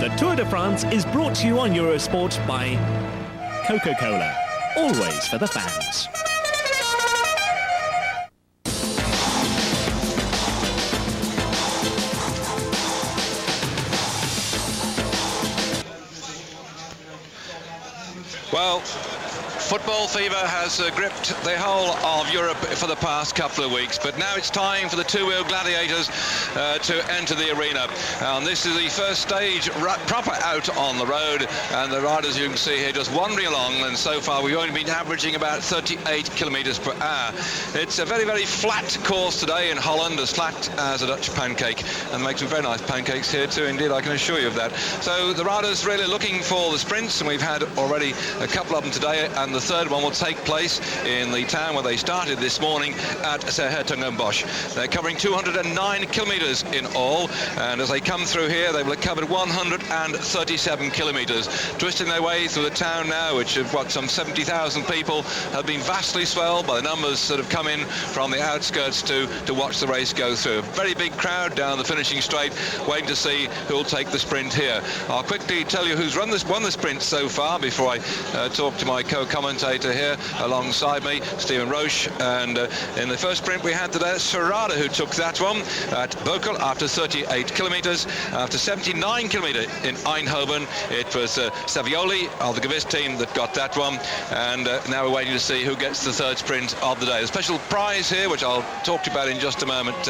The Tour de France is brought to you on Eurosport by Coca-Cola. Always for the fans. Well, football fever has gripped the whole of Europe for the past couple of weeks, but now it's time for the two-wheel gladiators to enter the arena. And this is the first stage proper out on the road, and the riders, you can see here, just wandering along, and so far we've only been averaging about 38 kilometres per hour. It's a very, very flat course today in Holland, as flat as a Dutch pancake, and make some very nice pancakes here too, indeed, I can assure you of that. So the riders really looking for the sprints, and we've had already a couple of them today, and the third one will take place in the town where they started this morning at Bosch. They're covering 209 kilometres in all, and as they come through here, they will have covered 137 kilometres, twisting their way through the town now, which of some 70,000 people, have been vastly swelled by the numbers that have come in from the outskirts to watch the race go through. A very big crowd down the finishing straight, waiting to see who will take the sprint here. I'll quickly tell you who's won the sprint so far before I talk to my co-commentator here alongside me, Stephen Roche. And in the first sprint we had today, Serrada, who took that one at Bokel after 38 kilometres. After 79 kilometres in Eindhoven, it was Savioli of the Gewiss team that got that one. And now we're waiting to see who gets the third sprint of the day. A special prize here, which I'll talk to you about in just a moment.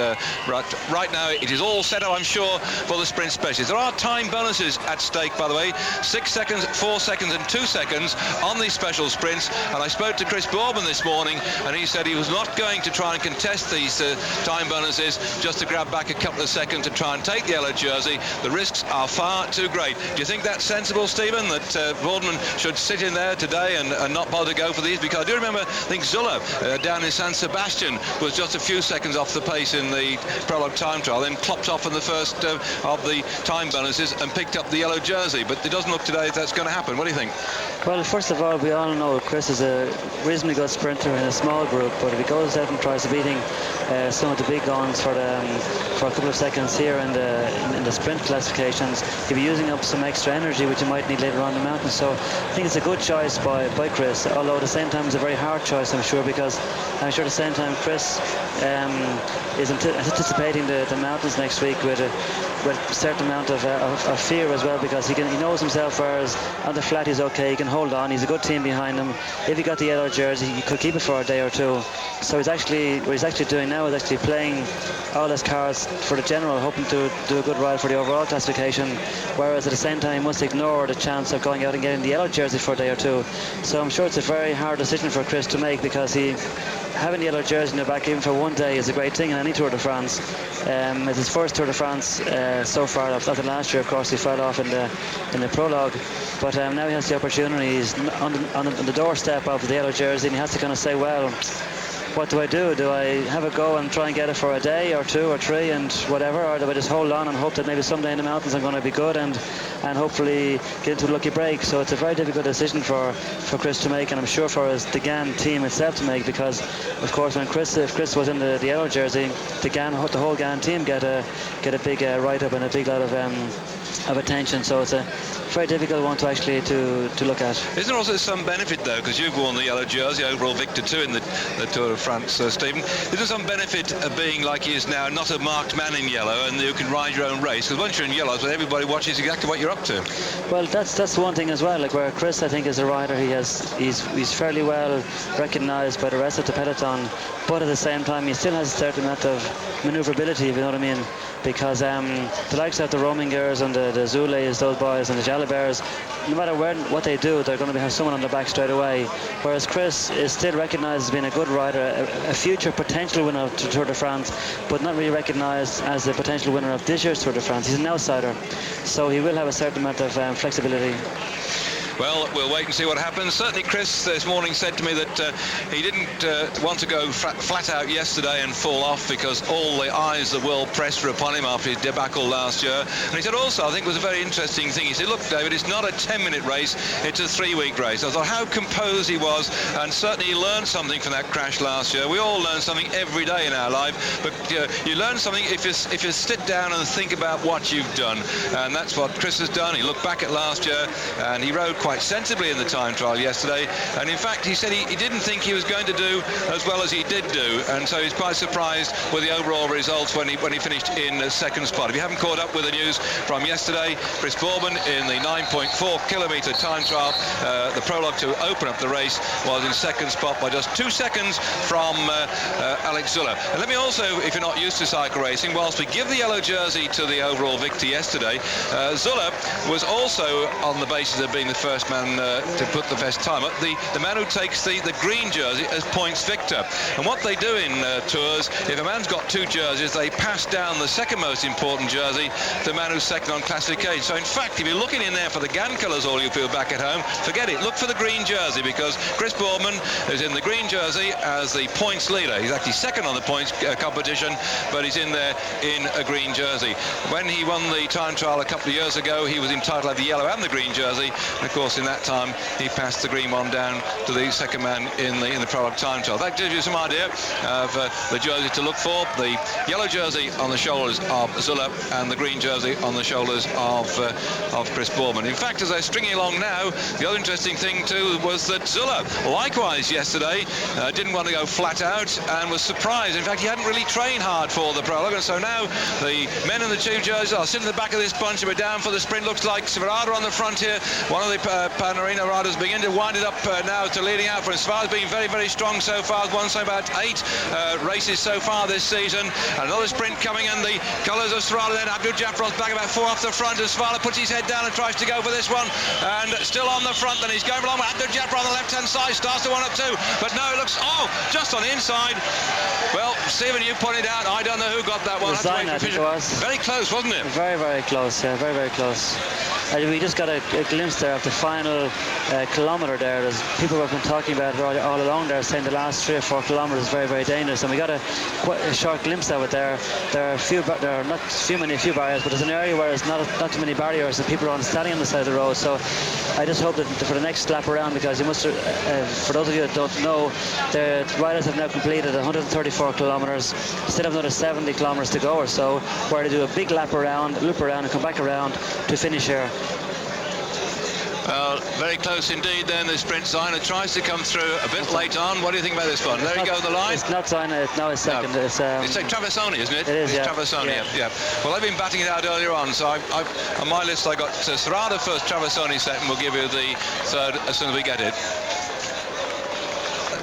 Right now, it is all set up, I'm sure, for the sprint specialists. There are time bonuses at stake, by the way. 6 seconds, 4 seconds and 2 seconds on these special sprints. And I spoke to Chris Bourban this morning, and he said he was not going to try and contest these time bonuses just to grab back a couple of seconds to try and take the yellow jersey. The risks are far too great. Do you think that's sensible, Stephen, that Bourban should sit in there today and not bother to go for these? Because I do remember, I think Zuller down in San Sebastian was just a few seconds off the pace in the prologue time trial, then clopped off in the first of the time bonuses and picked up the yellow jersey. But it doesn't look today if that's going to happen. What do you think? Well, first of all, we all know Chris is a reasonably good sprinter in a small group, but if he goes out and tries beating some of the big guns for a couple of seconds here in the sprint classifications, he'll be using up some extra energy which he might need later on in the mountain. So I think it's a good choice by Chris, although at the same time it's a very hard choice, I'm sure, because I'm sure at the same time Chris is anticipating the mountains next week with a certain amount of fear as well, because he knows himself, whereas on the flat he's okay, he can hold on, he's a good team behind him. If he got the yellow jersey, he could keep it for a day or two. So what he's actually doing now is actually playing all his cards for the general, hoping to do a good ride for the overall classification, whereas at the same time he must ignore the chance of going out and getting the yellow jersey for a day or two. So I'm sure it's a very hard decision for Chris to make, because having the yellow jersey in the back even for one day is a great thing in any Tour de France. It's his first Tour de France so far. After last year, of course, he fell off in the prologue, but now he has the opportunity. He's on the doorstep of the yellow jersey, and he has to kind of say, well, what do I do? Do I have a go and try and get it for a day or two or three and whatever, or do I just hold on and hope that maybe someday in the mountains I'm going to be good and hopefully get into a lucky break? So it's a very difficult decision for Chris to make, and I'm sure for the GAN team itself to make, because of course if Chris was in the yellow jersey, the whole GAN team get a big write-up and a big lot of attention. So it's a very difficult one to actually to look at. Is there also some benefit though, because you've worn the yellow jersey, overall victor too in the Tour de France, Stephen? Is there some benefit of being like he is now, not a marked man in yellow, and you can ride your own race? Because once you're in yellow, everybody watches exactly what you're up to. Well, that's one thing as well. Like where Chris, I think, is a rider, he's fairly well recognised by the rest of the peloton, but at the same time he still has a certain amount of manoeuvrability, if you know what I mean. Because the likes of the Romingers and the Zules, those boys, and the Jalabers, no matter what they do, they're going to have someone on their back straight away. Whereas Chris is still recognised as being a good rider, a future potential winner of the Tour de France, but not really recognised as the potential winner of this year's Tour de France. He's an outsider, so he will have a certain amount of flexibility. Well, we'll wait and see what happens. Certainly Chris this morning said to me that he didn't want to go flat out yesterday and fall off because all the eyes of the world press were upon him after his debacle last year. And he said also, I think it was a very interesting thing, he said, look, David, it's not a 10-minute race, it's a 3-week race. I thought how composed he was, and certainly he learned something from that crash last year. We all learn something every day in our life, but you learn something if you sit down and think about what you've done, and that's what Chris has done. He looked back at last year and he rode quite sensibly in the time trial yesterday, and in fact he said he didn't think he was going to do as well as he did do, and so he's quite surprised with the overall results when he finished in second spot. If you haven't caught up with the news from yesterday, Chris Bourbon in the 9.4 kilometre time trial, the prologue to open up the race, was in second spot by just 2 seconds from Alex Zuller. And let me also, if you're not used to cycle racing, whilst we give the yellow jersey to the overall victor yesterday, Zuller was also on the basis of being the first man to put the best time up, the man who takes the green jersey as points victor. And what they do in tours, if a man's got 2 jerseys, they pass down the second most important jersey to the man who's second on classification. So in fact, if you're looking in there for the GAN colours, all you feel back at home, forget it, look for the green jersey, because Chris Boardman is in the green jersey as the points leader. He's actually second on the points competition, but he's in there in a green jersey. When he won the time trial a couple of years ago, he was entitled to have the yellow and the green jersey, and of course in that time he passed the green one down to the second man in the prologue time trial. That gives you some idea of the jersey to look for. The yellow jersey on the shoulders of Zuller and the green jersey on the shoulders of Chris Boardman. In fact, as they're stringing along now, the other interesting thing too was that Zuller, likewise yesterday, didn't want to go flat out and was surprised. In fact, he hadn't really trained hard for the prologue, and so now the men in the 2 jerseys are sitting at the back of this bunch, and we're down for the sprint. Looks like Sverada on the front here. One of the Panorino riders beginning to wind it up now to leading out for him. Svara's been very, very strong so far. Won so about 8 races so far this season. Another sprint coming, and the colours of Sverada then. Abdul Jafron's back about 4 off the front, and Svara puts his head down and tries to go for this one, and still on the front. Then he's going along with Abdul Jafar on the left-hand side, starts to 1 up 2, but no, it looks, just on the inside. Well, Stephen, you pointed out, I don't know who got that one. I think it was. Very close, wasn't it? Very, very close, yeah, very, very close. We just got a glimpse there of the final kilometre there. There's people have been talking about it all along there, saying the last 3 or 4 kilometres is very, very dangerous, and we got quite a short glimpse of it there. There are not few barriers, but there's an area where there's not too many barriers, and people are standing on the side of the road. So I just hope that for the next lap around, because you must, for those of you that don't know, the riders have now completed 134 kilometres, still have another 70 kilometres to go or so, where they do a big lap around, loop around, and come back around to finish here. Well, very close indeed then. The sprint Ziner tries to come through a bit late on. What do you think about this one? There you go, the line. It's not Ziner, it's second. No. It's Traversoni, isn't it? It is, it's Traversoni, yeah. Well, they've been batting it out earlier on, so on my list I got Serrada first, Traversoni second. We'll give you the third as soon as we get it.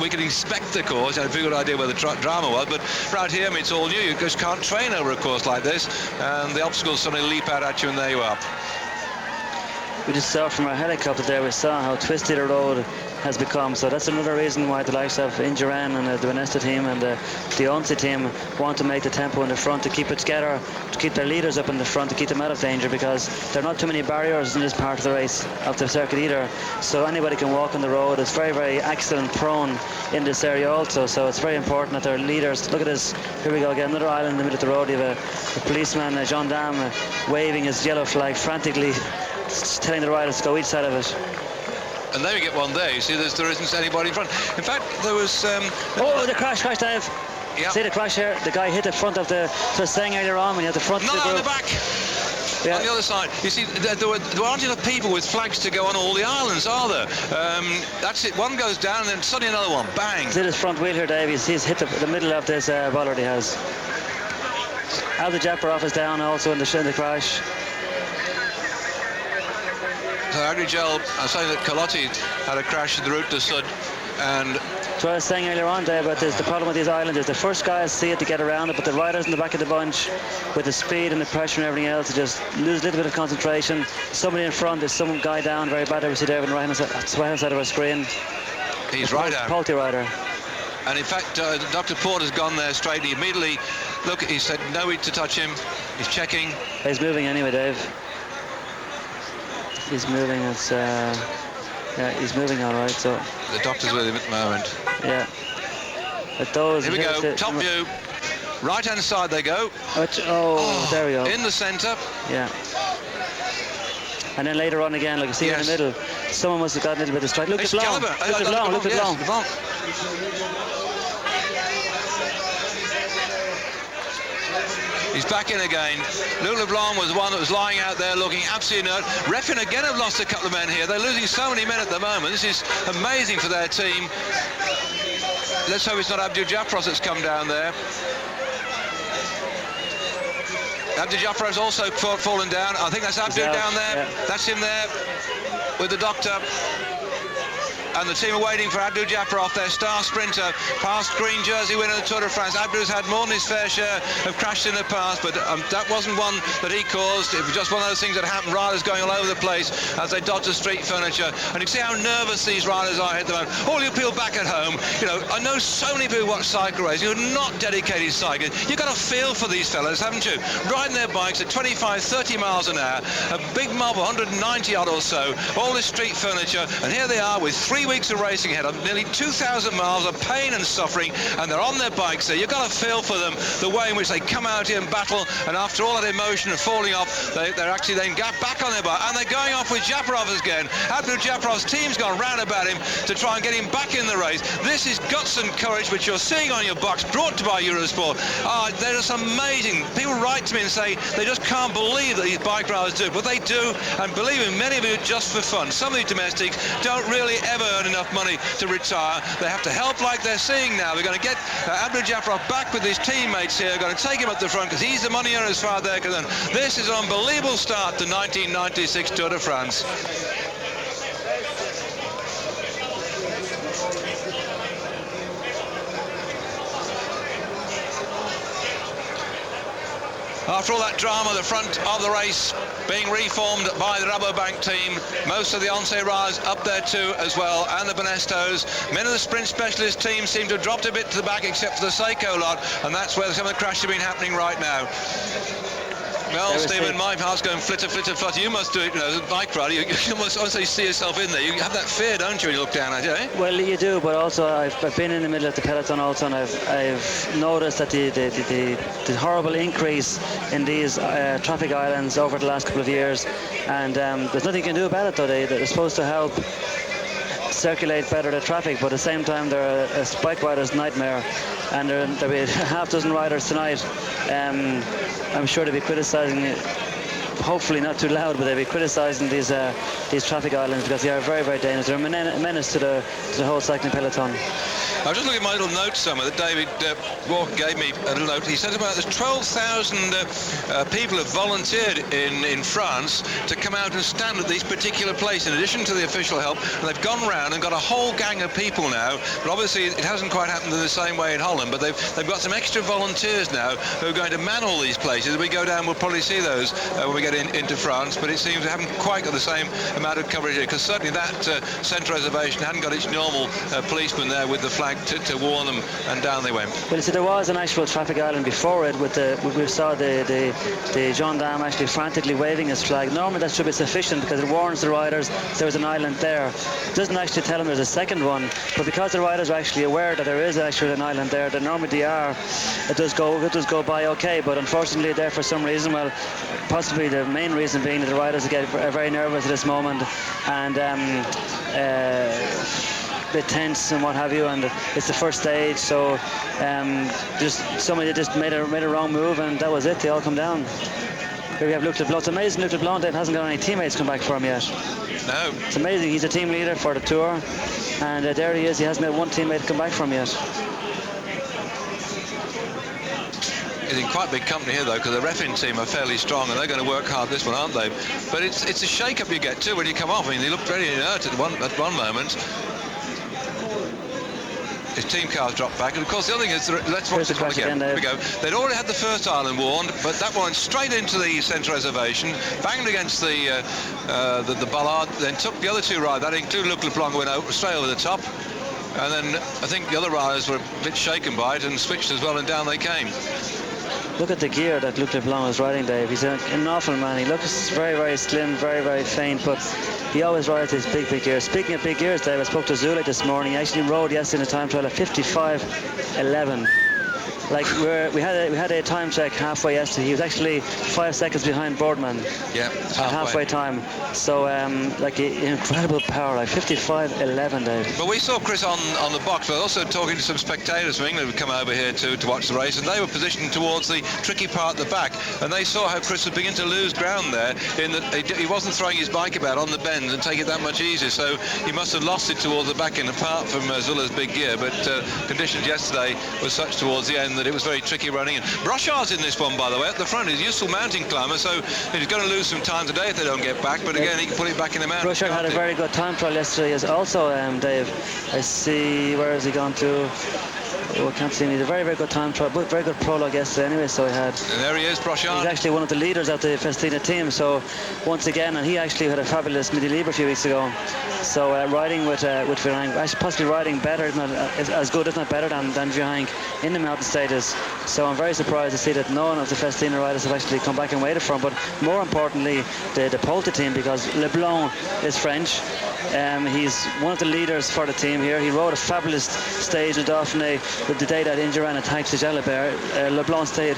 We can inspect the course, and have a pretty good idea where the drama was, but right here, it's all new. You just can't train over a course like this, and the obstacles suddenly leap out at you, and there you are. We just saw from our helicopter there, we saw how twisty the road has become, so that's another reason why the likes of Ingeran and the Vanessa team and the Onsi team want to make the tempo in the front, to keep it together, to keep their leaders up in the front, to keep them out of danger, because there are not too many barriers in this part of the race, of the circuit either, so anybody can walk on the road. It's very, very accident prone in this area also, so it's very important that their leaders, look at this, here we go again, another island in the middle of the road. You have a policeman, a gendarme, waving his yellow flag frantically, telling the riders to go each side of it. And there we get one there. You see, there isn't anybody in front. In fact, there was... the crash, Dave. Yep. See the crash here? The guy hit the front of the... So I was saying earlier on, when you have the front... No, on the back. Yeah. On the other side. You see, there aren't enough people with flags to go on all the islands, are there? That's it. One goes down, and then suddenly another one. Bang. See this front wheel here, Dave? He's hit the middle of this bollard he has. Al the Japarov is down also in the crash. So Agrigel, I'm saying that Colotti had a crash in the route to Sud, and... So I was saying earlier on, Dave, about this, the problem with these islands is the first guys see it to get around it, but the riders in the back of the bunch, with the speed and the pressure and everything else, just lose a little bit of concentration. Somebody in front, there's some guy down very bad. We see there on the right-hand side of our screen. He's right out. Palti rider. And in fact, Dr. Porter's gone there straight. He immediately, look, he said no need to touch him. He's checking. He's moving anyway, Dave. He's moving. It's Yeah, he's moving all right. So the doctor's with him at the moment. Yeah. But those. Here we go. Top view. Right hand side they go. There we go. In the centre. Yeah. And then later on again, like you see in the middle, someone must have got a little bit of strike. Look at Long. Look at Long. He's back in again. Luc Leblanc was the one that was lying out there looking absolutely inert. Refin again have lost a couple of men here. They're losing so many men at the moment. This is amazing for their team. Let's hope it's not Abdul Jafros that's come down there. Abdul Jafros also fallen down. I think that's Abdul down there. Yeah. That's him there with the doctor. And the team are waiting for Abdul Jafarov, their star sprinter, past green jersey winner of the Tour de France. Abdul's had more than his fair share of crashes in the past, but that wasn't one that he caused. It was just one of those things that happened. Riders going all over the place as they dodge the street furniture. And you can see how nervous these riders are at the moment. All you people back at home, you know, I know so many people watch cycle racing who are not dedicated cyclists. You've got to feel for these fellas, haven't you? Riding their bikes at 25, 30 miles an hour, a big mob, 190 odd or so, all this street furniture, and here they are with 3 weeks of racing ahead of nearly 2,000 miles of pain and suffering, and they're on their bikes there. You've got to feel for them, the way in which they come out here and battle, and after all that emotion of falling off, they're actually then back on their bike, and they're going off with Jafarov again. Abdul Jafarov's team's gone round about him to try and get him back in the race. This is guts and courage, which you're seeing on your box, brought to by Eurosport. They're just amazing. People write to me and say they just can't believe that these bike riders do, but they do, and believe me, many of you just for fun. Some of these domestics don't really ever earn enough money to retire. They have to help like they're seeing now. We're going to get Abdul Jafarov back with his teammates here. Going to take him up the front because he's the money earner as far as they're concerned. This is an unbelievable start to 1996 Tour de France. After all that drama, the front of the race being reformed by the Rabobank team. Most of the Once riders up there too as well, and the Benestos. Many of the sprint specialist teams seem to have dropped a bit to the back except for the Seiko lot, and that's where some of the crashes have been happening right now. Well, Stephen, my heart's going flitter, flitter, flutter. You must do it, you know, as a bike rider. You must also see yourself in there. You have that fear, don't you, when you look down at it, eh? Well, you do, but also I've been in the middle of the peloton also, and I've noticed that the horrible increase in these traffic islands over the last couple of years, and there's nothing you can do about it, though. They're supposed to help circulate better the traffic, but at the same time they're a bike rider's nightmare, and there'll be a half dozen riders tonight. I'm sure they'll be criticising it, hopefully not too loud, but they'll be criticising these traffic islands because they are very, very dangerous. They're a menace to the whole cycling peloton. I was just looking at my little note somewhere that David Walker gave me a little note. He said about there's 12,000 people have volunteered in France to come out and stand at these particular places in addition to the official help, and they've gone round and got a whole gang of people now. But obviously it hasn't quite happened in the same way in Holland, but they've got some extra volunteers now who are going to man all these places. We go down, we'll probably see those when we get into France, but it seems they haven't quite got the same amount of coverage here, because certainly that centre reservation hadn't got its normal policeman there with the flag to warn them, and down they went. Well, you see, there was an actual traffic island before it. We saw the gendarme actually frantically waving his flag. Normally that should be sufficient because it warns the riders there's an island there. It doesn't actually tell them there's a second one, but because the riders are actually aware that there is actually an island there, that normally they are, it does go by okay. But unfortunately, there for some reason, well, possibly the main reason being that the riders get very nervous at this moment and a bit tense and what have you, and it's the first stage, so just somebody just made a wrong move, and that was it. They all come down. Here we have Luc Leblanc. It's amazing Luc Leblanc hasn't got any teammates come back for him yet. No. It's amazing. He's a team leader for the Tour, and there he is. He hasn't had one teammate come back for him yet. He's in quite big company here, though, because the Refin team are fairly strong, and they're going to work hard this one, aren't they? But it's a shake-up you get, too, when you come off. I mean, they looked very inert at one moment. His team cars dropped back, and of course the other thing is, let's watch this one again. Here we go. They'd already had the first island warned, but that one straight into the centre reservation, banged against the bollard, then took the other two riders. That included Luc Leblanc, went straight over the top, and then I think the other riders were a bit shaken by it and switched as well, and down they came. look at the gear that Luc Leblanc is riding, Dave. He's an awful man. He looks very, very slim, very, very faint, but he always rides these big gears. Speaking of big gears, Dave, I spoke to Zule this morning. He actually rode yesterday in a time trial at 55.11. Like we had a time check halfway yesterday. He was actually 5 seconds behind Boardman. Yeah, at halfway time. So like incredible power, like 55.11, Dave. But we saw Chris on the box, but also talking to some spectators from England who'd come over here to watch the race, and they were positioned towards the tricky part at the back, and they saw how Chris was beginning to lose ground there, in that he wasn't throwing his bike about on the bends and take it that much easier, so he must have lost it towards the back end, apart from Zula's big gear. But conditions yesterday were such towards the end that it was very tricky running. And Brochard's in this one, by the way, at the front. He's a useful mountain climber, so he's going to lose some time today if they don't get back, but again, he can put it back in the mountain. Brochard had a very good time trial yesterday as also, Dave. I see, where has he gone to? Oh, I can't see him. He's a very, very good time trial, but very good prologue yesterday anyway, so he had... And there he is, Brochard. He's actually one of the leaders of the Festina team, so once again, and he actually had a fabulous Midi Libre a few weeks ago. So riding with Virenque, actually possibly riding better, if not as good, if not better than Virenque in the mountain stages. So I'm very surprised to see that none of the Festina riders have actually come back and waited for him. But more importantly, the Polta team, because Leblanc is French. He's one of the leaders for the team here. He rode a fabulous stage in Dauphiné with the day that Indurain attacked the Jalabert. Leblanc stayed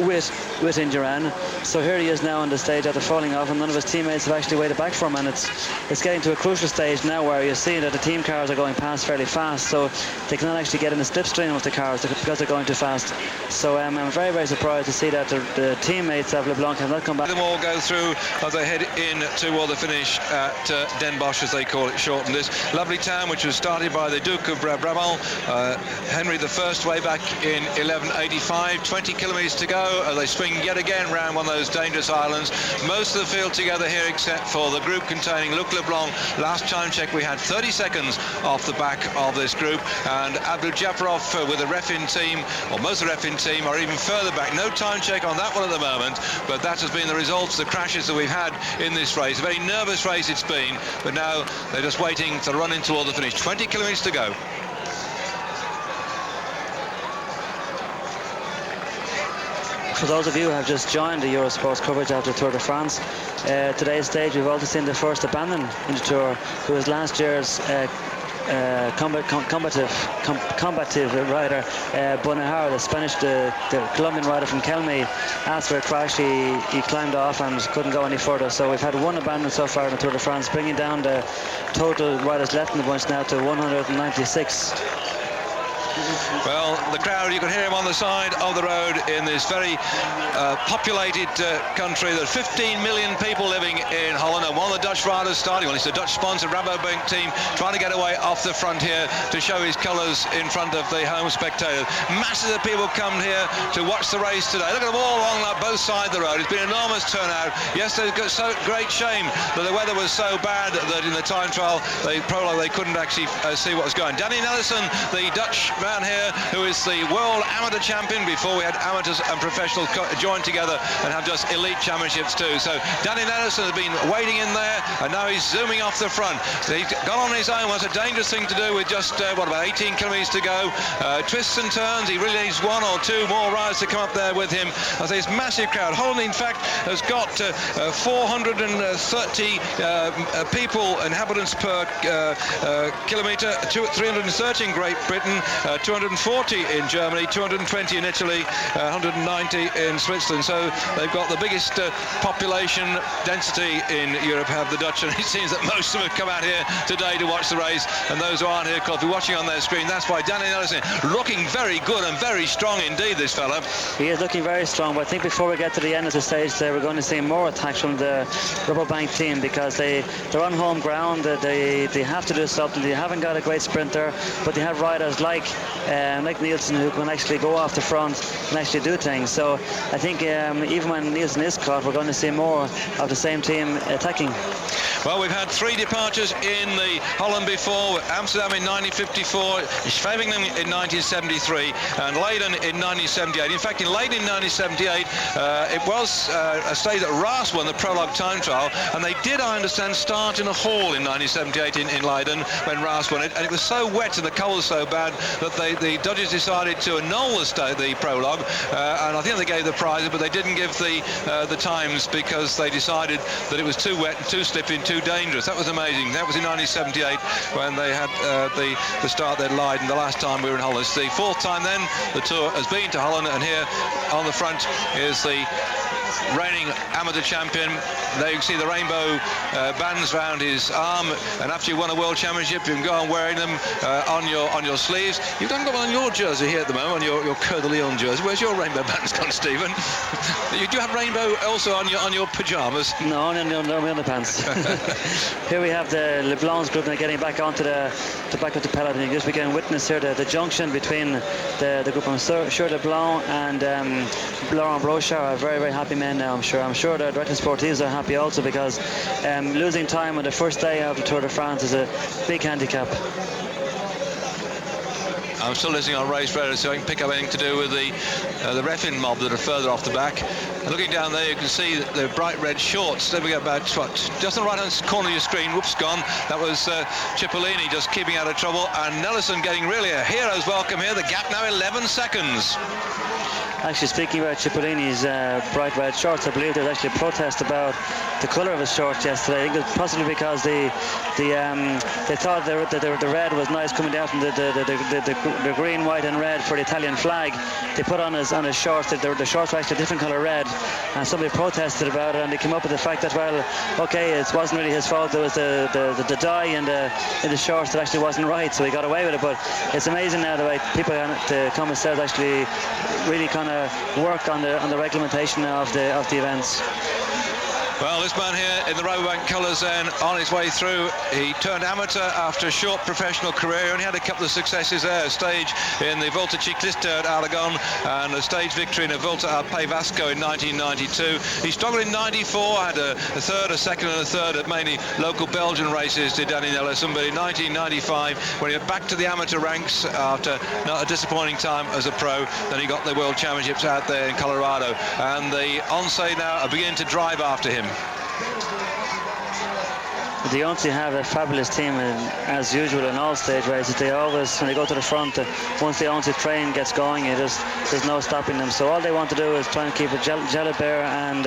with Indurain. So here he is now on the stage after falling off, and none of his teammates have actually waited back for him, and it's getting to a crucial stage now where you're seeing that the team cars are going past fairly fast, so they cannot actually get in the slipstream with the cars because they're going too fast. So I'm very, very surprised to see that the teammates of Leblanc have not come back. Them all go through as they head in to the finish at Den Bosch, as they call it, shortened this lovely town, which was started by the Duke of Brabant, Henry I, way back in 1185. 20 kilometres to go. They swing yet again round one of those dangerous islands. Most of the field together here except for the group containing Luc Leblanc. Last time check we had 30 seconds off the back of this group, and Abdul Jafarov with the Refin team, or most of the Refin team, are even further back. No time check on that one at the moment, but that has been the results, the crashes that we've had in this race. A very nervous race it's been, but now they're just waiting to run into all the finish. 20 kilometres to go. For those of you who have just joined the Eurosport's coverage after the Tour de France, today's stage we've also seen the first abandon in the Tour, who was last year's combative rider, Bonahar, the Spanish, the Colombian rider from Kelme. After a crash, he climbed off and couldn't go any further. So we've had one abandon so far in the Tour de France, bringing down the total riders left in the bunch now to 196. Well, the crowd, you can hear him on the side of the road in this very populated country. There's 15 million people living in Holland, and one of the Dutch riders starting, well, it's the Dutch sponsor Rabobank team, trying to get away off the front here to show his colours in front of the home spectators. Masses of people come here to watch the race today. Look at them all along both sides of the road. It's been an enormous turnout. Yesterday was so great shame that the weather was so bad that in the time trial, they couldn't actually see what was going. Danny Nelson, the Dutch man here, who is the world amateur champion. Before we had amateurs and professionals join together and have just elite championships too. So Danny Nelson has been waiting in there, and now he's zooming off the front. He's gone on his own. Well, it's a dangerous thing to do with just about 18 kilometres to go. Twists and turns. He really needs one or two more riders to come up there with him. I say it's a massive crowd. Holland, in fact, has got 430 inhabitants per kilometre, 330 in Great Britain, 240 in Germany, 220 in Italy, 190 in Switzerland. So they've got the biggest population density in Europe, have the Dutch, and it seems that most of them have come out here today to watch the race, and those who aren't here could be watching on their screen. That's why Danny Nelson looking very good and very strong indeed, this fella. He is looking very strong, but I think before we get to the end of the stage there, we're going to see more attacks from the Rabobank team, because they're on home ground. They have to do something. They haven't got a great sprinter, but they have riders like Nielsen, who can actually go off the front and actually do things. So I think even when Nielsen is caught, we're going to see more of the same team attacking. Well, we've had 3 departures in the Holland before. Amsterdam in 1954, Scheveningen in 1973, and Leiden in 1978. In fact, in Leiden in 1978, it was a stage that Roche won the prologue time trial, and they did, I understand, start in a hall in 1978 in Leiden when Roche won it, and it was so wet and the cold was so bad that the judges decided to annul the prologue, and I think they gave the prizes, but they didn't give the times because they decided that it was too wet, too slippy, and too dangerous. That was amazing. That was in 1978 when they had the start they'd lied, and the last time we were in Holland. It's the 4th time then the tour has been to Holland, and here on the front is the reigning amateur champion. There you can see the rainbow bands around his arm, and after you won a world championship you can go on wearing them on your sleeves. You've done got one on your jersey here at the moment, on your Coeur de Lion jersey. Where's your rainbow bands gone, Stephen? You do have rainbow also on your pyjamas? No, on the underpants. Here we have the Leblanc's group now getting back onto the back of the peloton. You just begin witness here the junction between the group. I'm sure Leblanc and Laurent Roche are very, very happy men now. I'm sure the director sportives are happy also, because losing time on the first day of the Tour de France is a big handicap. I'm still listening on race radar, so I can pick up anything to do with the Refin mob that are further off the back. And looking down there, you can see the bright red shorts. Then we go about just on the right-hand corner of your screen. Whoops, gone. That was Cipollini just keeping out of trouble, and Nelson getting really a hero's welcome here. The gap now 11 seconds. Actually, speaking about Cipollini's bright red shorts, I believe there was actually a protest about the colour of his shorts yesterday. I think it was possibly because they thought the red was nice coming down from the green, white and red for the Italian flag. They put on his shorts, the shorts were actually a different colour red, and somebody protested about it, and they came up with the fact that, well, okay, it wasn't really his fault, it was the dye in the shorts that actually wasn't right, so he got away with it. But it's amazing now the way people, the commissaires actually really kind of work on the reglementation of the events. Well, this man here in the Rabobank colours then on his way through. He turned amateur after a short professional career. He only had a couple of successes there, a stage in the Volta Ciclista at Aragon and a stage victory in the Volta al País Vasco in 1992. He struggled in 94, had a third, a second and a third at mainly local Belgian races, did Danny Nelson. But in 1995, when he went back to the amateur ranks after not a disappointing time as a pro, then he got the World Championships out there in Colorado. And the Once now are beginning to drive after him. The Once have a fabulous team, and as usual in all stage races, they always, when they go to the front, once the Once train gets going, there's no stopping them. So all they want to do is try and keep Jalabert and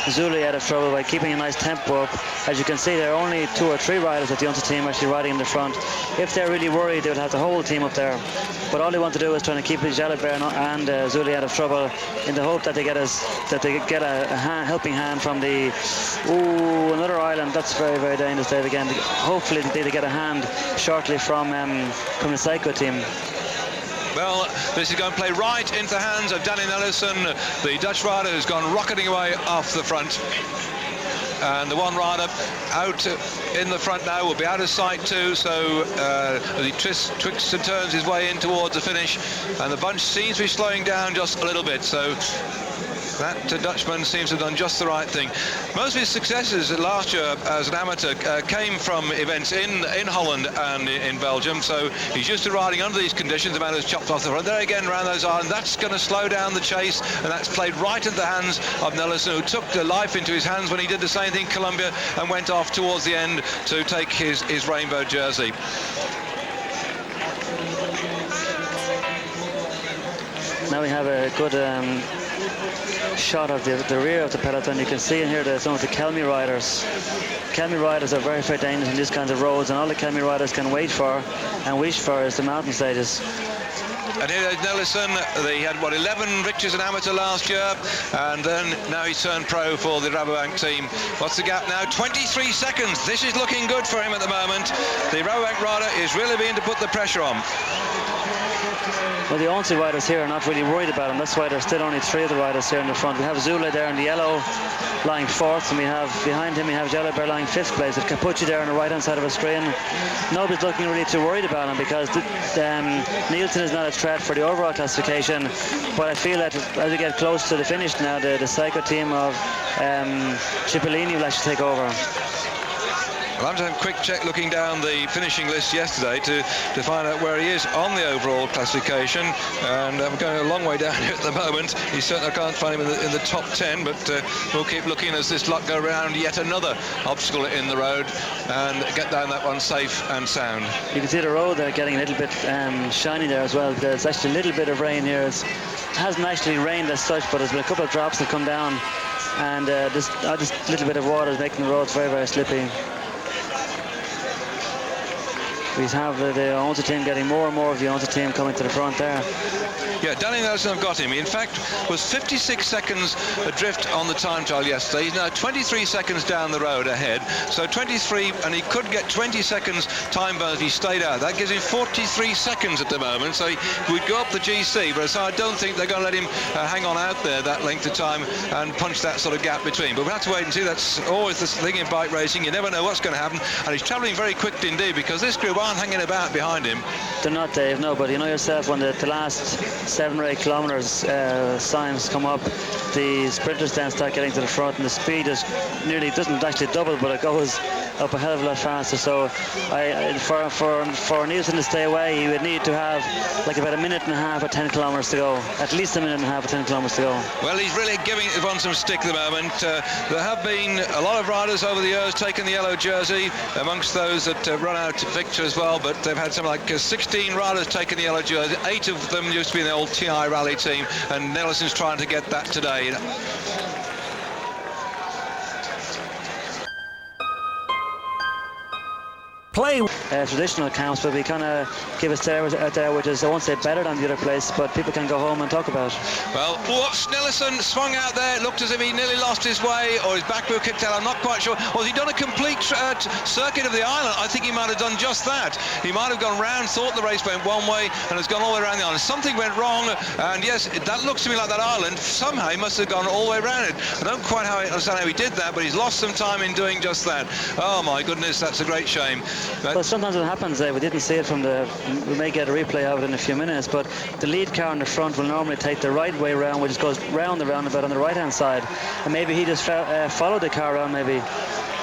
Zuli out of trouble by keeping a nice tempo up. As you can see, there are only 2 or 3 riders at the Once team actually riding in the front. If they're really worried, they would have the whole team up there. But all they want to do is trying to keep Jalabert and Zuli out of trouble, in the hope that they get a helping hand from the another island. That's very, very dangerous there again. Hopefully they get a hand shortly from the Psycho team. Well, this is going to play right into the hands of Danny Nelson, the Dutch rider who's gone rocketing away off the front. And the one rider out in the front now will be out of sight too, so as he twists and turns his way in towards the finish, and the bunch seems to be slowing down just a little bit, so that Dutchman seems to have done just the right thing. Most of his successes last year as an amateur came from events in Holland and in Belgium, so he's used to riding under these conditions. The man who's chopped off the front there again around those islands. That's going to slow down the chase, and that's played right into the hands of Nelson, who took the life into his hands when he did the same thing in Colombia and went off towards the end to take his rainbow jersey. Now we have a good shot of the rear of the peloton. You can see in here some of the Kelmy riders. Kelmy riders are very, very dangerous in these kinds of roads, and all the Kelmy riders can wait for and wish for is the mountain stages. And here is Nelson. He had 11 victories in amateur last year, and then now he's turned pro for the Rabobank team. What's the gap now? 23 seconds. This is looking good for him at the moment. The Rabobank rider is really beginning to put the pressure on. Well, the Once riders here are not really worried about him. That's why there's still only 3 of the riders here in the front. We have Zule there in the yellow, lying 4th, and we have behind him we have Jalabert lying 5th place, with Capucci there on the right hand side of the screen. Nobody's looking really too worried about him, because Nielsen is not a threat for the overall classification. But I feel that as we get close to the finish now, the Psycho team of Cipollini will actually take over. I'll have to have a quick check looking down the finishing list yesterday to find out where he is on the overall classification, and I'm going a long way down here at the moment. He certainly, I can't find him in the top 10, but we'll keep looking as this lot go around yet another obstacle in the road and get down that one safe and sound. You can see the road there getting a little bit shiny there as well. There's actually a little bit of rain here. It hasn't actually rained as such, but there's been a couple of drops that come down, and this little bit of water is making the roads very, very slippy. We have the Onza team getting more and more of the Onza team coming to the front there. Yeah, Danny Nelson have got him. He, in fact, was 56 seconds adrift on the time trial yesterday. He's now 23 seconds down the road ahead. So 23, and he could get 20 seconds time bonus if he stayed out. That gives him 43 seconds at the moment. So he would go up the GC, but so I don't think they're going to let him hang on out there that length of time and punch that sort of gap between. But we'll have to wait and see. That's always the thing in bike racing. You never know what's going to happen. And he's travelling very quickly indeed, because this group aren't hanging about behind him. They're not, Dave, no, but you know yourself, when the last 7 or 8 kilometres signs come up, the sprinters then start getting to the front, and the speed is nearly, doesn't actually double, but it goes up a hell of a lot faster. So for Nielsen to stay away, he would need to have like about a minute and a half or 10 kilometres to go, at least a minute and a half or 10 kilometres to go. Well, he's really giving Yvonne some stick at the moment. There have been a lot of riders over the years taking the yellow jersey, amongst those that run out victor as well, but they've had something like 16 riders taking the yellow jersey. 8 of them used to be in the old TI rally team, and Nelson's trying to get that today. Play. Traditional camps, but we kind of give a stare out there, which is, I won't say better than the other place, but people can go home and talk about. Well, Snellison swung out there, looked as if he nearly lost his way, or his back wheel kicked out, I'm not quite sure. Or has he done a complete circuit of the island? I think he might have done just that. He might have gone round, thought the race went one way, and has gone all the way around the island. Something went wrong, and yes, that looks to me like that island, somehow he must have gone all the way around it. I don't quite understand how he did that, but he's lost some time in doing just that. Oh my goodness, that's a great shame. Well, sometimes it happens. We didn't see it from we may get a replay of it in a few minutes, but the lead car in the front will normally take the right way round, which goes round the roundabout on the right hand side, and maybe he just followed the car around, maybe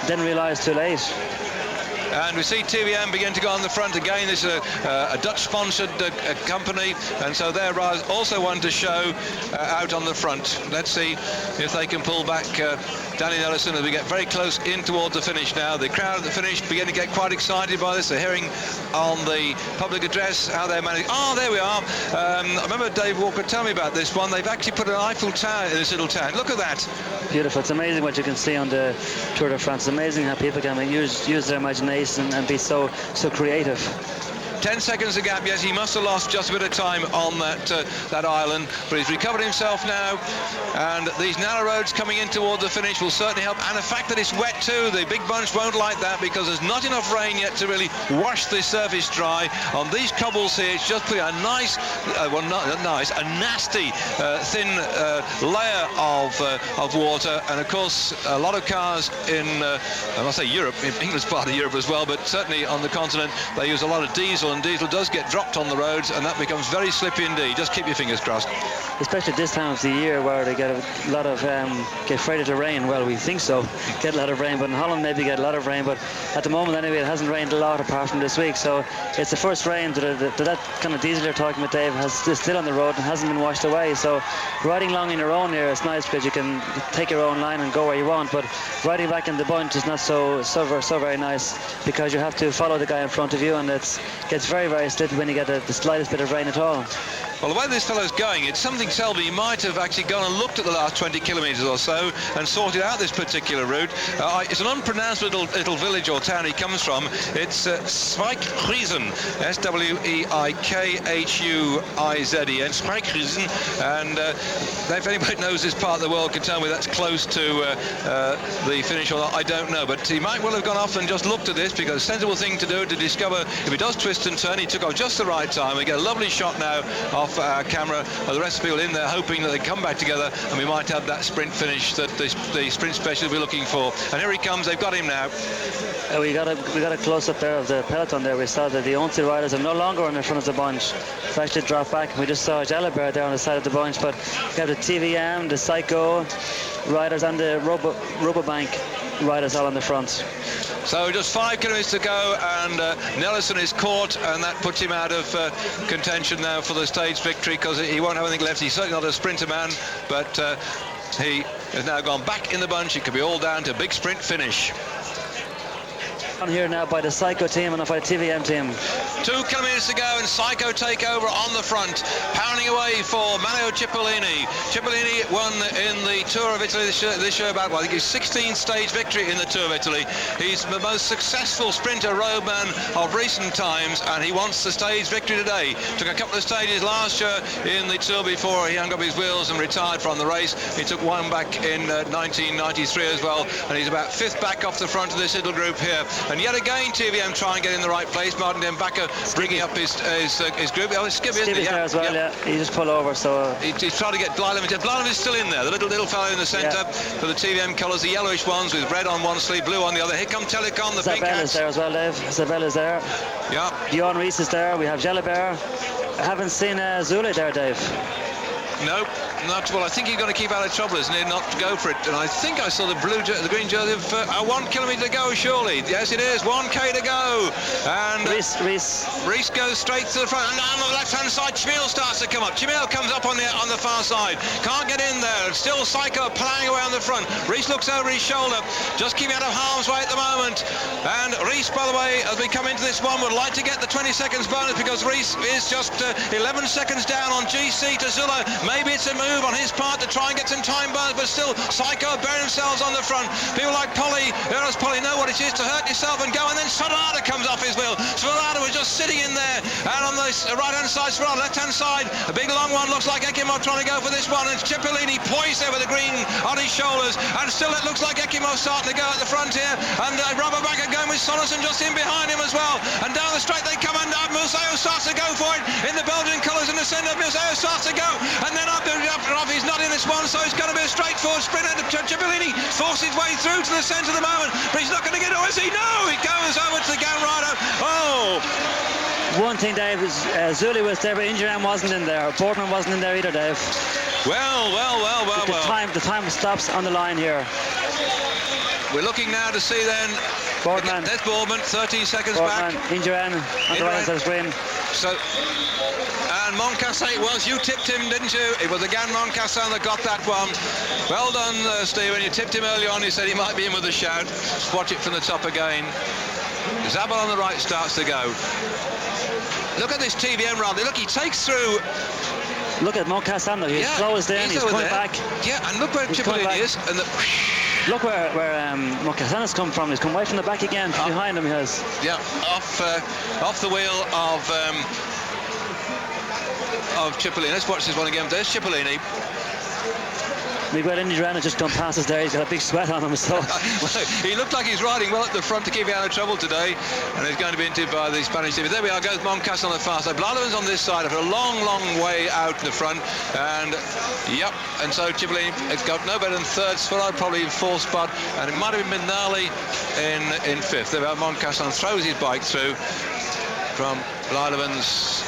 didn't realise too late. And we see TVM begin to go on the front again. This is a Dutch-sponsored company, and so they're also one to show out on the front. Let's see if they can pull back Danny Nelson as we get very close in towards the finish now. The crowd at the finish begin to get quite excited by this. They're hearing on the public address how they're managing. Oh, there we are. I remember Dave Walker tell me about this one. They've actually put an Eiffel Tower in this little town. Look at that. Beautiful. It's amazing what you can see on the Tour de France. It's amazing how people can use their imagination and be so creative. 10 seconds of gap. Yes, he must have lost just a bit of time on that island, but he's recovered himself now, and these narrow roads coming in towards the finish will certainly help, and the fact that it's wet too. The big bunch won't like that because there's not enough rain yet to really wash the surface dry. On these cobbles here, it's just putting a nice, well, not nice, a nasty thin layer of water, and of course a lot of cars in I must say Europe, England's part of Europe as well, but certainly on the continent they use a lot of diesel, and diesel does get dropped on the roads, and that becomes very slippy indeed. Just keep your fingers crossed. Especially this time of the year where they get a lot of get afraid of the rain. Well, we think so, get a lot of rain, but in Holland maybe get a lot of rain, but at the moment anyway it hasn't rained a lot apart from this week, so it's the first rain that kind of diesel you're talking about, Dave, is still on the road and hasn't been washed away. So riding along in your own here is nice because you can take your own line and go where you want, but riding back in the bunch is not so very nice because you have to follow the guy in front of you, and it gets very, very slippery when you get the slightest bit of rain at all. Well, the way this fellow's going, it's something, Selby, he might have actually gone and looked at the last 20 kilometres or so and sorted out this particular route. It's an unpronounced little village or town he comes from. It's Spijkhuizen, Sweikhuizen, Spijkhuizen, and if anybody knows this part of the world can tell me that's close to the finish or not, I don't know, but he might well have gone off and just looked at this, because a sensible thing to do to discover if he does twist and turn. He took off just the right time. We get a lovely shot now off our camera of the rest of the people in there, hoping that they come back together and we might have that sprint finish that the sprint specialist we're looking for. And here he comes. They've got him now. We got a close-up there of the peloton there. We saw that the Onza riders are no longer in the front of the bunch. They've actually dropped back. We just saw Jalabert there on the side of the bunch, but we have the TVM, the Psycho riders and the Robobank ride us all on the front. So just 5 kilometres to go, and Nelson is caught, and that puts him out of contention now for the stage victory, because he won't have anything left. He's certainly not a sprinter man, but he has now gone back in the bunch. It could be all down to big sprint finish. On here now by the Psycho team and by the TVM team. 2 kilometres to go, and Psycho take over on the front, pounding away for Matteo Cipollini. Cipollini won in the Tour of Italy this year about, well, I think his 16th stage victory in the Tour of Italy. He's the most successful sprinter roadman of recent times, and he wants the stage victory today. Took a couple of stages last year in the Tour before he hung up his wheels and retired from the race. He took one back in 1993 as well, and he's about 5th back off the front of this little group here. And yet again, TVM try and get in the right place. Martin Dembacke bringing up his group. Oh, it's Skippy, isn't he? There as well, yeah. He just pulled over, so... He's trying to get Blyleven. Blyleven is still in there, the little fellow in the centre, for the TVM colours, the yellowish ones with red on one sleeve, blue on the other. Here come Telecom, the pink hats. Isabella's there as well, Dave. Isabella's there. Yeah. Bjorn Rees is there. We have Jalabert. I haven't seen Zule there, Dave. Nope, not well. I think he's going to keep out of trouble, isn't he? Not to go for it. And I think I saw the green jersey of 1 kilometre to go, surely. Yes, it is. 1k to go. And Rees goes straight to the front. And on the left-hand side, Chmiel starts to come up. Chmiel comes up on the far side. Can't get in there. Still Psycho plowing away on the front. Rees looks over his shoulder. Just keeping out of harm's way at the moment. And Rees, by the way, as we come into this one, would like to get the 20 seconds bonus, because Rees is just 11 seconds down on GC to Zula. Maybe it's a move on his part to try and get some time bonus, but still Psycho bear themselves on the front. People like Eurosport know what it is to hurt yourself and go, and then Svelada comes off his wheel. Svelada was just sitting in there, and on the right-hand side, Svelada, left-hand side, a big long one, looks like Ekimov trying to go for this one, and Cipollini poised there with the green on his shoulders, and still it looks like Ekimov starting to go at the front here, and Robert Backer going with Sorensen just in behind him as well, and down the straight they come, and Museo starts to go for it in the Belgian colours in the centre. Museo starts to go, and then up he's not in this one, so it's going to be a straightforward sprint, and Cipollini forces his way through to the centre at the moment, but he's not going to get it, is he? No, he goes over to the Gan Rider. Oh! One thing, Dave, is Zuli was there, but Ingeran wasn't in there. Boardman wasn't in there either, Dave. Well. The time stops on the line here. We're looking now to see then. Boardman. There's Boardman, 13 seconds Boardman, back. Ingeran on the right side of the screen. So, and Moncassin, it was, you tipped him, didn't you? It was again Moncassin that got that one. Well done, Stephen. You tipped him early on. You said he might be in with a shout. Watch it from the top again. Zabel on the right starts to go. Look at this TVM round. Look, he takes through. Look at Moncassin, he's closed in, he's coming back. Yeah, and look where Cipollini is. And look where Moncassin has come from. He's come right from the back again. Behind him he has. Yeah, off the wheel of Cipollini. Let's watch this one again. There's Cipollini. Miguel Indurain has just gone past us there. He's got a big sweat on him. So well, he looked like he's riding well at the front to keep out of trouble today, and he's going to be interviewed by the Spanish team. There we are, goes Moncassin on the far side. Blyleven's on this side after a long way out in the front, and yep, and so Cipollini has got no better than third spot, probably in fourth spot, and it might have been Minali in fifth. There we are, Moncassin throws his bike through from Blyleven's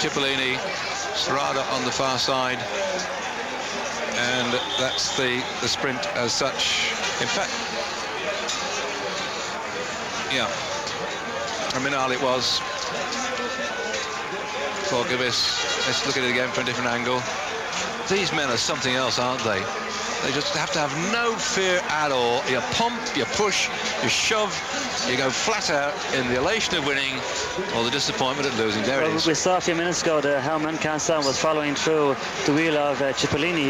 Cipollini, Serrada on the far side. And that's the sprint as such. In fact, yeah, Minal it was. Forgavis. Let's look at it again from a different angle. These men are something else, aren't they? They just have to have no fear at all. You pump, you push, you shove, you go flat out in the elation of winning or the disappointment at losing. There it is. We saw a few minutes ago how Moncassin was following through the wheel of Cipollini.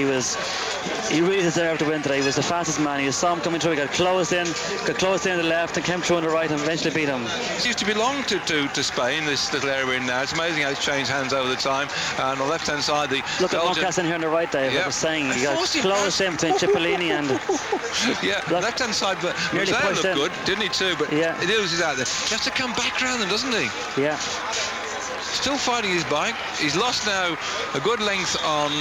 He really deserved to win today. He was the fastest man. You saw him coming through. He got closed in on the left and came through on the right and eventually beat him. It used to belong to Spain, this little area we're in now. It's amazing how it's changed hands over the time. And on the left-hand side, look at Moncassin here on the right, Dave. I was saying he got close in between Cipollini and left-hand side, but nearly pushed looked in. good, didn't he too? But he loses out there. He has to come back around them, doesn't he? Yeah. Still fighting his bike. He's lost now a good length on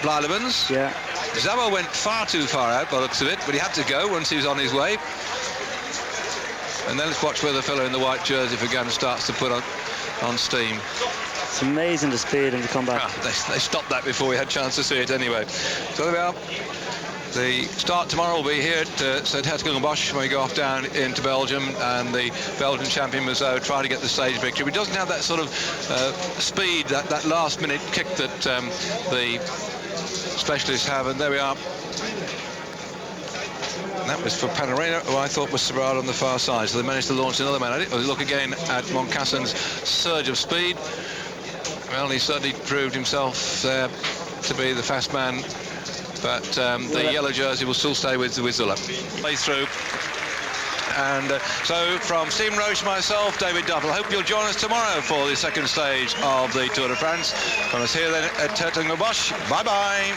Blyleven's. Yeah. Zabel went far too far out by the looks of it, but he had to go once he was on his way. And then let's watch where the fellow in the white jersey for Gan starts to put on steam. It's amazing the speed and the comeback. They stopped that before we had a chance to see it anyway. So there we are. The start tomorrow will be here at St. Hertogenbosch when we go off down into Belgium, and the Belgian champion Museau try to get the stage victory. But he doesn't have that sort of speed, that last-minute kick that the specialists have, and there we are. And that was for Panorama, who I thought was Serrado on the far side, so they managed to launch another man at it. Look again at Moncassin's surge of speed. Well, he certainly proved himself there to be the fast man, but the yellow jersey will still stay with Zula. Play through. And so from Stephen Roche, myself, David Duffield, I hope you'll join us tomorrow for the second stage of the Tour de France. From us here then at Hertogenbosch. Bye-bye.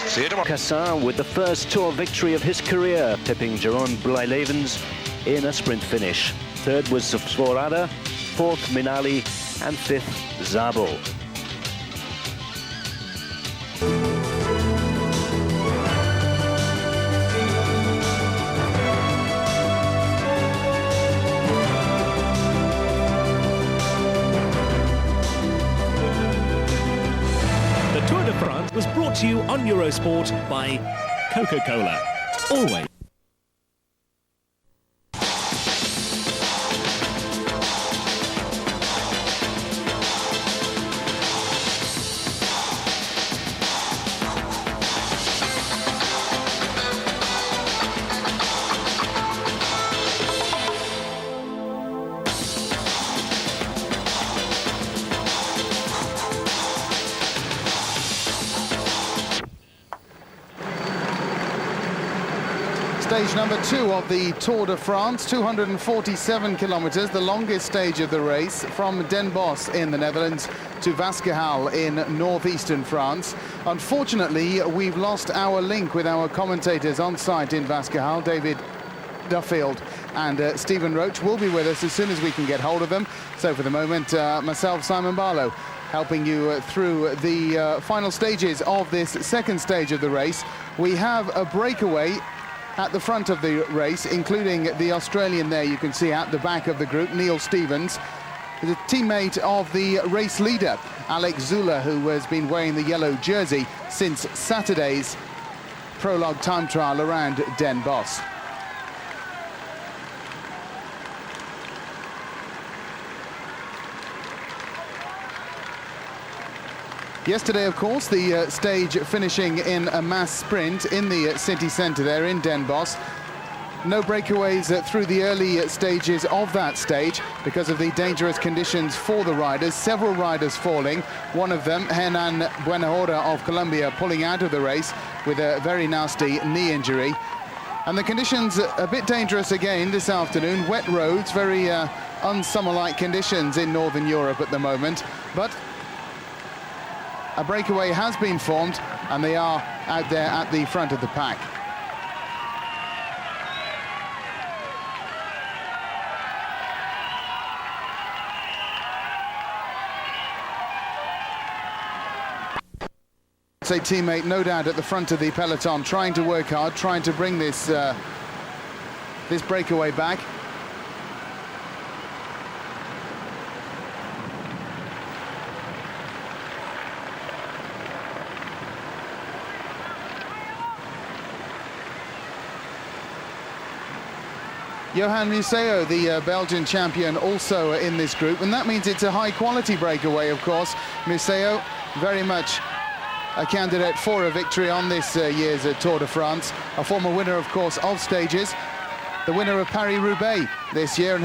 See you tomorrow. Cassin with the first Tour victory of his career, tipping Jeroen Blijlevens in a sprint finish. Third was Svorada, fourth Minali, and fifth Zabel. Was brought to you on Eurosport by Coca-Cola. Always. Stage number 2 of the Tour de France, 247 kilometers, the longest stage of the race, from Den Bosch in the Netherlands to Vasquehal in northeastern France. Unfortunately, we've lost our link with our commentators on site in Vasquehal. David Duffield and Stephen Roche will be with us as soon as we can get hold of them. So for the moment, myself, Simon Barlow, helping you through the final stages of this second stage of the race. We have a breakaway at the front of the race, including the Australian there you can see at the back of the group, Neil Stevens, the teammate of the race leader, Alex Zula, who has been wearing the yellow jersey since Saturday's prologue time trial around Den Bosch. Yesterday, of course, the stage finishing in a mass sprint in the city centre there in Den Bosch. No breakaways through the early stages of that stage because of the dangerous conditions for the riders. Several riders falling. One of them, Hernan Buenahora of Colombia, pulling out of the race with a very nasty knee injury. And the conditions a bit dangerous again this afternoon. Wet roads, very unsummer-like conditions in Northern Europe at the moment. But a breakaway has been formed, and they are out there at the front of the pack. It's a teammate, no doubt, at the front of the peloton, trying to work hard, trying to bring this this breakaway back. Johan Museeuw, the Belgian champion, also in this group, and that means it's a high-quality breakaway, of course. Museeuw, very much a candidate for a victory on this year's Tour de France. A former winner, of course, of stages. The winner of Paris-Roubaix this year,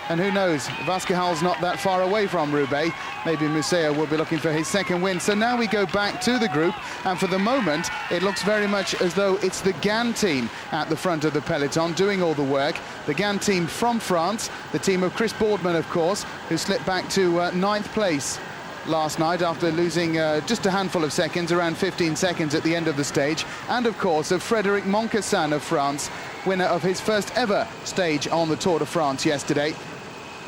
and who knows, Vasquehal's not that far away from Roubaix. Maybe Museeuw will be looking for his second win. So now we go back to the group, and for the moment, it looks very much as though it's the Gann team at the front of the peloton doing all the work. The Gann team from France, the team of Chris Boardman, of course, who slipped back to 9th place last night after losing just a handful of seconds, around 15 seconds at the end of the stage. And of course of Frédéric Moncassin of France, winner of his first ever stage on the Tour de France yesterday.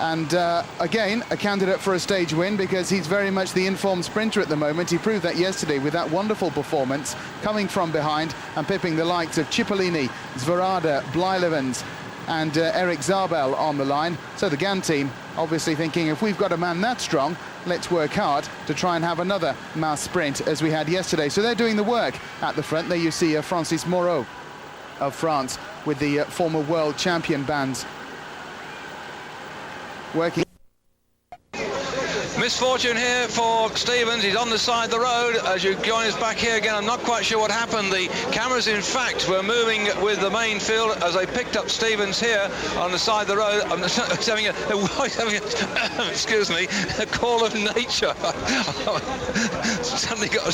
And again, a candidate for a stage win because he's very much the informed sprinter at the moment. He proved that yesterday with that wonderful performance, coming from behind and pipping the likes of Cipollini, Svorada, Blijlevens, and Eric Zabel on the line. So the GAN team obviously thinking, if we've got a man that strong, let's work hard to try and have another mass sprint as we had yesterday. So they're doing the work at the front. There you see Francis Moreau of France with the former world champion bands working. Misfortune here for Stevens. He's on the side of the road. As you join us back here again, I'm not quite sure what happened. The cameras, in fact, were moving with the main field as they picked up Stevens here on the side of the road. I'm having a excuse me, a call of nature. Suddenly got a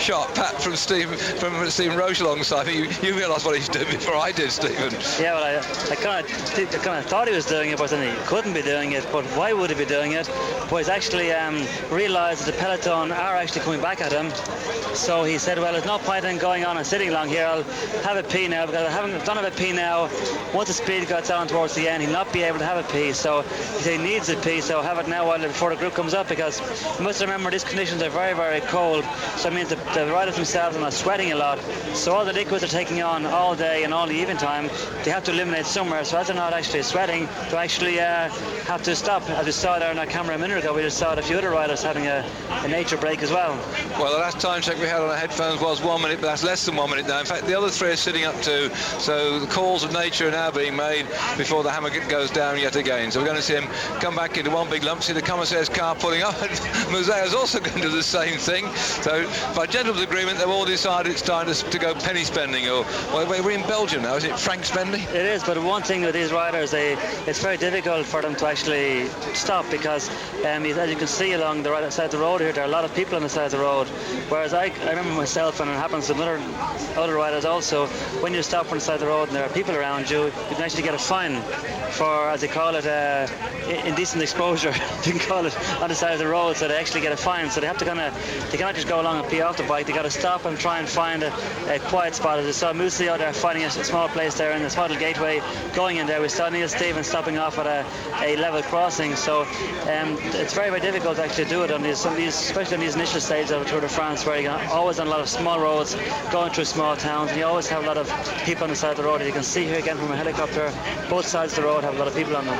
sharp pat from Stephen Roche alongside me. You realised what he's doing before I did, Stephen. Yeah, well, I kind of thought he was doing it, but then he couldn't be doing it. But why would he be doing it? Well, he's actually realised that the peloton are actually coming back at him. So he said, well, there's no point in going on and sitting long here. I'll have a pee now, because I don't have a pee now. Once the speed got down towards the end, he'll not be able to have a pee. So he said he needs a pee, so have it now before the group comes up, because you must remember these conditions are very, very cold. So it means the riders themselves are not sweating a lot. So all the liquids they're taking on all day and all the evening time, they have to eliminate somewhere. So as they're not actually sweating, they actually have to stop. As we saw there on our camera a minute ago, we just saw a few other riders having a nature break as well. Well, the last time check we had on our headphones was 1 minute, but that's less than 1 minute now. In fact, the other three are sitting up too. So the calls of nature are now being made before the hammer goes down yet again. So we're going to see him come back into one big lump, see the commissaire's car pulling up, and Musea's also going to do the same thing. So by gentleman's agreement, they've all decided it's time to go penny spending. Or well, we're in Belgium now, is it franc spending? It is, but one thing with these riders, it's very difficult for them to actually stop, because as you can see along the right side of the road here, there are a lot of people on the side of the road. Whereas I remember myself, and it happens to other riders also, when you stop on the side of the road and there are people around you, you can actually get a fine for, as they call it, indecent exposure, you can call it, on the side of the road. So they actually get a fine. So they have to they cannot just go along and pee off the bike. They got to stop and try and find a quiet spot. As we saw Musi out there finding a small place there in the small gateway going in there. We saw Neil Stevens stopping off at a level crossing. So it's very, very difficult to actually do it on these, especially on these initial stages of the Tour de France, where you're always on a lot of small roads, going through small towns, and you always have a lot of people on the side of the road. As you can see here again from a helicopter, both sides of the road have a lot of people on them.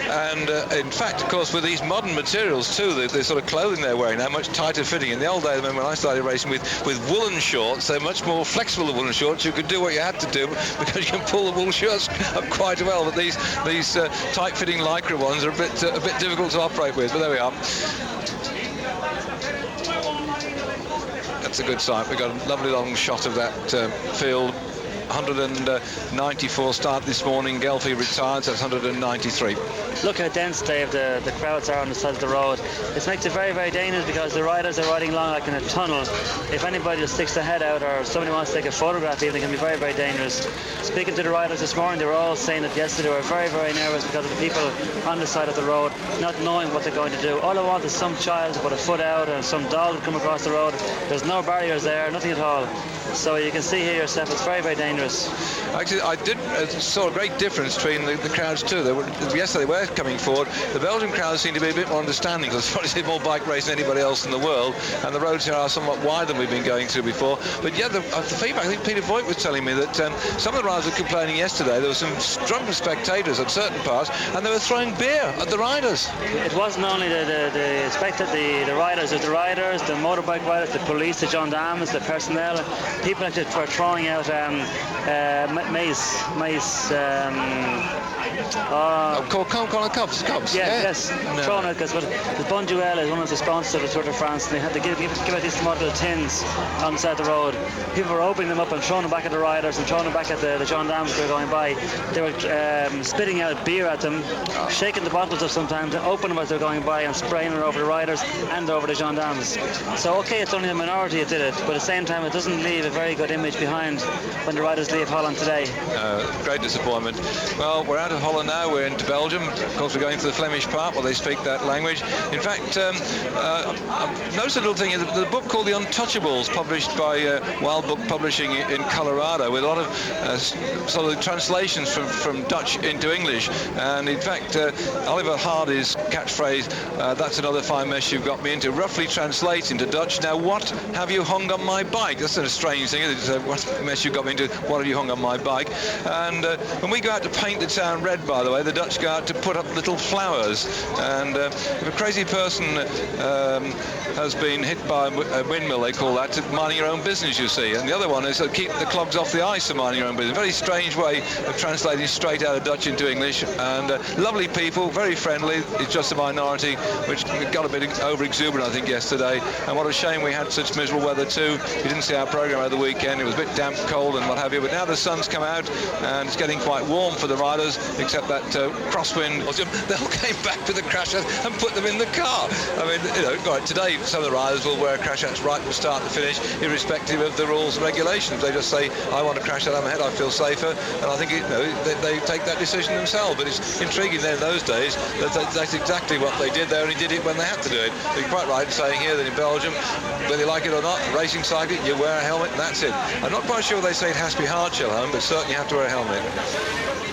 And in fact, of course, with these modern materials too, the sort of clothing they're wearing now, much tighter fitting. In the old days, when I started racing with woolen shorts, they're much more flexible than woolen shorts. You could do what you had to do because you can pull the wool shirts up quite well. But these tight-fitting lycra ones are a bit difficult to operate with. But there we are. That's a good sight. We've got a lovely long shot of that field. 194 start this morning. Gelfie retired, so that's 193. Look how dense, Dave, the crowds are on the side of the road. This makes it very, very dangerous, because the riders are riding along like in a tunnel. If anybody just sticks their head out, or somebody wants to take a photograph even, it can be very, very dangerous. Speaking to the riders this morning, they were all saying that yesterday they were very, very nervous because of the people on the side of the road, not knowing what they're going to do. All I want is some child to put a foot out, and some dog to come across the road. There's no barriers there, nothing at all. So you can see here yourself, it's very, very dangerous. Actually, I saw a great difference between the crowds too. Yesterday they were coming forward. The Belgian crowds seem to be a bit more understanding, because there's probably more bike racing than anybody else in the world, and the roads here are somewhat wider than we've been going through before. But yeah, the feedback, I think Peter Voigt was telling me that some of the riders were complaining yesterday. There were some drunken spectators at certain parts, and they were throwing beer at the riders. It wasn't only the riders, it was the riders, the motorbike riders, the police, the gendarmes, the personnel. People actually were throwing out mace. Cubs. Yes. No. Throwing it, because Bonduelle is one of the sponsors of the Tour de France, and they had to give out these model tins on the side of the road. People were opening them up and throwing them back at the riders and throwing them back at the gendarmes that were going by. They were spitting out beer at them, shaking the bottles up sometimes, opening them as they were going by, and spraying it over the riders and over the gendarmes. So okay, it's only a minority that did it, but at the same time it doesn't leave a very good image behind when the riders leave Holland today. Great disappointment. Well, we're out of Holland now. We're into Belgium. Of course, we're going to the Flemish part where they speak that language. In fact, I've noticed a little thing. The book called The Untouchables, published by Wild Book Publishing in Colorado, with a lot of sort of translations from Dutch into English. And in fact, Oliver Hardy's catchphrase, "That's another fine mess you've got me into," roughly translates into Dutch. Now, what have you hung on my bike? That's a strange thing, isn't it? What mess you got me into? What have you hung on my bike? And when we go out to paint the town red, by the way, the Dutch go out to put up little flowers. And if a crazy person has been hit by a windmill, they call that minding your own business, you see. And the other one is keep the clogs off the ice of minding your own business. Very strange way of translating straight out of Dutch into English. And lovely people, very friendly. It's just a minority, which got a bit over-exuberant, I think, yesterday. And what a shame we had such miserable weather too. You didn't see our programme over the weekend. It was a bit damp, cold and what have you. But now the sun's come out and it's getting quite warm for the riders, except that crosswind. They all came back with the crash hats and put them in the car. I mean, you know, right, today some of the riders will wear crash hats right from start to finish, irrespective of the rules and regulations. They just say, I want a crash hat on my head, I feel safer. And I think, you know, they take that decision themselves. But it's intriguing there in those days that that's exactly what they did. They only did it when they had to do it. You're quite right in saying here that in Belgium, whether you like it or not, racing cycling, you wear a helmet and that's it. I'm not quite sure they say it has to be hard shell helmet, but certainly you have to wear a helmet.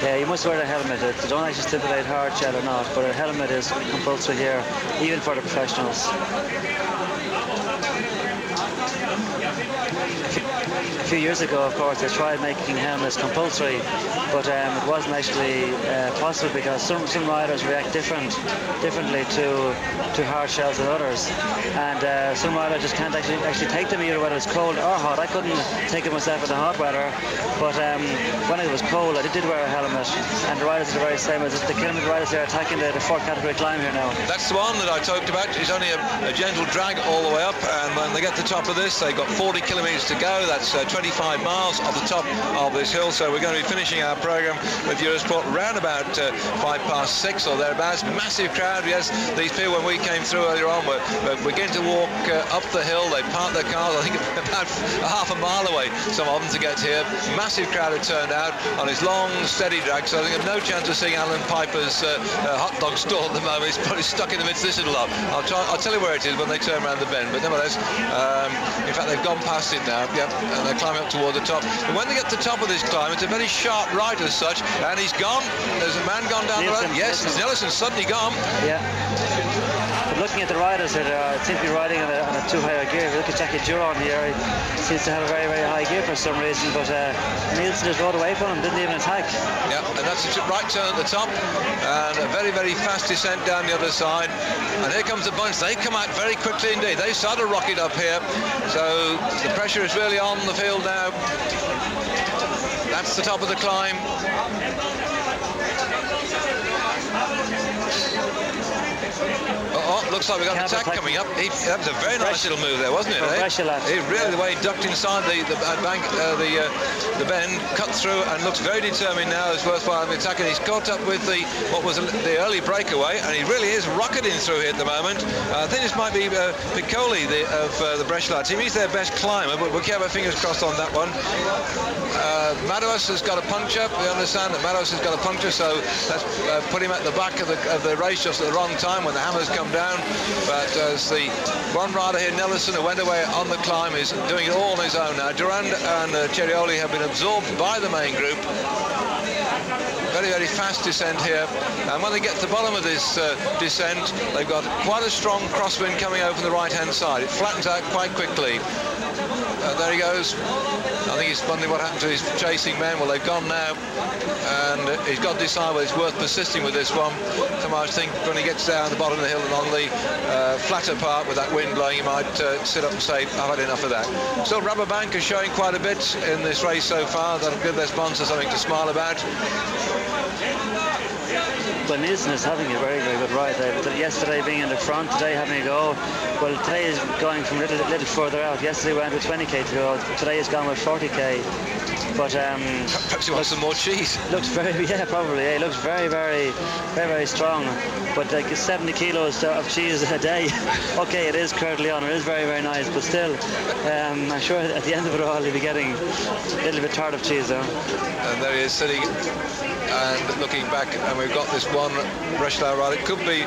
Yeah, you must wear a helmet. They don't actually stipulate hard shell or not, but a helmet is compulsory here, even for the professionals. A few years ago, of course, they tried making helmets compulsory, but it wasn't actually possible because some riders react differently to hard shells than others, and some riders just can't actually take them either whether it's cold or hot. I couldn't take it myself in the hot weather, but when it was cold, I did wear a helmet, and the riders are the very same as the kilometre riders. They're attacking the 4th category climb here now. That's the one that I talked about. It's only a gentle drag all the way up, and when they get to the top of this, they've got 40 kilometres to go. That's 25 miles off the top of this hill, so we're going to be finishing our programme with Eurosport around about 6:05 or thereabouts. Massive crowd. Yes, these people, when we came through earlier on, were beginning to walk up the hill. They parked their cars, I think, about half a mile away, some of them, to get here. Massive crowd had turned out on his long, steady drag, so I think I've no chance of seeing Alan Piper's hot dog stall at the moment. He's probably stuck in the midst of this little lot. I'll tell you where it is when they turn around the bend, but nevertheless, in fact, they've gone past it now, yep, and they're climbing up toward the top. And when they get to the top of this climb, it's a very sharp right as such, and he's gone. There's a man gone down the road. Yes, Nelson's suddenly gone. Yeah. But looking at the riders that seem to be riding on a too high a gear. If you look at Jackie Duron here, he seems to have a very, very high gear for some reason, but Nielsen just rode away from him, didn't even attack. Yeah, and that's a right turn at the top, and a very, very fast descent down the other side. And here comes the bunch. They come out very quickly indeed. They started to rocket up here, so the pressure is really on the field now. That's the top of the climb. Oh, looks like we've got an attack coming up. That was a very nice little move there, wasn't it? Really, the way he ducked inside the bank, the bend, cut through, and looks very determined now. It's worthwhile attacking. He's caught up with what was the early breakaway, and he really is rocketing through here at the moment. I think this might be Piccoli of the Brescia team. He's their best climber, but we'll keep our fingers crossed on that one. Madouas has got a puncture. We understand that Madouas has got a puncture, so that's put him at the back of the race just at the wrong time when the hammers come down. But as the one rider here, Nelson, who went away on the climb, is doing it all on his own now. Durand and Cerioli have been absorbed by the main group. Very, very fast descent here, and when they get to the bottom of this descent, they've got quite a strong crosswind coming over from the right-hand side. It flattens out quite quickly. There he goes. I think he's wondering what happened to his chasing men. Well, they've gone now, and he's got to decide whether it's worth persisting with this one. Somehow I think when he gets down the bottom of the hill and on the flatter part with that wind blowing, he might sit up and say, I've had enough of that. So Rabobank is showing quite a bit in this race so far. That'll give their sponsor something to smile about. Well, Nielsen is having a very, very good ride. Yesterday being in the front, today having a go. Well, today is going from a little further out. Yesterday went with 20k to go. Today has gone with 40k. But perhaps he wants some more cheese. Looks very, yeah, probably. Yeah, he looks very, very, very, very strong. But like 70 kilos of cheese a day. Okay, it is Coeur d'Leon. It is very, very nice. But still, I'm sure at the end of it all, he'll be getting a little bit tired of cheese, though. And there he is sitting and looking back, and we've got this one Breslau rider. It could be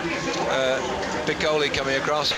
Piccoli coming across.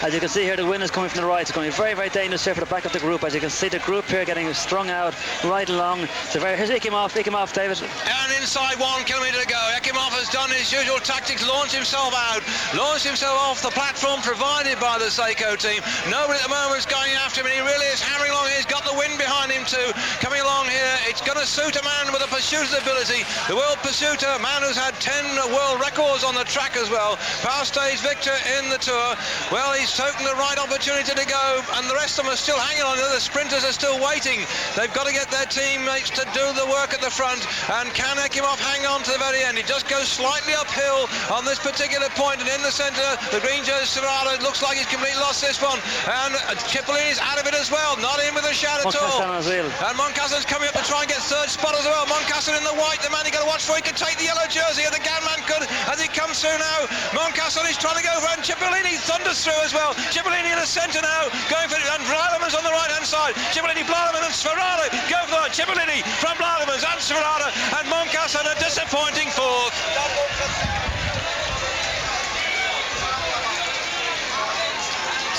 As you can see here, the wind is coming from the right. It's going to be very, very dangerous here for the back of the group. As you can see, the group here getting strung out right along. So here's Ekimov, David. And inside 1 kilometre to go. Ekimov has done his usual tactics, launched himself off the platform provided by the Seiko team. Nobody at the moment is going after him, and he really is hammering along. He's got the wind behind him too. Coming along here, it's going to suit a man with a pursuiter's ability. The world pursuiter, a man who's had 10 world records on the track as well. Past stage victor in the Tour. Well, he's taken the right opportunity to go, and the rest of them are still hanging on. The sprinters are still waiting. They've got to get their teammates to do the work at the front, and can Ekimov hang on to the very end? He just goes slightly uphill on this particular point, and in the centre, the green jersey Serrano looks like he's completely lost this one, and Cipollini's out of it as well, not in with a shout at all. And Moncassin's coming up to try and get third spot as well. Moncassin in the white, the man you got to watch for. He could take the yellow jersey, and the Ganman could as he comes through now. Moncassin is trying to go for it, and Cipollini thunders through as well. Cipollini in the centre now, going for it, and Blailemans on the right-hand side. Cipollini, Blailemans and Sverada go for it. Cipollini from Blailemans and Sverada, and Moncassin a disappointing fourth.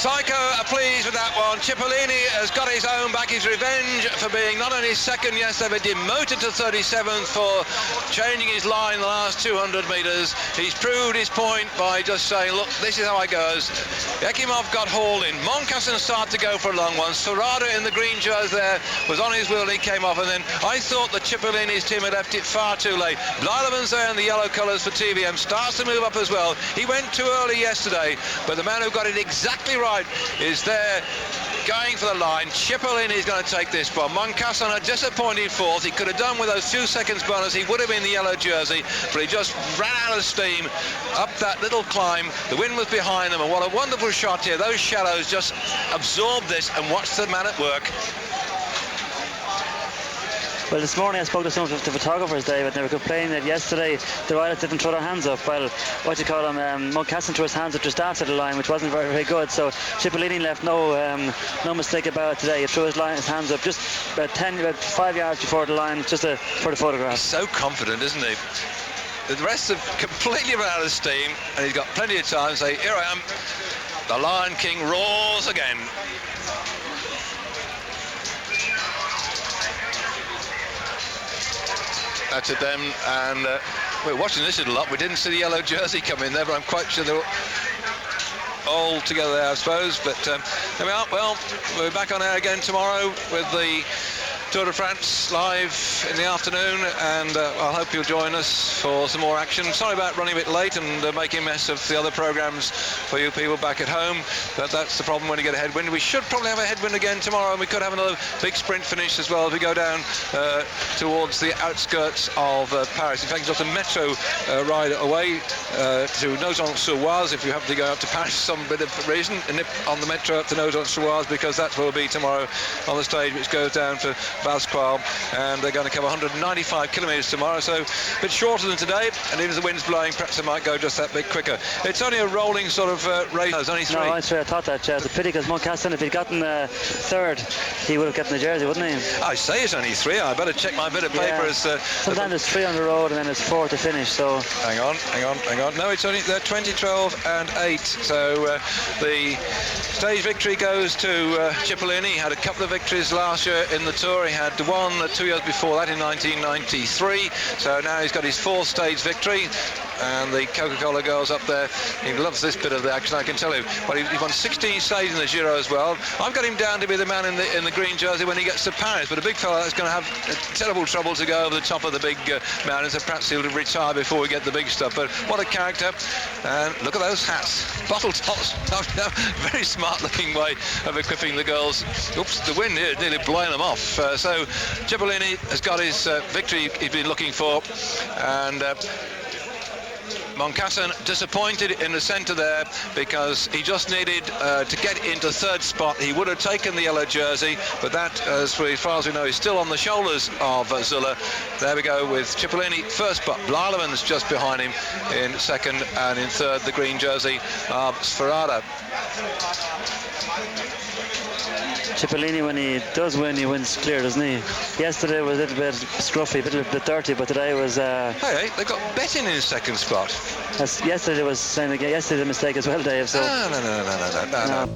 Seiko are pleased with that one. Cipollini has got his own back, his revenge for being not only second yesterday, but demoted to 37th for changing his line the last 200 metres. He's proved his point by just saying, look, this is how it goes. Ekimov got hauled in. Moncassin started to go for a long one. Serrada in the green jersey there was on his wheel, and he came off, and then I thought that Cipollini's team had left it far too late. Blailemans there in the yellow colours for TVM starts to move up as well. He went too early yesterday, but the man who got it exactly right is there going for the line. Cipollini is going to take this one. Moncassin a disappointing fourth. He could have done with those few seconds bonus. He would have been the yellow jersey, but he just ran out of steam up that little climb. The wind was behind them, and what a wonderful shot here. Those shadows just absorbed this, and watch the man at work. Well, this morning I spoke to some of the photographers, David, and they were complaining that yesterday the riders didn't throw their hands up. Well, Moncassin threw his hands up just after the line, which wasn't very, very good. So Cipollini left no mistake about it today. He threw his hands up just about 5 yards before the line, just for the photograph. He's so confident, isn't he? The rest have completely run out of steam, and he's got plenty of time to say, here I am. The Lion King roars again. That's it then, and we're watching this little lot. We didn't see the yellow jersey come in there, but I'm quite sure they're all together there, I suppose. But there we are. Well, we're back on air again tomorrow with the Tour de France live in the afternoon, and I hope you'll join us for some more action. Sorry about running a bit late and making a mess of the other programmes for you people back at home, but that's the problem when you get a headwind. We should probably have a headwind again tomorrow, and we could have another big sprint finish as well as we go down towards the outskirts of Paris. In fact, there's a metro ride away to Nogent-sur-Oise if you happen to go out to Paris for some bit of reason, and nip on the metro up to Nogent-sur-Oise, because that's where we'll be tomorrow on the stage, which goes down to Basqual, and they're going to cover 195 kilometres tomorrow, so a bit shorter than today, and even if the wind's blowing, perhaps it might go just that bit quicker. It's only a rolling sort of race. There's only three. No, I thought that. It's a pity, because Moncassin, if he'd gotten third, he would have gotten the jersey, wouldn't he? I say it's only three. I better check my bit of paper. Yeah. Sometimes it's 3 on the road, and then it's 4 to finish, so... Hang on. No, it's only 20, 12 and 8, so the stage victory goes to Cipollini. He had a couple of victories last year in the Tour. He had one 2 years before that in 1993, so now he's got his 4th stage victory, and the Coca-Cola girls up there, he loves this bit of the action, I can tell you. But he won 16 stages in the Giro as well. I've got him down to be the man in the green jersey when he gets to Paris, but a big fella that's going to have terrible trouble to go over the top of the big mountains, so perhaps he'll retire before we get the big stuff. But what a character, and look at those hats, bottle tops. Very smart looking way of equipping the girls. Oops, the wind here is nearly blowing them off. So Cipollini has got his victory he's been looking for, and Moncassin disappointed in the centre there because he just needed to get into third spot. He would have taken the yellow jersey, but that, as far as we know, is still on the shoulders of Zuller. There we go with Cipollini first spot. Blyleven's just behind him in second, and in third the green jersey of Sferrada. Cipollini, when he does win, he wins clear, doesn't he? Yesterday was a little bit scruffy, a little bit dirty, but today was... Hey, they got Betting in second spot. Yesterday was saying again. Yesterday the mistake as well, Dave. So No.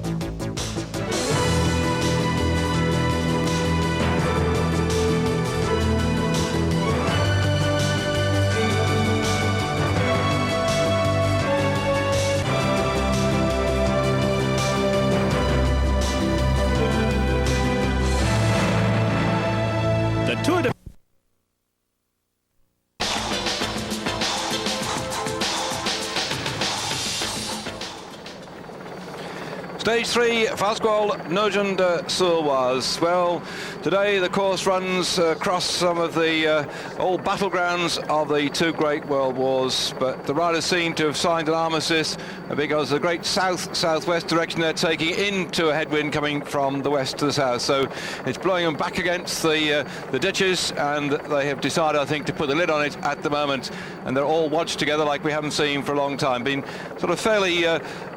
Stage 3, Fasqual Nogent-sur-Oise. Well, today the course runs across some of the old battlegrounds of the two great world wars, but the riders seem to have signed an armistice because the great south-southwest direction they're taking into a headwind coming from the west to the south. So it's blowing them back against the ditches, and they have decided, I think, to put the lid on it at the moment, and they're all watched together like we haven't seen for a long time. Been sort of fairly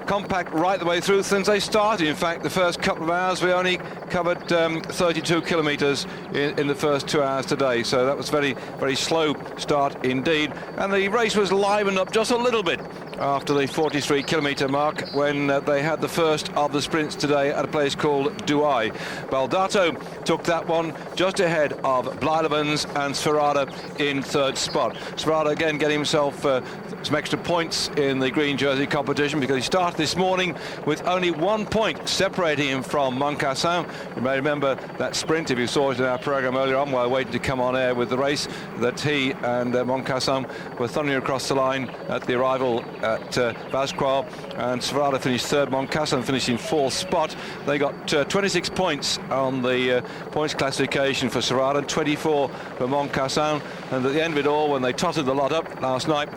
compact right the way through since they started. In fact, the first couple of hours we only covered 32 kilometres in the first 2 hours today, so that was very, very slow start indeed, and the race was livened up just a little bit after the 43 kilometre mark when they had the first of the sprints today at a place called Douai. Baldato took that one just ahead of Blyleven's and Sferrada in third spot. Sferrada again getting himself some extra points in the green jersey competition because he started this morning with only 1 point separating him from Moncassin. You may remember that sprint, if you saw it in our programme earlier on while waiting to come on air with the race, that he and Moncassin were thundering across the line at the arrival at Vasqual, and Sferrada finished third, Moncassin finished in fourth spot. They got 26 points on the points classification for Sferrada and 24 for Moncassin, and at the end of it all, when they totted the lot up last night,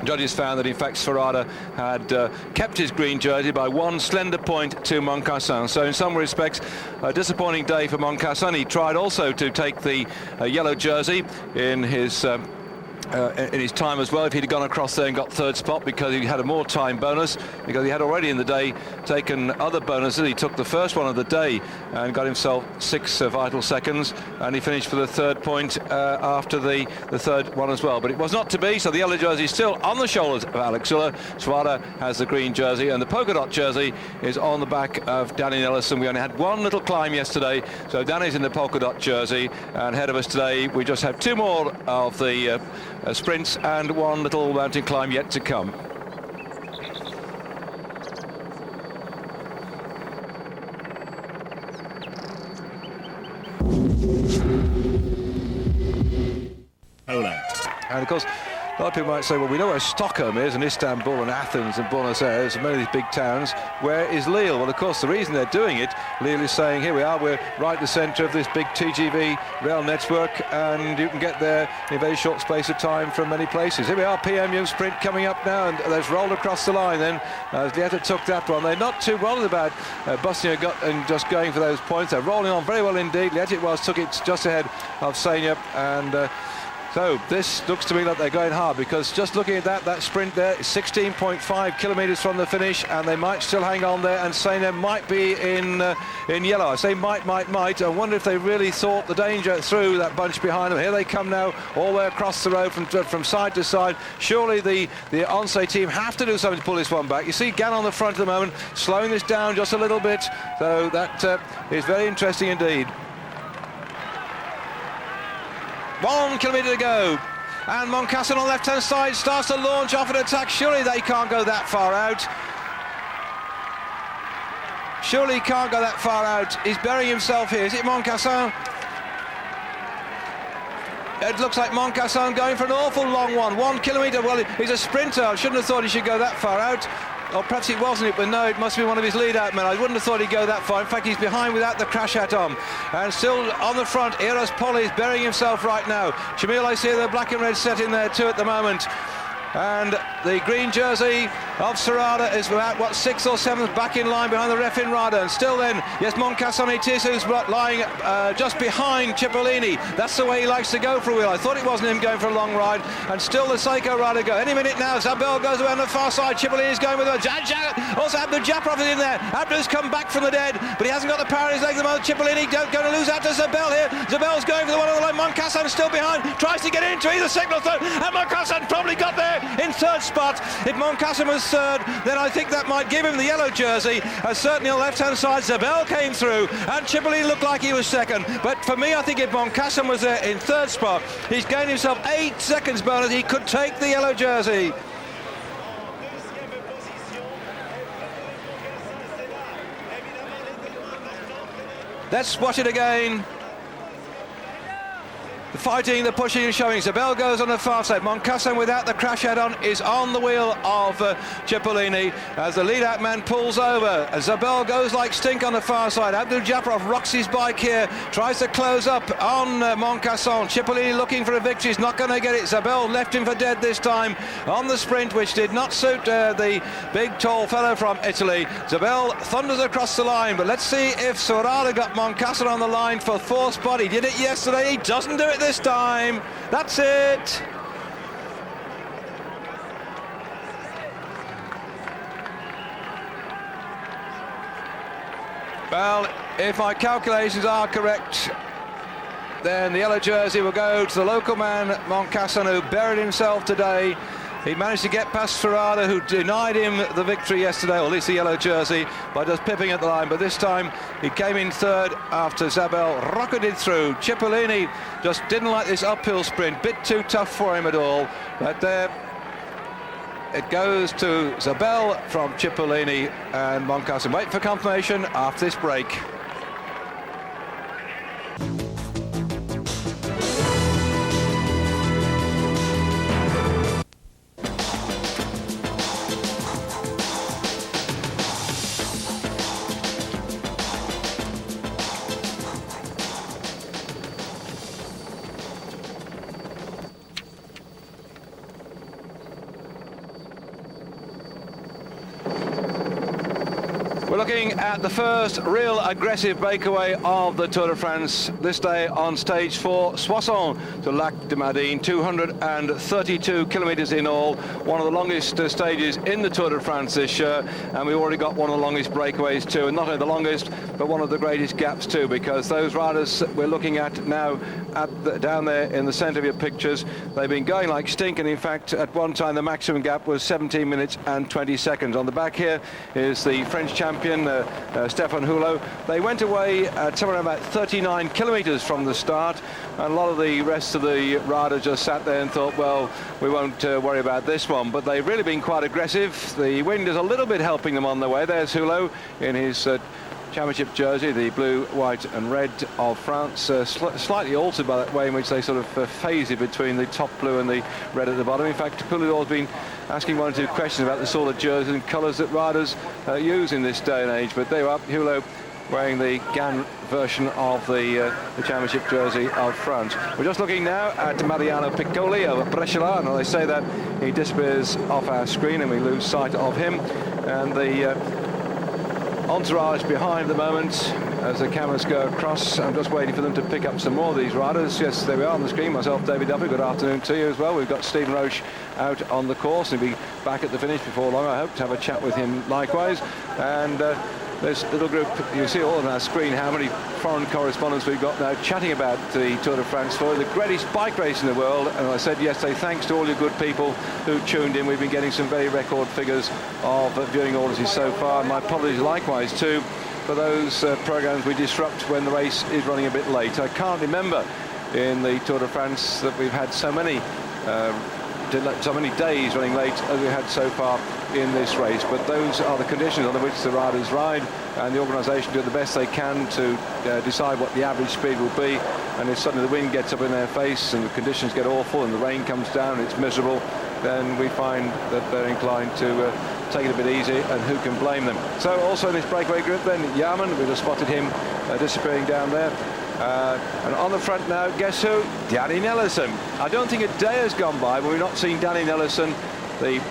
judges found that in fact Sferrada had kept his green jersey by one slender point to Moncassin. So in some respects a disappointing day for Moncassin. He tried also to take the yellow jersey in his time as well if he'd gone across there and got third spot, because he had a more time bonus, because he had already in the day taken other bonuses. He took the first one of the day and got himself 6 vital seconds, and he finished for the third point after the third one as well, but it was not to be. So the yellow jersey is still on the shoulders of Alex Zuller. Sferrada has the green jersey, and the polka dot jersey is on the back of Danny Nelson. We only had one little climb yesterday, so Danny's in the polka dot jersey, and ahead of us today we just have 2 more of the sprints and one little mountain climb yet to come. And of course, a lot of people might say, well, we know where Stockholm is, and Istanbul and Athens and Buenos Aires and many of these big towns. Where is Lille? Well, of course, the reason they're doing it, Lille is saying, here we are, we're right in the centre of this big TGV rail network, and you can get there in a very short space of time from many places. Here we are, PMU sprint coming up now, and they've rolled across the line then. Lieta took that one. They're not too bothered about busting a gut and just going for those points. They're rolling on very well indeed. Lieta took it just ahead of Senya, and so this looks to me like they're going hard, because just looking at that sprint there is 16.5 kilometres from the finish, and they might still hang on there, and Senya might be in yellow. I say might. I wonder if they really thought the danger through that bunch behind them. Here they come now, all the way across the road from side to side. Surely the Once team have to do something to pull this one back. You see Gann on the front at the moment, slowing this down just a little bit, so that is very interesting indeed. 1 kilometre to go, and Moncassin on the left-hand side starts to launch off an attack. Surely they can't go that far out. Surely he can't go that far out. He's burying himself here. Is it Moncassin? It looks like Moncassin going for an awful long one. 1 kilometre. Well, he's a sprinter. I shouldn't have thought he should go that far out. Or perhaps it wasn't, but no, it must be one of his lead-out men. I wouldn't have thought he'd go that far. In fact, he's behind without the crash hat on. And still on the front, Eurosport is burying himself right now. Shamil, I see the black and red set in there too at the moment. And the green jersey of Serrada is about, what, 6th or 7th back in line behind the ref in Rada. And still then, yes, Moncasson it is who's lying just behind Cipollini. That's the way he likes to go for a wheel. I thought it wasn't him going for a long ride. And still the Seiko Rada go. Any minute now, Zabel goes around the far side. Cipollini's going with her. Also, Abdul Japarov is in there. Abdul's come back from the dead, but he hasn't got the power in his legs at the moment. Cipollini going to lose out to Zabel here. Zabel's going for the one on the line. Moncasson still behind. Tries to get into either second or third. And Moncasson probably got there in third spot. If Moncasson was third, then I think that might give him the yellow jersey. Certainly on the left-hand side, Zabel came through, and Cipollini looked like he was second. But for me, I think if Moncasson was there in third spot, he's gained himself 8 seconds bonus. He could take the yellow jersey. Let's watch it again. The fighting, the pushing and shoving. Zabel goes on the far side. Moncasson, without the crash head-on, is on the wheel of Cipollini as the lead-out man pulls over. Zabel goes like stink on the far side. Abdul Japarov rocks his bike here, tries to close up on Moncasson. Cipollini looking for a victory. He's not going to get it. Zabel left him for dead this time on the sprint, which did not suit the big, tall fellow from Italy. Zabel thunders across the line, but let's see if Serrada got Moncasson on the line for fourth spot. He did it yesterday. He doesn't do it this time. That's it. Well, if my calculations are correct, then the yellow jersey will go to the local man, Moncasson, who buried himself today. He managed to get past Serrada, who denied him the victory yesterday, or at least the yellow jersey, by just pipping at the line. But this time, he came in third after Zabel rocketed through. Cipollini just didn't like this uphill sprint, bit too tough for him at all. But it goes to Zabel from Cipollini and Moncasson. Wait for confirmation after this break. We're looking at the first real aggressive breakaway of the Tour de France this day on stage 4, Soissons to Lac de Madine, 232 kilometres in all, one of the longest stages in the Tour de France this year, and we've already got one of the longest breakaways too, and not only the longest, but one of the greatest gaps too, because those riders we're looking at now down there in the centre of your pictures, they've been going like stink, and in fact at one time the maximum gap was 17 minutes and 20 seconds. On the back here is the French champion, Stéphane Hulot. They went away at somewhere about 39 kilometres from the start, and a lot of the rest of the riders just sat there and thought, well, we won't worry about this one. But they've really been quite aggressive. The wind is a little bit helping them on their way. There's Hulot in his championship jersey, the blue, white and red of France, slightly altered by that way in which they sort of phase it between the top blue and the red at the bottom. In fact, Hulot's been asking one or two questions about the sort of jerseys and colours that riders use in this day and age. But there you are, Hulot wearing the Gann version of the championship jersey of France. We're just looking now at Mariano Piccoli of Brescia, and they say that he disappears off our screen and we lose sight of him. And the entourage behind the moment as the cameras go across. I'm just waiting for them to pick up some more of these riders. Yes, there we are on the screen. Myself, David Duffield. Good afternoon to you as well. We've got Stephen Roche out on the course, and he'll be back at the finish before long. I hope to have a chat with him likewise. And this little group, you see all on our screen how many foreign correspondents we've got now chatting about the Tour de France, for the greatest bike race in the world. And I said yesterday, thanks to all you good people who tuned in. We've been getting some very record figures of viewing audiences so far. And my apologies likewise too for those programmes we disrupt when the race is running a bit late. I can't remember in the Tour de France that we've had so many days running late as we had so far in this race, but those are the conditions under which the riders ride, and the organisation do the best they can to decide what the average speed will be. And if suddenly the wind gets up in their face and the conditions get awful and the rain comes down and it's miserable, then we find that they're inclined to take it a bit easy, and who can blame them? So also in this breakaway group then, Yaman, we just spotted him disappearing down there. And on the front now, guess who? Danny Nelson. I don't think a day has gone by but we've not seen Danny Nelson the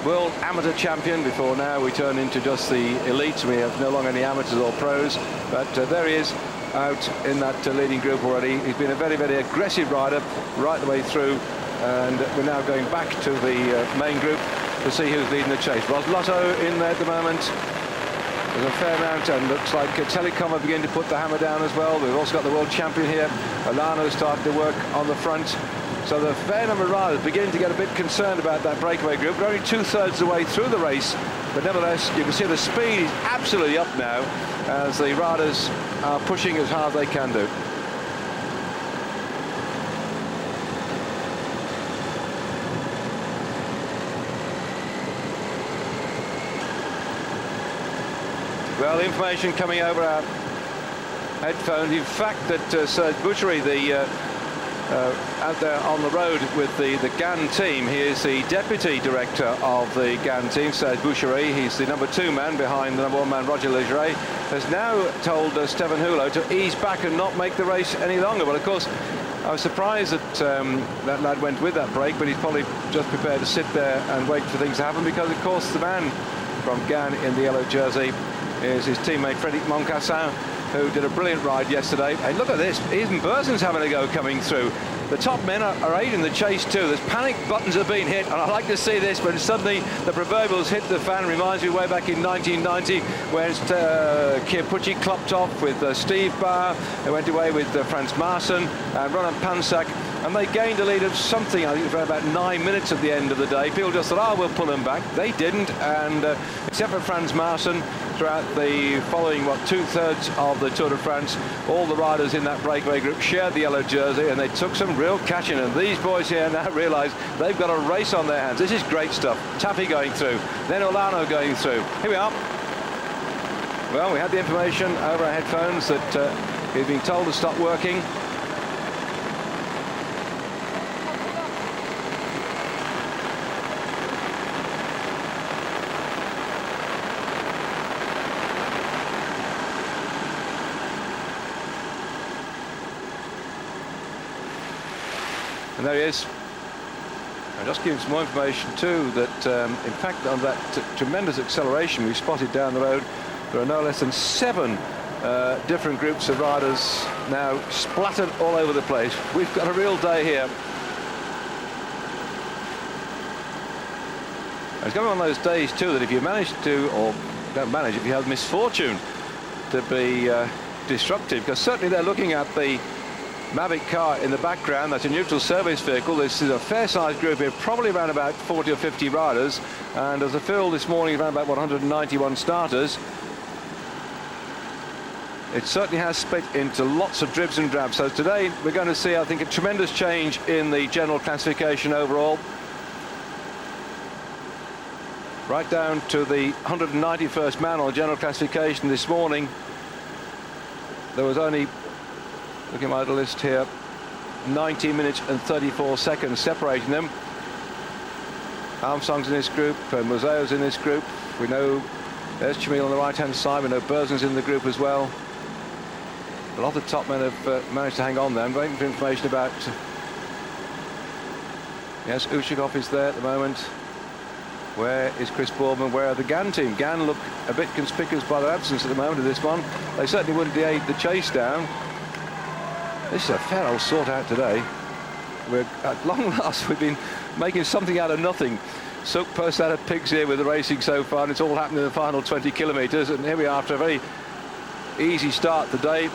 world amateur champion. Before now we turn into just the elites. We have no longer any amateurs or pros, but there he is out in that leading group already. He's been a very, very aggressive rider right the way through, and we're now going back to the main group to see who's leading the chase. Ross Lotto in there at the moment. There's a fair amount, and looks like Telecom are beginning to put the hammer down as well. We've also got the world champion here. Alano starting to work on the front. So the fair number of riders beginning to get a bit concerned about that breakaway group. We're only 2/3 of the way through the race, but nevertheless you can see the speed is absolutely up now as the riders are pushing as hard as they can do. Well, the information coming over our headphones, in fact, that Serge Bouchery, out there on the road with the GAN team. He is the deputy director of the GAN team, Serge Bouchery. He's the number 2 man behind the number 1 man, Roger Legeret. Has now told Stefan Hulot to ease back and not make the race any longer. Well, of course, I was surprised that that lad went with that break, but he's probably just prepared to sit there and wait for things to happen, because, of course, the man from GAN in the yellow jersey is his teammate Frédéric Moncassin, who did a brilliant ride yesterday. And look at this, even Bersen's having a go coming through. The top men are aiding the chase too. There's panic buttons have been hit, and I like to see this when suddenly the proverbials hit the fan. Reminds me way back in 1990 when Chiappucci clopped off with Steve Barr. They went away with Frans Maassen and Ronan Pansak, and they gained a lead of something, I think, for about 9 minutes at the end of the day. People just thought, oh, we'll pull them back. They didn't, and except for Frans Maassen, throughout the following, 2/3 of the Tour de France, all the riders in that breakaway group shared the yellow jersey, and they took some real catching. And these boys here now realise they've got a race on their hands. This is great stuff. Taffy going through, then Olano going through. Here we are. Well, we had the information over our headphones that he'd been told to stop working. And there he is. I'll just give you some more information too, that in fact on that tremendous acceleration we spotted down the road, there are no less than 7 different groups of riders now splattered all over the place. We've got a real day here. It's going to be one of those days too that if you manage to, or don't manage, if you have misfortune to be disruptive, because certainly they're looking at the Mavic car in the background. That's a neutral service vehicle. This is a fair-sized group here, probably around about 40 or 50 riders, and as a field this morning around about 191 starters. It certainly has split into lots of dribs and drabs. So today we're going to see, I think, a tremendous change in the general classification overall, right down to the 191st man on general classification this morning. There was only, looking at my little list here, 19 minutes and 34 seconds separating them. Armstrong's in this group, Museo's in this group. We know there's Chamil on the right-hand side. We know Bersen's in the group as well. A lot of top men have managed to hang on there. I'm waiting for information about... Yes, Ushakov is there at the moment. Where is Chris Boardman? Where are the GAN team? GAN look a bit conspicuous by their absence at the moment of this one. They certainly wouldn't aid the chase down. This is a fair old sort out today. We're at long last, we've been making something out of nothing. Soak post out of pigs here with the racing so far, and it's all happened in the final 20 kilometres. And here we are after a very easy start today.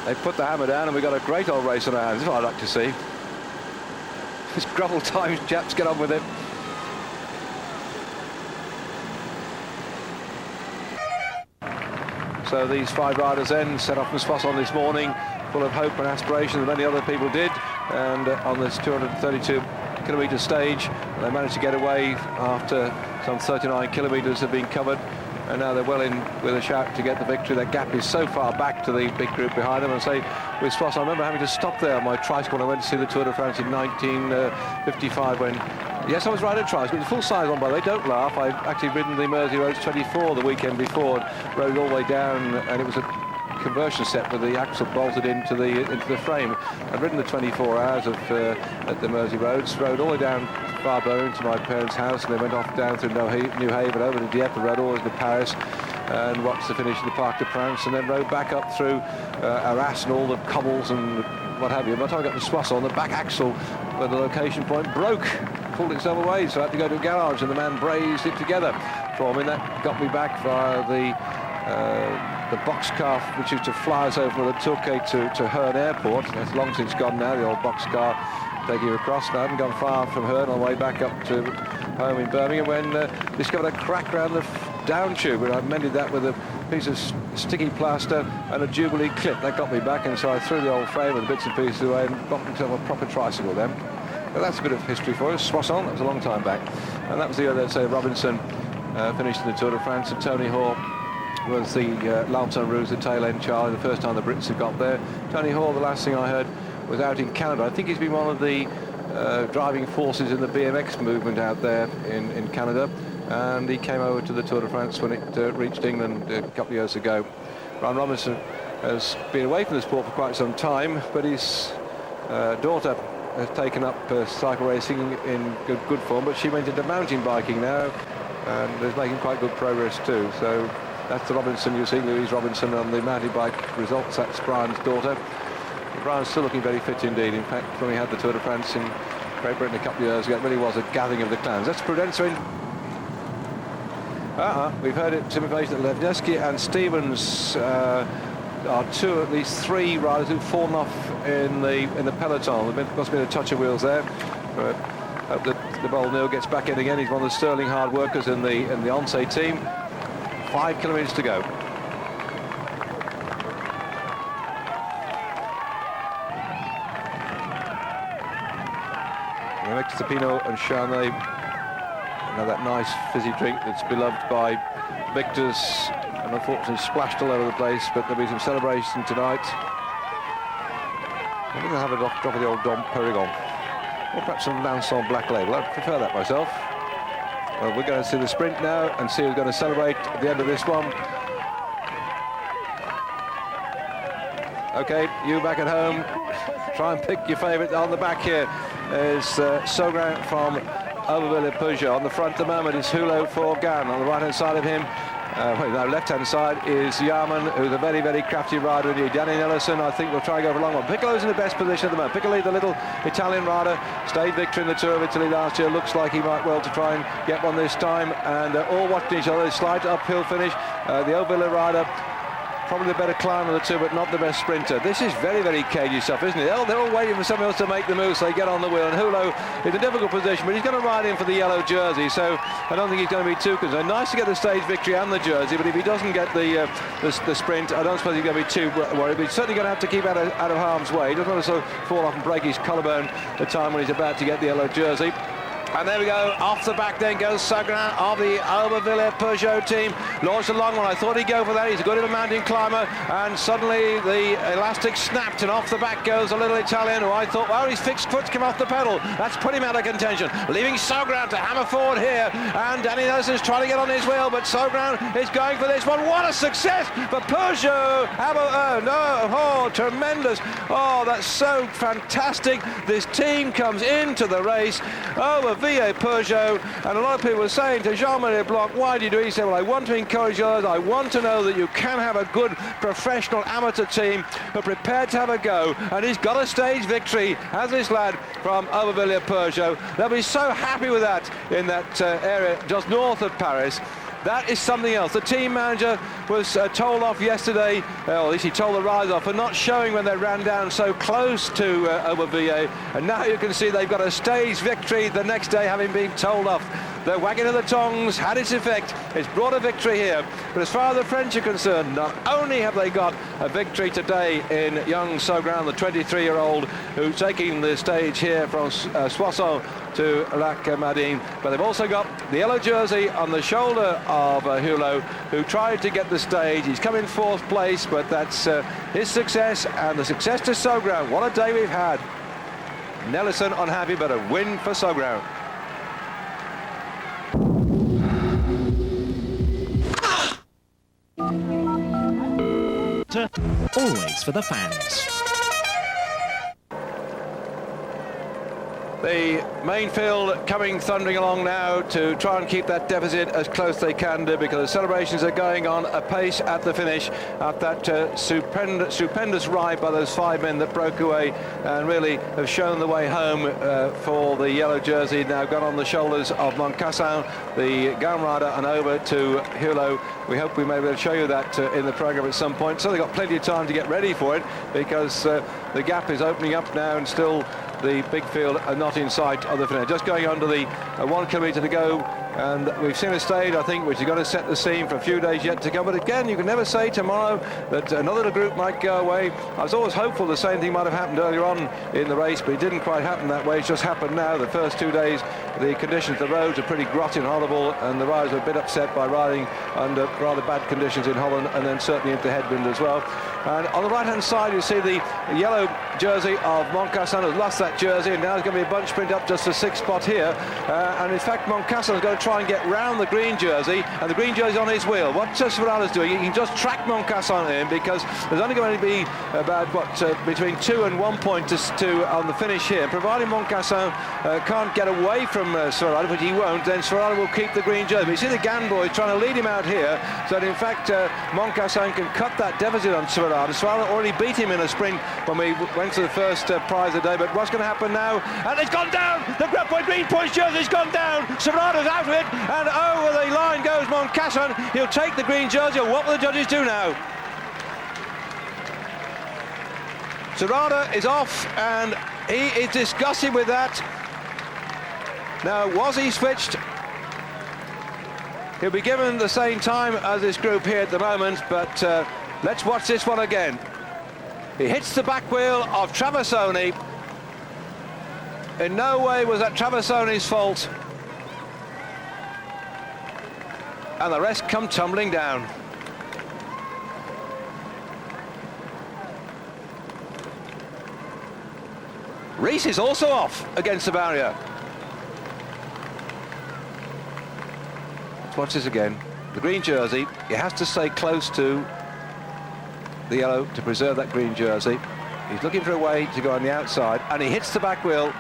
They put the hammer down, and we've got a great old race on our hands. That's what I'd like to see. This gravel time, chaps, get on with it. So these 5 riders then set off from Spot-on this morning, full of hope and aspiration, as many other people did, and on this 232-kilometre stage they managed to get away after some 39 kilometres had been covered, and now they're well in with a shout to get the victory. That gap is so far back to the big group behind them. And say with Spot-on, I remember having to stop there on my tricycle when I went to see the Tour de France in 1955 when, yes, I was riding a tricycle. It's a full-size one, by the way, don't laugh. I've actually ridden the Mersey Roads 24 the weekend before, rode all the way down, and it was a conversion set with the axle bolted into the frame. I'd ridden the 24 hours at the Mersey Roads, rode all the way down Barbour to my parents' house, and then went off down through New Haven over to Dieppe, rode all the way to Paris, and watched the finish of the Parc de France, and then rode back up through Arras and all the cobbles and what have you. By the time I got to Soissons, the back axle at the location point broke, pulled itself away, so I had to go to a garage, and the man brazed it together for me. That got me back via the boxcar, which used to fly us over the Touquet to Herne Airport. That's long since gone now, the old boxcar taking you across. And I hadn't gone far from Herne on the way back up to home in Birmingham when discovered a crack around the down tube, and I mended that with a piece of sticky plaster and a Jubilee clip. That got me back, and so I threw the old frame and the bits and pieces away and bought myself a proper tricycle then. But that's a bit of history for us. Soissons, that was a long time back. And that was the year that, say, Robinson finished in the Tour de France, and Tony Hall was the L'Alton Rouge, the tail end Charlie, the first time the Brits had got there. Tony Hall, the last thing I heard, was out in Canada. I think he's been one of the driving forces in the BMX movement out there in Canada, and he came over to the Tour de France when it reached England a couple of years ago. Ron Robinson has been away from the sport for quite some time, but his daughter has taken up cycle racing in good form, but she went into mountain biking now and is making quite good progress too. So that's the Robinson you see, Louise Robinson on the mountain bike results. That's Brian's daughter. Brian's still looking very fit indeed. In fact, when we had the Tour de France in Great Britain a couple of years ago, it really was a gathering of the clans. That's Prudenza in. We've heard it, simulation that Levneski and Stevens are at least three riders who've fallen off in the peloton. There must have been a touch of wheels there. Hope that the Bold Neil gets back in again. He's one of the sterling hard workers in the Onse team. 5 kilometres to go. Next to Pinot and Charnay. Now that nice fizzy drink that's beloved by victors and unfortunately splashed all over the place, but there'll be some celebration tonight. I'm going to have a drop of the old Dom Perignon, or perhaps some Lanson Black Label. I'd prefer that myself. Well, we're going to see the sprint now and see who's going to celebrate at the end of this one. Okay, you back at home, try and pick your favourite. On the back here is Saugrand from Aubervilliers-Peugeot. On the front at the moment is Hulot for Gann. On the right-hand side of him, left-hand side is Yarman, who's a very, very crafty rider indeed. Danny Nelson, I think, will try and go for a long one. Piccolo's in the best position at the moment. Piccolo, the little Italian rider, stayed victor in the Tour of Italy last year. Looks like he might well to try and get one this time. And all watching each other. Slight uphill finish. The Aubervilliers rider, probably the better climber of the two, but not the best sprinter. This is very, very cagey stuff, isn't it? They're all waiting for someone else to make the move, so they get on the wheel. And Hulot is in a difficult position, but he's going to ride in for the yellow jersey, so I don't think he's going to be too concerned. Nice to get the stage victory and the jersey, but if he doesn't get the sprint, I don't suppose he's going to be too worried. But he's certainly going to have to keep out of harm's way. He doesn't want to sort of fall off and break his collarbone at the time when he's about to get the yellow jersey. And there we go, off the back then goes Saugrand of the Aubervilliers-Peugeot team. Launched a long one, I thought he'd go for that. He's a good little mountain climber, and suddenly the elastic snapped, and off the back goes a little Italian who I thought, well, his fixed foot's come off the pedal. That's put him out of contention, leaving Saugrand to hammer forward here. And Danny Nelson's trying to get on his wheel, but Saugrand is going for this one. What a success for Peugeot! Tremendous. Oh, that's so fantastic. This team comes into the race. Aubervilliers-Peugeot, and a lot of people were saying to Jean-Marie Blanc, why do you do it? He said, well, I want to encourage others. I want to know that you can have a good professional amateur team who are prepared to have a go, and he's got a stage victory, has this lad from Aubervilliers-Peugeot. They'll be so happy with that in that area just north of Paris. That is something else. The team manager was told off yesterday, or at least he told the riders off, for not showing when they ran down so close to Aubervilliers. And now you can see they've got a stage victory the next day, having been told off. The wagging of the tongs had its effect. It's brought a victory here. But as far as the French are concerned, not only have they got a victory today in young Saugrand, the 23-year-old, who's taking the stage here from Soissons to Lac Madine, but they've also got the yellow jersey on the shoulder of Hulot, who tried to get the stage. He's come in 4th place, but that's his success and the success to Saugrand. What a day we've had. Nelson unhappy, but a win for Saugrand. Always for the fans. The main field coming thundering along now to try and keep that deficit as close as they can do, because the celebrations are going on apace at the finish after that stupendous ride by those 5 men that broke away and really have shown the way home for the yellow jersey. Now gone on the shoulders of Moncassin, the Gain rider, and over to Hulot. We hope we may be able to show you that in the programme at some point. So they've got plenty of time to get ready for it, because the gap is opening up now, and still the big field are not in sight of the finish. Just going under the 1 kilometre to go, and we've seen a stage, I think, which is going to set the scene for a few days yet to come. But again, you can never say tomorrow that another group might go away. I was always hopeful the same thing might have happened earlier on in the race, but it didn't quite happen that way. It's just happened now. The first 2 days, the conditions, the roads are pretty grotty and horrible, and the riders are a bit upset by riding under rather bad conditions in Holland, and then certainly into headwind as well. And on the right-hand side, you see the yellow jersey of Moncassin has lost that jersey, and now there's going to be a bunch sprint up just for 6th spot here. And in fact, Moncassin is going to try and get round the green jersey, and the green jersey on his wheel. What Sverada's doing, he can just track Moncassin in, because there's only going to be about between 2 and 1 point to on the finish here. Providing Moncassin can't get away from Sverada, but he won't, then Sverada will keep the green jersey. But you see the Gain boys trying to lead him out here, so that in fact Moncassin can cut that deficit on Sverada. Sverada already beat him in a sprint when we went to the first prize of the day. But what's going to happen now? And it's gone down! The green points jersey's gone down! Sverada's out of it, and over the line goes Moncassin. He'll take the green jersey. What will the judges do now? Sverada is off, and he is disgusted with that. Now, was he switched? He'll be given the same time as this group here at the moment, but let's watch this one again. He hits the back wheel of Traversoni. In no way was that Traversoni's fault. And the rest come tumbling down. Rees is also off against the barrier. Let's watch this again. The green jersey, he has to stay close to the yellow to preserve that green jersey. He's looking for a way to go on the outside, and he hits the back wheel.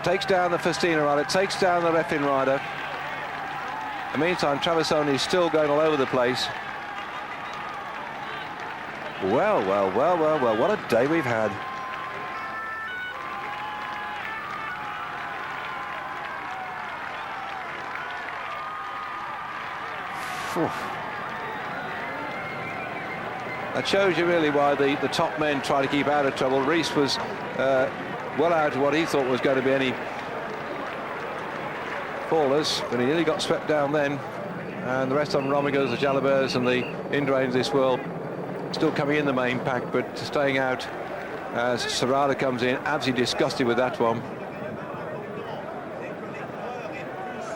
Takes down the Festina rider, takes down the Refin rider. In the meantime, Traversoni is still going all over the place. Well, what a day we've had. That shows you really why the top men try to keep out of trouble. Rees was well out of what he thought was going to be any fallers, but he nearly got swept down then. And the rest of them, Romigos, the Jalabers and the Indrains this world, still coming in the main pack, but staying out as Sverada comes in, absolutely disgusted with that one.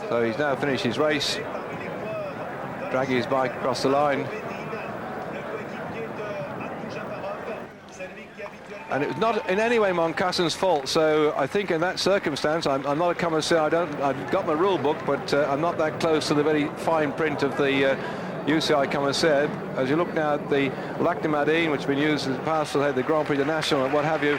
So he's now finished his race, dragging his bike across the line. And it was not in any way Moncassin's fault, so I think in that circumstance, I'm not a commissaire, I've got my rule book, but I'm not that close to the very fine print of the UCI commissaire. As you look now at the Lac de Madine, which has been used as past for the Grand Prix de National and what have you,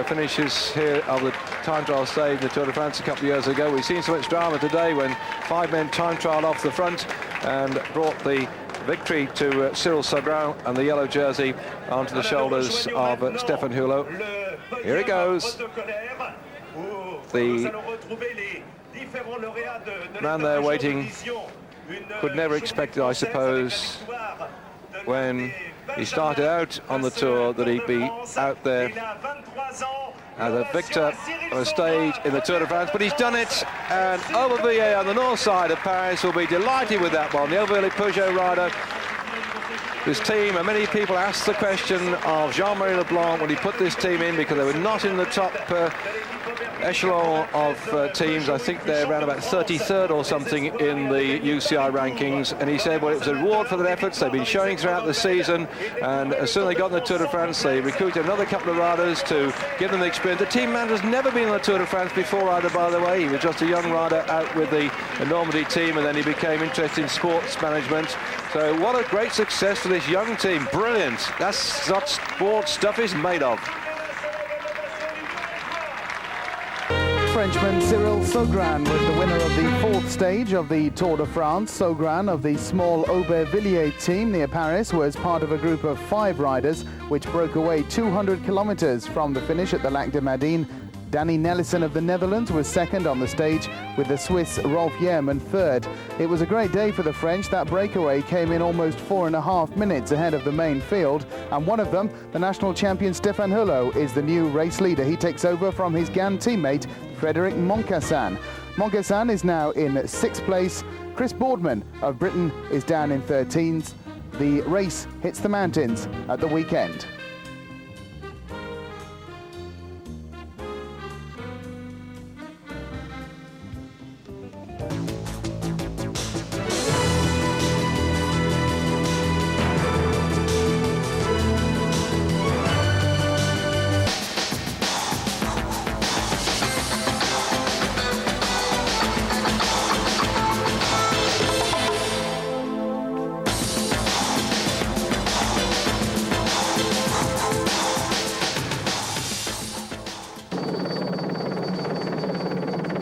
finishes here of the time trial stage in the Tour de France a couple of years ago. We've seen so much drama today when 5 men time trialed off the front and brought the victory to Cyril Sabrin and the yellow jersey onto the shoulders of Stéphane Hulot. Here he goes. The man there waiting could never expect it, I suppose, when he started out on the tour, that he'd be out there as a victor on a stage in the Tour de France, but he's done it, and Aubervilliers on the north side of Paris will be delighted with that one. The Aubervilliers Peugeot rider, this team, and many people asked the question of Jean-Marie Leblanc when he put this team in, because they were not in the top echelon of teams. I think they're around about 33rd or something in the UCI rankings, and he said, well, it was a reward for their efforts. They've been showing throughout the season, and as soon as they got in the Tour de France, they recruited another couple of riders to give them the experience. The team man has never been in the Tour de France before either, by the way. He was just a young rider out with the Normandy team, and then he became interested in sports management. So what a great success for the this young team. Brilliant. That's what sport stuff is made of. Frenchman Cyril Saugran was the winner of the 4th stage of the Tour de France. Saugran of the small Aubervilliers team near Paris was part of a group of 5 riders which broke away 200 kilometers from the finish at the Lac de Madine. Danny Nelissen of the Netherlands was second on the stage, with the Swiss Rolf Jährmann third. It was a great day for the French. That breakaway came in almost 4.5 minutes ahead of the main field, and one of them, the national champion Stefan Hullo, is the new race leader. He takes over from his GAN teammate Frédéric Moncassin. Moncassin is now in 6th place. Chris Boardman of Britain is down in 13th. The race hits the mountains at the weekend.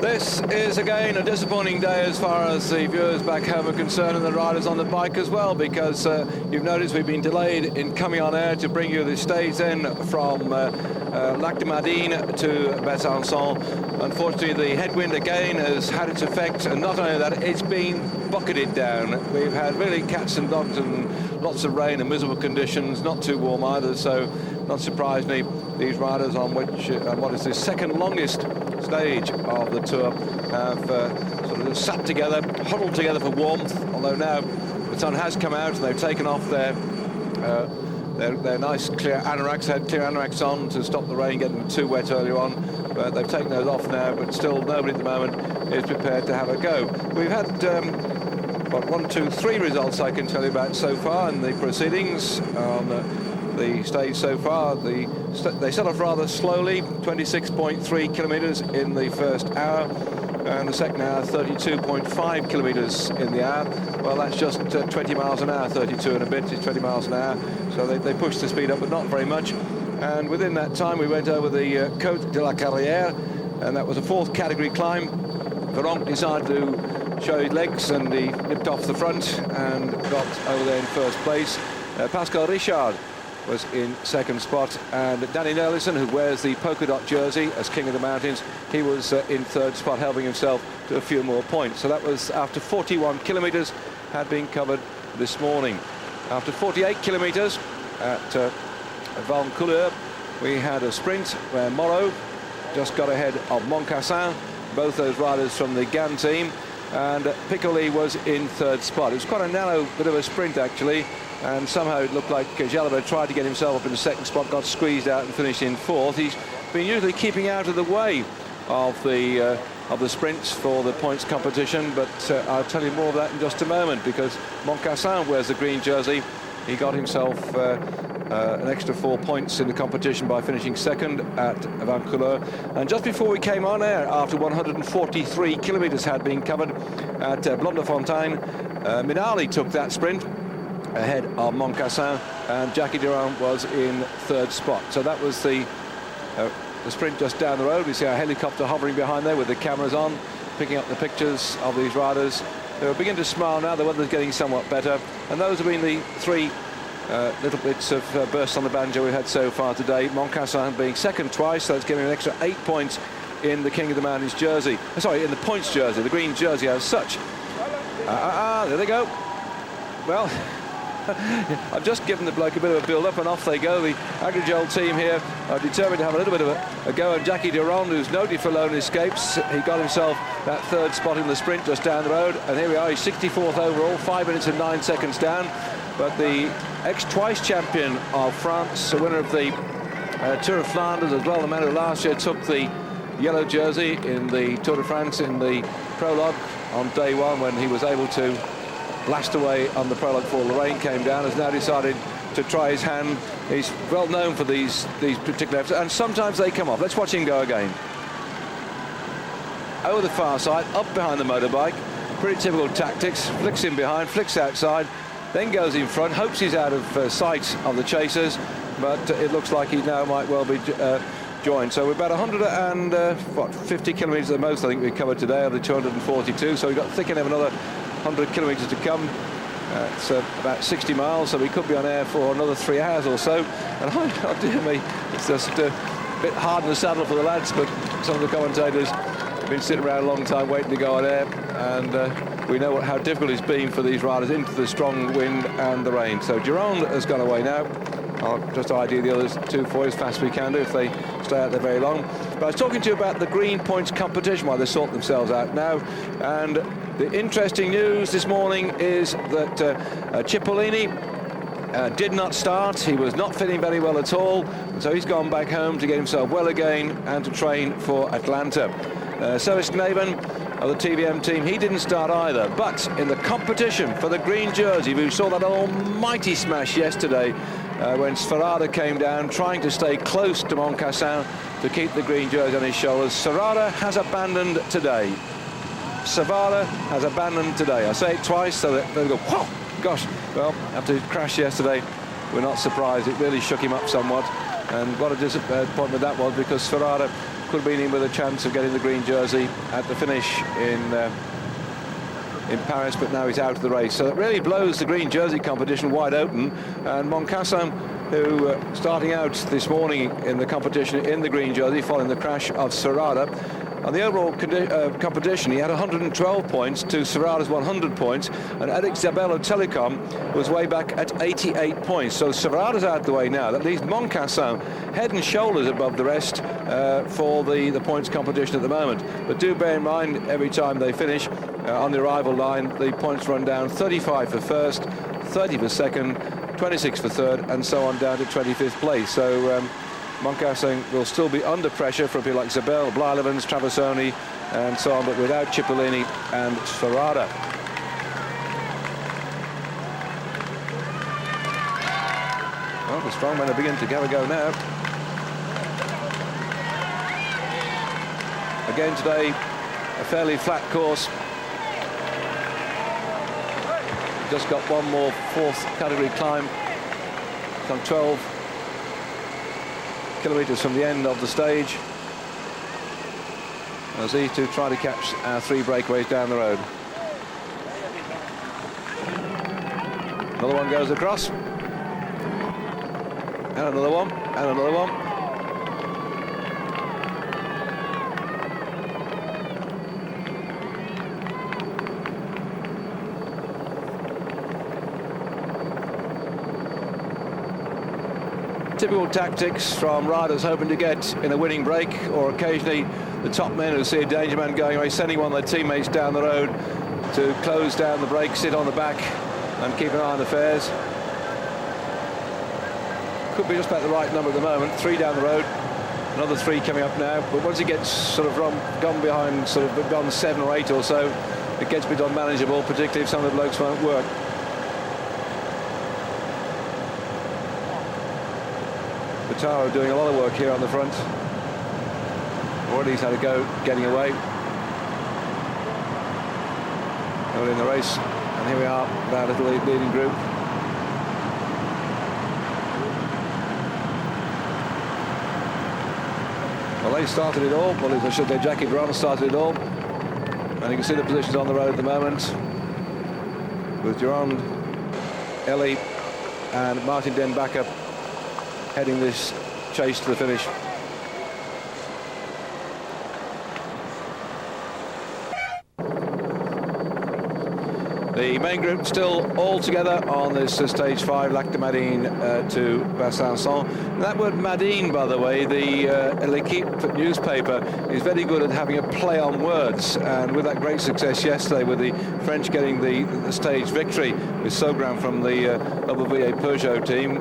This is again a disappointing day as far as the viewers back home are concerned, and the riders on the bike as well, because you've noticed we've been delayed in coming on air to bring you the stage then from Lac de Madine to Besançon. Unfortunately, the headwind again has had its effect, and not only that, it's been bucketed down. We've had really cats and dogs and lots of rain and miserable conditions, not too warm either, so not surprisingly, these riders on which what is the second longest stage of the tour have sort of sat together, huddled together for warmth, although now the sun has come out and they've taken off their nice clear anoraks, had clear anoraks on to stop the rain getting too wet earlier on, but they've taken those off now, but still nobody at the moment is prepared to have a go. We've had what, 1, 2, 3 results I can tell you about so far in the proceedings on the stage so far. They set off rather slowly, 26.3 kilometres in the first hour, and the second hour 32.5 kilometres in the hour. Well, that's just 20 miles an hour, 32 and a bit is 20 miles an hour, so they pushed the speed up, but not very much. And within that time we went over the Côte de la Carrière, and that was a 4th category climb. Veronk decided to show his legs, and he nipped off the front and got over there in first place. Pascal Richard was in 2nd spot, and Danny Nelissen, who wears the polka dot jersey as King of the Mountains, he was in 3rd spot, helping himself to a few more points. So that was after 41 kilometres had been covered this morning. After 48 kilometres at Valcouleur, we had a sprint where Moreau just got ahead of Moncassin, both those riders from the GAN team, and Piccoli was in 3rd spot. It was quite a narrow bit of a sprint actually, and somehow it looked like Jalabert tried to get himself up in the 2nd spot, got squeezed out and finished in 4th. He's been usually keeping out of the way of the sprints for the points competition, but I'll tell you more of that in just a moment, because Moncassin wears the green jersey. He got himself an extra 4 points in the competition by finishing 2nd at Valcouleur. And just before we came on air, after 143 kilometres had been covered at Blondefontein, Minali took that sprint ahead of Moncassin, and Jackie Durand was in 3rd spot. So that was the sprint just down the road. We see a helicopter hovering behind there with the cameras on, picking up the pictures of these riders. They begin to smile now. The weather's getting somewhat better, and those have been the 3 little bits of bursts on the banjo we've had so far today. Moncassin being 2nd twice, so it's giving an extra 8 points in the King of the Mountains jersey. Sorry, in the points jersey, the green jersey as such. There they go. Well, I've just given the bloke a bit of a build-up, and off they go. The Agrigel team here are determined to have a little bit of a go, and Jackie Durand, who's noted for lone escapes, he got himself that 3rd spot in the sprint just down the road, and here we are, he's 64th overall, 5 minutes and 9 seconds down. But the ex-twice champion of France, the winner of the Tour of Flanders as well, the man who last year took the yellow jersey in the Tour de France in the prologue on day 1, when he was able to blast away on the prologue before the rain came down, has now decided to try his hand. He's well known for these particular efforts, and sometimes they come off. Let's watch him go again. Over the far side, up behind the motorbike, pretty typical tactics, flicks in behind, flicks outside, then goes in front, hopes he's out of sight of the chasers, but it looks like he now might well be joined. So we're about 150 kilometres at the most, I think we covered today, of the 242. So we've got thick enough another 100 kilometres to come. It's about 60 miles, so we could be on air for another 3 hours or so. And oh dear me, it's just a bit hard in the saddle for the lads, but some of the commentators have been sitting around a long time waiting to go on air, and we know how difficult it's been for these riders into the strong wind and the rain. So Gironde has gone away now. I'll just ID the others two for you as fast as we can do if they stay out there very long. But I was talking to you about the green points competition while they sort themselves out now, and the interesting news this morning is that Cipollini did not start. He was not feeling very well at all, and so he's gone back home to get himself well again and to train for Atlanta. So is Knaven of the TVM team. He didn't start either, but in the competition for the green jersey, we saw that almighty smash yesterday when Sferrada came down trying to stay close to Moncassin to keep the green jersey on his shoulders. Sferrada has abandoned today. Sferrada has abandoned today. I say it twice so that they go, whoa, gosh. Well, after his crash yesterday, we're not surprised. It really shook him up somewhat. And what a disappointment that was, because Sferrada could have been in with a chance of getting the green jersey at the finish in Paris, but now he's out of the race. So it really blows the green jersey competition wide open. And Moncassin, who starting out this morning in the competition in the green jersey following the crash of Sferrada, on the overall competition, he had 112 points to Sferrada's 100 points, and Eric Zabel of Telecom was way back at 88 points. So Sferrada's out the way now. That leaves Moncassin head and shoulders above the rest for the points competition at the moment. But do bear in mind, every time they finish on the arrival line, the points run down: 35 for first, 30 for second, 26 for third, and so on down to 25th place. So Moncassin will still be under pressure from people like Zabel, Blyleven's, Traversoni and so on, but without Cipollini and Sferrada. Well, the strongmen are beginning to have a go now. Again today, a fairly flat course. Just got one more fourth category climb. Some 12 kilometres from the end of the stage, as these two try to catch our 3 breakaways down the road. Another one goes across, and another one, and another one. Typical tactics from riders hoping to get in a winning break, or occasionally the top men who see a danger man going away, sending one of their teammates down the road to close down the break, sit on the back and keep an eye on affairs. Could be just about the right number at the moment. 3 down the road, another 3 coming up now, but once it gets sort of gone behind, sort of gone 7 or 8 or so, it gets a bit unmanageable, particularly if some of the blokes won't work. Taro doing a lot of work here on the front. Already he's had a go getting away. Early in the race, and here we are, our little leading group. Well, they started it all. Well, I should say Jackie Brown started it all. And you can see the positions on the road at the moment, with Gironde, Ellie and Martin Den Bakker heading this chase to the finish. The main group still all together on this stage 5, Lac de Madine to Besançon. That word Madine, by the way, the L'Equipe newspaper is very good at having a play on words, and with that great success yesterday with the French getting the stage victory with Saugrand from the Lobovier Peugeot team,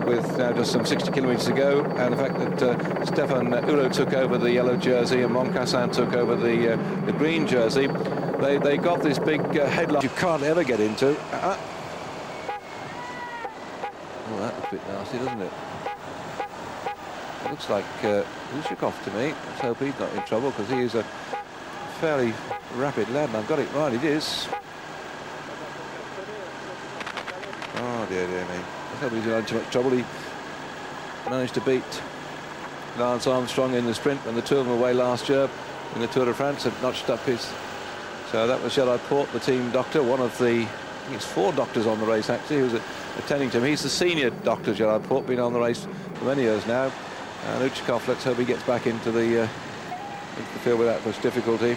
with now just some 60 kilometres to go, and the fact that Stéphane Hulot took over the yellow jersey and Moncassin took over the green jersey, they got this big headline you can't ever get into. Oh, that looks a bit nasty, doesn't it? It looks like Ushakov to me. Let's hope he's not in trouble, because he is a fairly rapid lad, and I've got it right, it is. Oh dear me. I thought he was in too much trouble. He managed to beat Lance Armstrong in the sprint when the two of them were away last year in the Tour de France, had notched up his. So that was Gerard Porte, the team doctor, one of the, I think it's 4 doctors on the race actually, who was attending to him. He's the senior doctor, Gerard Porte, been on the race for many years now. And Uchikov, let's hope he gets back into the field without much difficulty.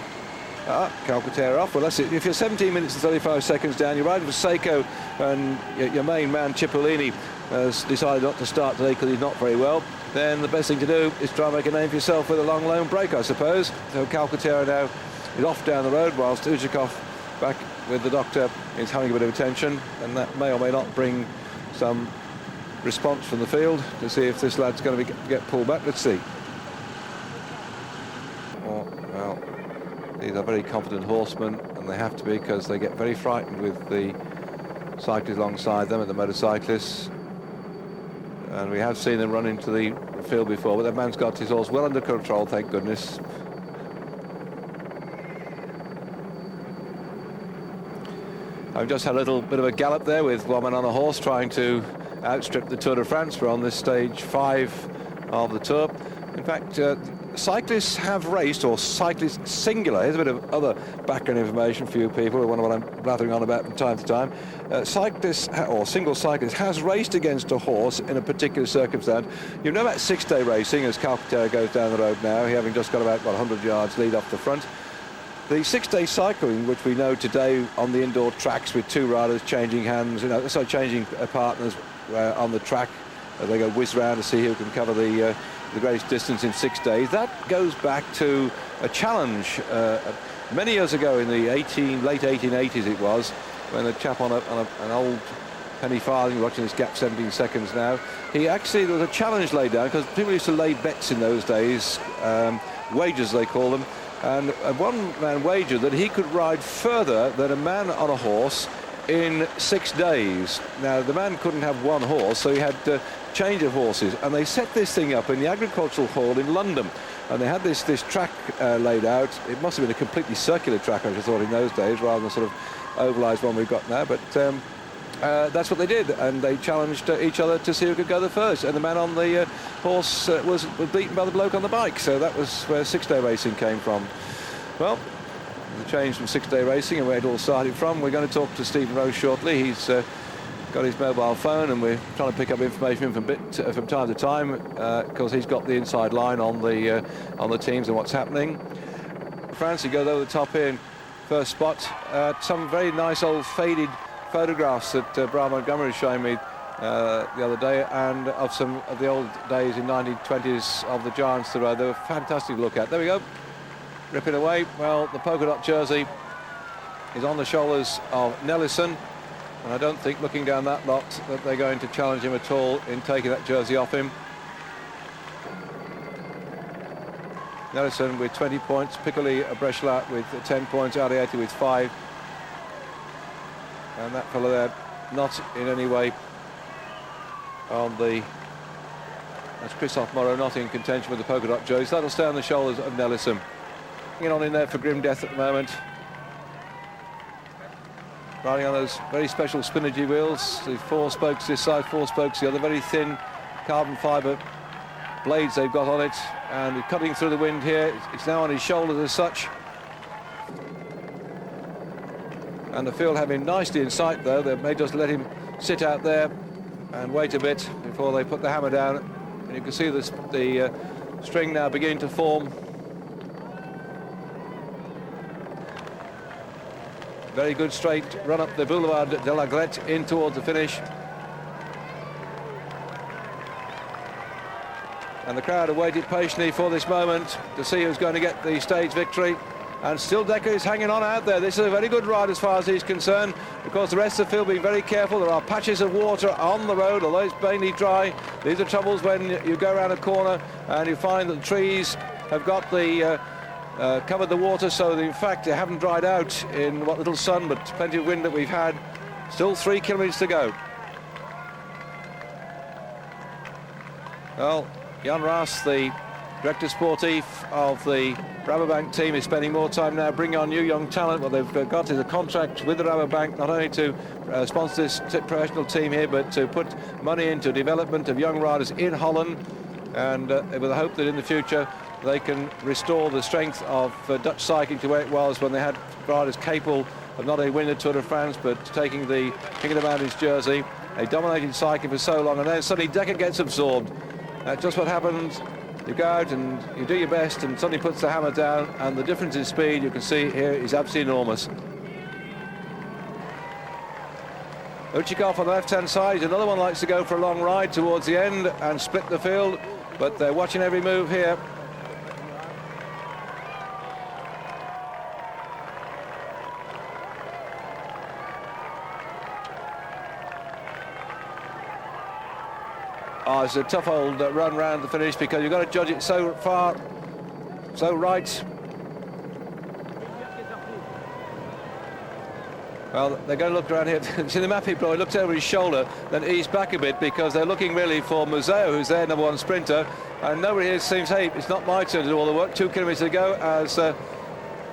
Calcaterra off. Well, that's it. If you're 17 minutes and 35 seconds down, you're riding for Seiko, and your main man Cipollini has decided not to start today because he's not very well, then the best thing to do is try and make a name for yourself with a long lone break, I suppose. So Calcaterra now is off down the road, whilst Uchikov back with the doctor is having a bit of attention, and that may or may not bring some response from the field to see if this lad's going to get pulled back. Let's see. Oh, well, these are very confident horsemen, and they have to be, because they get very frightened with the cyclists alongside them and the motorcyclists. And we have seen them run into the field before, but that man's got his horse well under control, thank goodness. I've just had a little bit of a gallop there with one man on a horse trying to outstrip the Tour de France. We're on this stage 5 of the Tour. In fact, cyclists have raced, or cyclists singular, here's a bit of other background information for you people who wonder what I'm blathering on about from time to time. Cyclists, or single cyclist, has raced against a horse in a particular circumstance. You know about 6-day racing as Calcaterra goes down the road now, he having just got about 100 yards lead off the front. The 6-day cycling, which we know today on the indoor tracks with 2 riders changing hands, changing partners on the track, they go whiz round to see who can cover the greatest distance in 6 days. That goes back to a challenge many years ago in the late 1880s it was, when a chap on an old penny farthing, watching this gap 17 seconds now, there was a challenge laid down, because people used to lay bets in those days, wagers they call them, and one man wagered that he could ride further than a man on a horse in 6 days. Now, the man couldn't have one horse, so he had to change of horses, and they set this thing up in the Agricultural Hall in London, and they had this track laid out. It must have been a completely circular track, I should have thought, in those days, rather than the sort of ovalised one we've got now, but that's what they did, and they challenged each other to see who could go the first, and the man on the horse was beaten by the bloke on the bike. So that was where 6-day racing came from. Well, the change from 6-day racing and where it all started from. We're going to talk to Stephen Roche shortly. He's got his mobile phone, and we're trying to pick up information from time to time, because he's got the inside line on the teams and what's happening. Francie goes over the top here in first spot. Some very nice old faded photographs that Brian Montgomery was showing me the other day, and of some of the old days in 1920s of the Giants. They were fantastic to look at. There we go, ripping away. Well, the polka dot jersey is on the shoulders of Nellison, and I don't think, looking down that lot, that they're going to challenge him at all in taking that jersey off him. Nellison with 20 points, Piccoli Breschlat with 10 points, Arrieta with 5. And that fellow there, not in any way on the... That's Christophe Moreau, not in contention with the polka dot jersey. That'll stay on the shoulders of Nellison. Hanging on in there for grim death at the moment. Riding on those very special Spinergy wheels. The 4 spokes this side, 4 spokes the other. Very thin carbon fibre blades they've got on it. And cutting through the wind here. It's now on his shoulders as such. And the field have him nicely in sight, though. They may just let him sit out there and wait a bit before they put the hammer down. And you can see the string now beginning to form. Very good straight run up the Boulevard de la Glette in towards the finish. And the crowd have waited patiently for this moment to see who's going to get the stage victory. And still Decker is hanging on out there. This is a very good ride as far as he's concerned, because the rest of the field being very careful. There are patches of water on the road, although it's mainly dry. These are troubles when you go around a corner and you find that the trees have got the covered the water, so that in fact they haven't dried out in what little sun but plenty of wind that we've had. Still 3 kilometres to go. Well, Jan Raas, the director sportif of the Rabobank team, is spending more time now bringing on new young talent. What they've got is a contract with the Rabobank, not only to sponsor this professional team here, but to put money into development of young riders in Holland, and with the hope that in the future they can restore the strength of Dutch cycling to where it was when they had riders capable of not only winning the Tour de France, but taking the King of the Mountains jersey. They dominated cycling for so long, and then suddenly Decker gets absorbed. That's just what happens. You go out and you do your best, and suddenly puts the hammer down, and the difference in speed, you can see here, is absolutely enormous. Uchikov on the left-hand side, another one likes to go for a long ride towards the end and split the field, but they're watching every move here. Oh, it's a tough old run round the finish, because you've got to judge it so far, so right. Well, they're going to look around here. See the map, he probably looked over his shoulder, then eased back a bit, because they're looking really for Museo, who's their #1 sprinter, and nobody here seems, hey, it's not my turn to do all the work. 2 kilometres to go as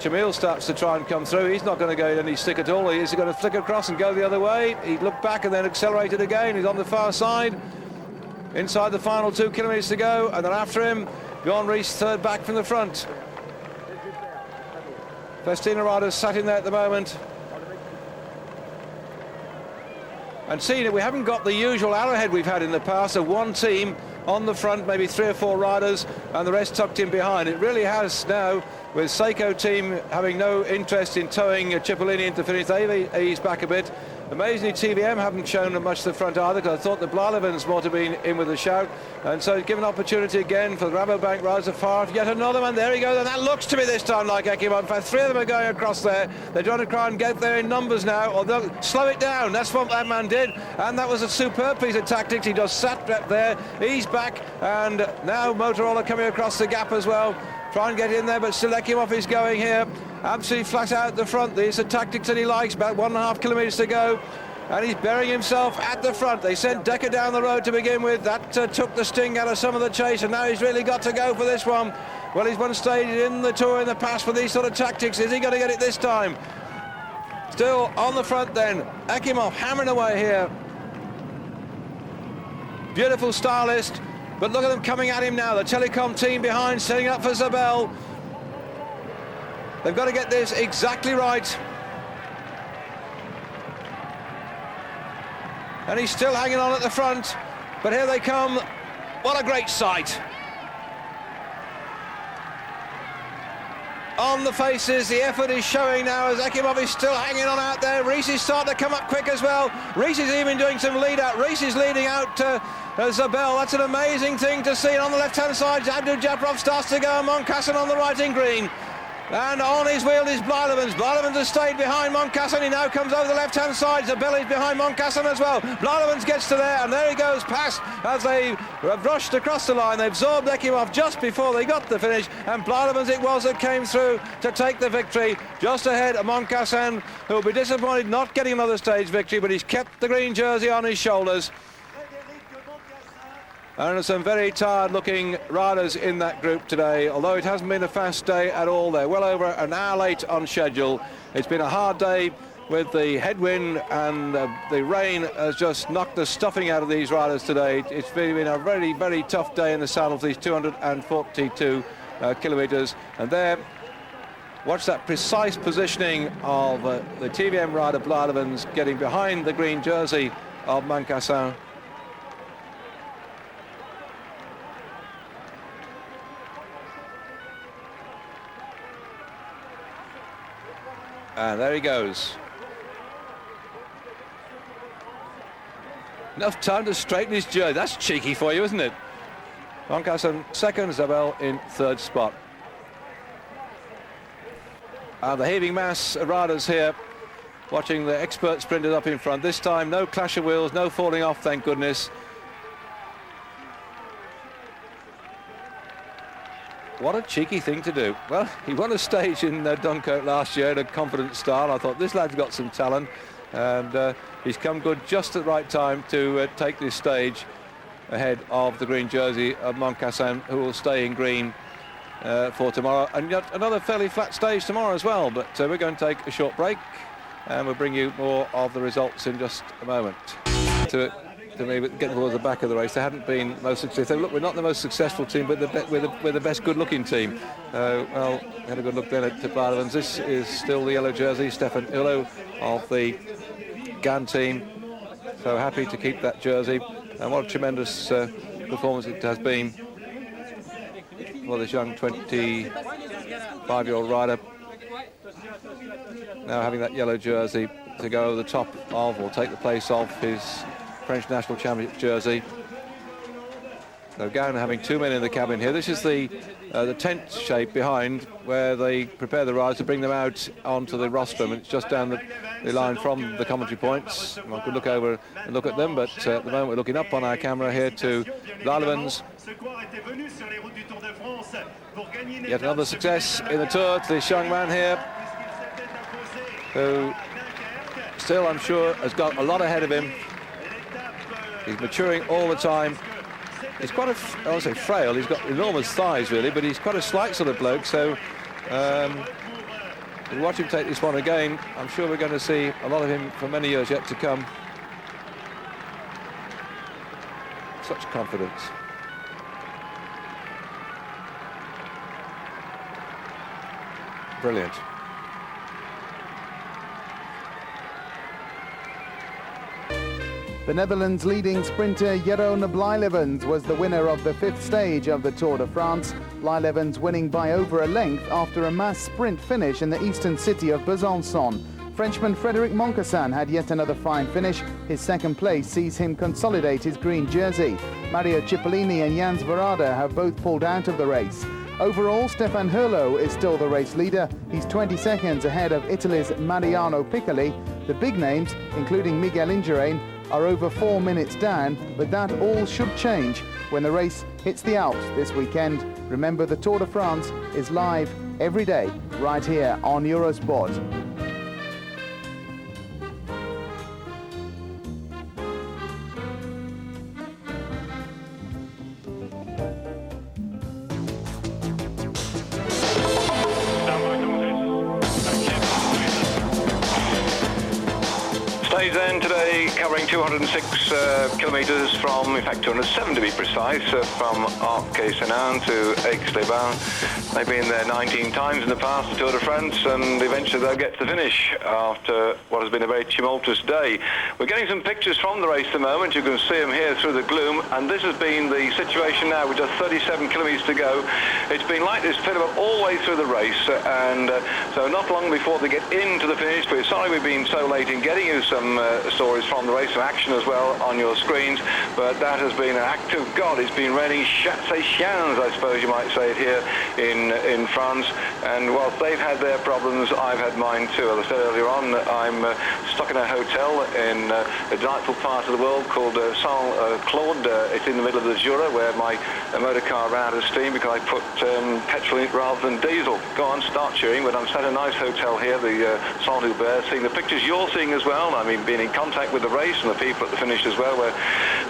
Jamil starts to try and come through. He's not going to go in any stick at all. He's going to flick across and go the other way. He looked back and then accelerated again. He's on the far side. Inside the final 2 kilometres to go, and then after him, Bjorn Ries, third back from the front. Festina riders sat in there at the moment. And seeing it, we haven't got the usual arrowhead we've had in the past of one team on the front, maybe 3 or 4 riders, and the rest tucked in behind. It really has now, with Seiko team having no interest in towing Cipollini into finish. They've eased back a bit. Amazingly, TVM haven't shown much to the front either, because I thought the Blylevens might have been in with a shout, and so given opportunity again for the Rabobank riders afar. Yet another one, there he goes, and that looks to me this time like Ekimov. In fact, 3 of them are going across there. They're trying to try and get there in numbers now, or they'll slow it down. That's what that man did, and that was a superb piece of tactics. He just sat back there, eased back, and now Motorola coming across the gap as well. Try and get in there, but still Ekimov is going here. Absolutely flat out the front. These are tactics that he likes. About 1.5 kilometres to go, and he's burying himself at the front. They sent Decker down the road to begin with. That took the sting out of some of the chase, and now he's really got to go for this one. Well, he's won stage in the Tour in the past with these sort of tactics. Is he going to get it this time? Still on the front then. Ekimov hammering away here. Beautiful stylist, but look at them coming at him now. The Telecom team behind, setting up for Zabel. They've got to get this exactly right. And he's still hanging on at the front, but here they come. What a great sight. On the faces, the effort is showing now as Ekimov is still hanging on out there. Ries is starting to come up quick as well. Ries is even doing some lead out. Ries is leading out Zabel. That's an amazing thing to see. And on the left-hand side, Abdul Jabrov starts to go, and Moncassin on the right in green. And on his wheel is Blylevens. Blylevens has stayed behind Moncassin. He now comes over the left-hand side. Zabel is behind Moncassin as well. Blylevens gets to there, and there he goes past as they have rushed across the line. They absorbed Ekimov just before they got the finish, and Blylevens it was that came through to take the victory. Just ahead of Moncassin, who will be disappointed not getting another stage victory, but he's kept the green jersey on his shoulders. And some very tired-looking riders in that group today, although it hasn't been a fast day at all. They're well over an hour late on schedule. It's been a hard day with the headwind, and the rain has just knocked the stuffing out of these riders today. It's been a very, very tough day in the saddle for these 242 kilometres. And there, watch that precise positioning of the TVM rider Blylevens getting behind the green jersey of Moncassin. And there he goes. Enough time to straighten his jersey. That's cheeky for you, isn't it? Moncassin second, Zabel in third spot. The heaving mass riders here, watching the expert sprinters up in front. This time, no clash of wheels, no falling off, thank goodness. What a cheeky thing to do. Well, he won a stage in Dunkirk last year in a confident style. I thought this lad's got some talent, and he's come good just at the right time to take this stage. ahead of the green jersey of Moncassin, who will stay in green for tomorrow. And yet another fairly flat stage tomorrow as well, but we're going to take a short break and we'll bring you more of the results in just a moment. To me, getting towards the back of the race, they hadn't been most successful. Look, we're not the most successful team, but we're the best good-looking team. Well, had a good look then at Blyleven's. This is still the yellow jersey, Stefan Ullo of the GAN team. So happy to keep that jersey. And what a tremendous performance it has been for this young 25-year-old rider. Now having that yellow jersey to go over the top of, or take the place of, his French National Championship jersey. So GAN having two men in the cabin here. This is the tent shape behind where they prepare the riders to bring them out onto the rostrum. It's just down the line from the commentary points. I could look over and look at them, but at the moment we're looking up on our camera here to Blyleven's. Yet another success in the Tour to this young man here, who still, I'm sure, has got a lot ahead of him. He's maturing all the time. He's quite I won't say frail, he's got enormous thighs really, but he's quite a slight sort of bloke, so we'll watch him take this one again. I'm sure we're going to see a lot of him for many years yet to come. Such confidence. Brilliant. The Netherlands' leading sprinter Jeroen Blyleven's was the winner of the fifth stage of the Tour de France. Blyleven's winning by over a length after a mass sprint finish in the eastern city of Besançon. Frenchman Frédéric Moncassin had yet another fine finish. His second place sees him consolidate his green jersey. Mario Cipollini and Jans Verade have both pulled out of the race. Overall, Stefan Hurlo is still the race leader. He's 20 seconds ahead of Italy's Mariano Piccoli. The big names, including Miguel Indurain, are over 4 minutes down, but that all should change when the race hits the Alps this weekend. Remember, the Tour de France is live every day right here on Eurosport. Stage then today covering 206 kilometres from, in fact 207 to be precise, from Arc-et-Senan to Aix-les-Bains. They've been there 19 times in the past, the Tour de France, and eventually they'll get to the finish after what has been a very tumultuous day. We're getting some pictures from the race at the moment. You can see them here through the gloom, and this has been the situation now with just 37 kilometres to go. It's been like this pretty much all the way through the race, and so not long before they get into the finish. We're sorry we've been so late in getting you some stories from the race, some action as well on your screens, but that has been an act of God. It's been raining chiens, I suppose you might say it here in France, and whilst they've had their problems, I've had mine too. As I said earlier on, I'm stuck in a hotel in a delightful part of the world called Saint-Claude. It's in the middle of the Jura, where my motor car ran out of steam because I put petrol in it rather than diesel. Go on, start cheering, but I'm sat in a nice hotel here, the Saint-Hubert, seeing the pictures you're seeing as well. I mean, being in contact with the race and the people at the finish as well, where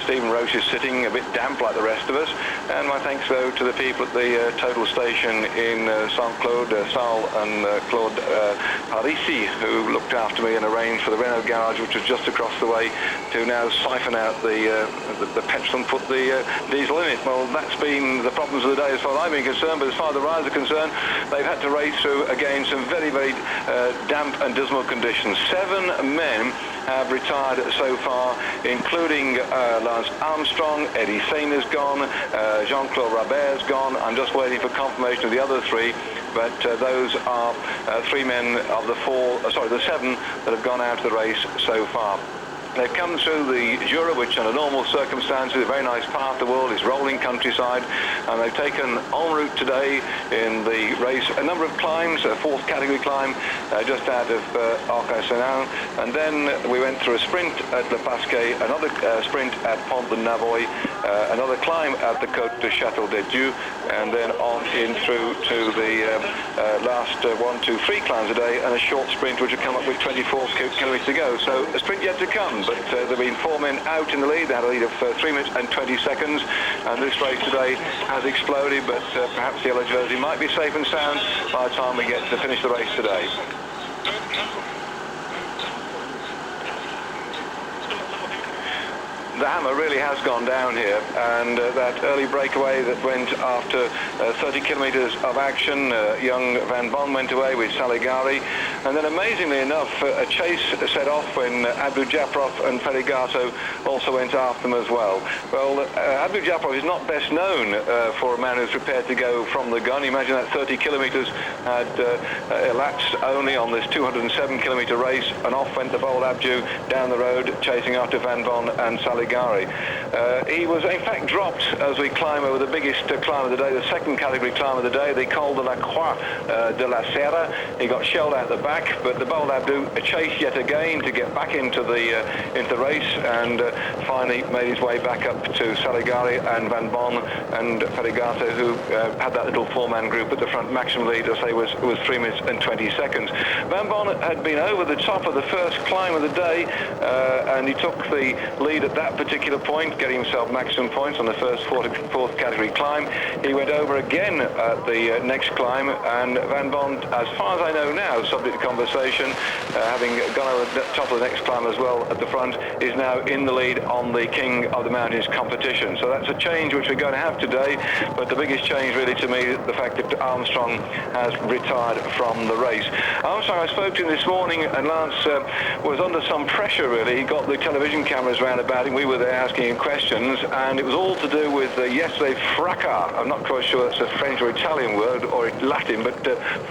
Stephen Roche is sitting a bit damp like the rest of us. And my thanks, though, to the people at the total station in Saint-Claude, Salle and Claude Parisi, who looked after me and arranged for the Renault garage, which was just across the way, to now siphon out the petrol and put the diesel in it. Well, that's been the problems of the day as far as I'm concerned, but as far as the riders are concerned, they've had to race through, again, some very, very damp and dismal conditions. 7 men have retired so far, including Lance Armstrong, Eddie Saner's gone, Jean-Claude Robert's gone. I'm just waiting for confirmation of the other 3, but those are 3 men of the 7 that have gone out of the race so far. They've come through the Jura, which under normal circumstances, a very nice part of the world, is rolling countryside, and they've taken en route today in the race a number of climbs, a 4th category climb just out of Arc-et-Senan, and then we went through a sprint at Le Pasquet, another sprint at Pont de Navoy, another climb at the Côte de Château-de-Dieu, and then on in through to the last 1, 2, 3 climbs a day, and a short sprint which will come up with 24 kilometres to go. So a sprint yet to come, but there have been 4 men out in the lead. They had a lead of 3 minutes and 20 seconds, and this race today has exploded, but perhaps the yellow jersey might be safe and sound by the time we get to finish the race today. The hammer really has gone down here, and that early breakaway that went after 30 kilometres of action, young Van Bon went away with Saligari, and then amazingly enough a chase set off when Abu Japrov and Ferrigato also went after them as well. Well, Abu Japrov is not best known for a man who's prepared to go from the gun. Imagine that 30 kilometres had elapsed only on this 207 kilometre race, and off went the bold Abdu down the road chasing after Van Bon and Saligari. He was in fact dropped as we climb over the biggest climb of the day, the second category climb of the day, the Col de la Croix de la Serra. He got shelled out the back, but the bold Abdu chased yet again to get back into the race, and finally made his way back up to Saligari and Van Bon and Ferrigato, who had that little 4-man group at the front. Maximum lead, I say, was 3 minutes and 20 seconds. Van Bon had been over the top of the first climb of the day, and he took the lead at that particular point, getting himself maximum points on the first fourth category climb. He went over again at the next climb, and Van Bon, as far as I know now, subject to conversation, having gone over the top of the next climb as well at the front, is now in the lead on the King of the Mountains competition. So that's a change which we're going to have today, but the biggest change really to me, the fact that Armstrong has retired from the race. Armstrong, I spoke to him this morning, and Lance was under some pressure really. He got the television cameras round about him. We were there asking him questions, and it was all to do with yesterday fracas. I'm not quite sure that's a French or Italian word or Latin, but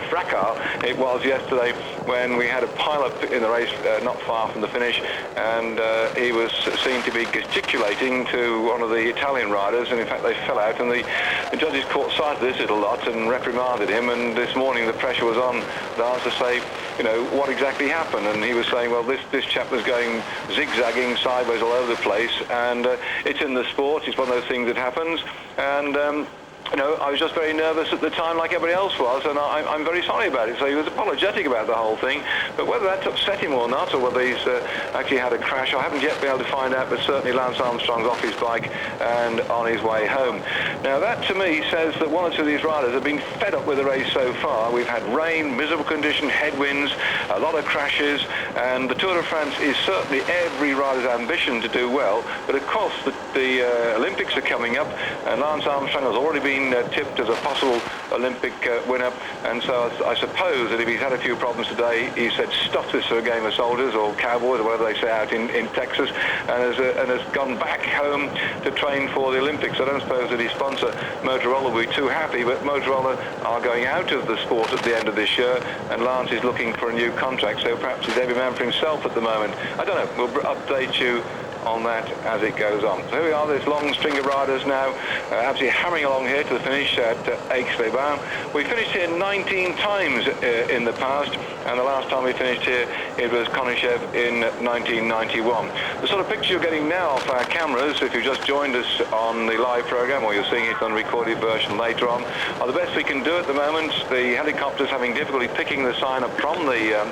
fracas it was yesterday when we had a pile-up in the race not far from the finish, and he was seen to be gesticulating to one of the Italian riders, and in fact they fell out, and the judges caught sight of this little lot and reprimanded him. And this morning the pressure was on Lance to say, you know, what exactly happened, and he was saying, well, this chap was going zigzagging sideways all over the place, and it's in the sport, it's one of those things that happens, and you know, I was just very nervous at the time, like everybody else was, and I'm very sorry about it. So he was apologetic about the whole thing, but whether that's upset him or not, or whether he's actually had a crash, I haven't yet been able to find out, but certainly Lance Armstrong's off his bike and on his way home. Now that to me says that one or two of these riders have been fed up with the race so far. We've had rain, miserable condition, headwinds, a lot of crashes, and the Tour de France is certainly every rider's ambition to do well, but of course the Olympics are coming up, and Lance Armstrong has already been tipped as a possible Olympic winner, and so I suppose that if he's had a few problems today, he said stop this for a game of soldiers or cowboys or whatever they say out in Texas, and has gone back home to train for the Olympics. I don't suppose that his sponsor Motorola will be too happy, but Motorola are going out of the sport at the end of this year, and Lance is looking for a new contract, so perhaps he's every man for himself at the moment. I don't know, we'll update you on that as it goes on. So here we are, this long string of riders now absolutely hammering along here to the finish at Aix-les-Bains. We finished here 19 times in the past, and the last time we finished here it was Konishev in 1991. The sort of picture you're getting now off our cameras, if you've just joined us on the live program, or you're seeing it on the recorded version later on, are the best we can do at the moment. The helicopter's having difficulty picking the sign up from the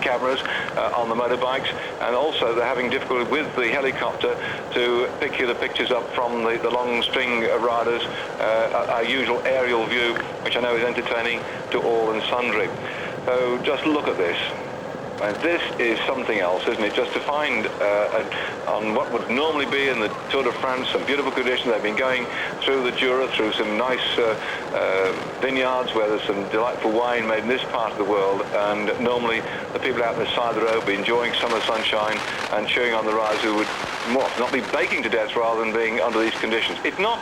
cameras on the motorbikes, and also they're having difficulty with the helicopter to pick the pictures up from the long string of riders, our usual aerial view, which I know is entertaining to all and sundry. So just look at this. And this is something else, isn't it? Just to find on what would normally be in the Tour de France some beautiful conditions. They've been going through the Jura, through some nice vineyards where there's some delightful wine made in this part of the world, and normally the people out on the side of the road would be enjoying summer sunshine and cheering on the riders who would not be baking to death rather than being under these conditions. It's not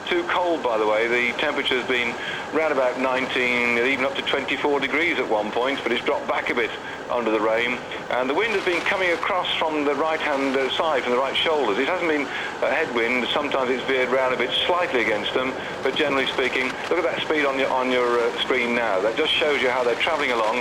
too cold, by the way. The temperature's been around about 19, even up to 24 degrees at one point, but it's dropped back a bit under the rain, and the wind has been coming across from the right-hand side, from the right shoulders. It hasn't been a headwind. Sometimes it's veered round a bit slightly against them, but generally speaking, look at that speed on your screen now. That just shows you how they're travelling along,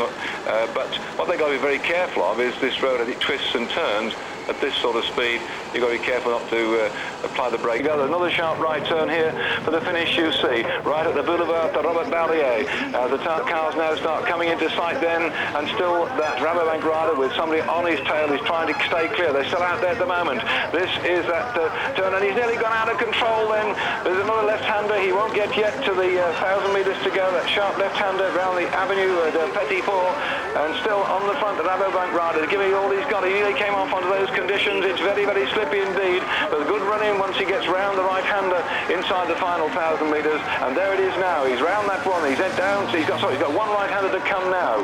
but what they've got to be very careful of is this road as it twists and turns. At this sort of speed, you've got to be careful not to apply the brake. Another sharp right turn here for the finish, you see, right at the Boulevard de Robert Ballier. The cars now start coming into sight then, and still that Rabobank rider with somebody on his tail is trying to stay clear. They're still out there at the moment. This is that turn, and he's nearly gone out of control then. There's another left-hander. He won't get yet to the 1,000 metres to go. That sharp left-hander around the avenue de Petit Port, and still on the front, the Rabobank rider. Give me all he's got. He nearly came off under those conditions. It's very, very slippy indeed, but good running once he gets round the right-hander inside the final 1,000 metres, and there it is now. He's round that one. He's head down. So he's got one right-hander to come now.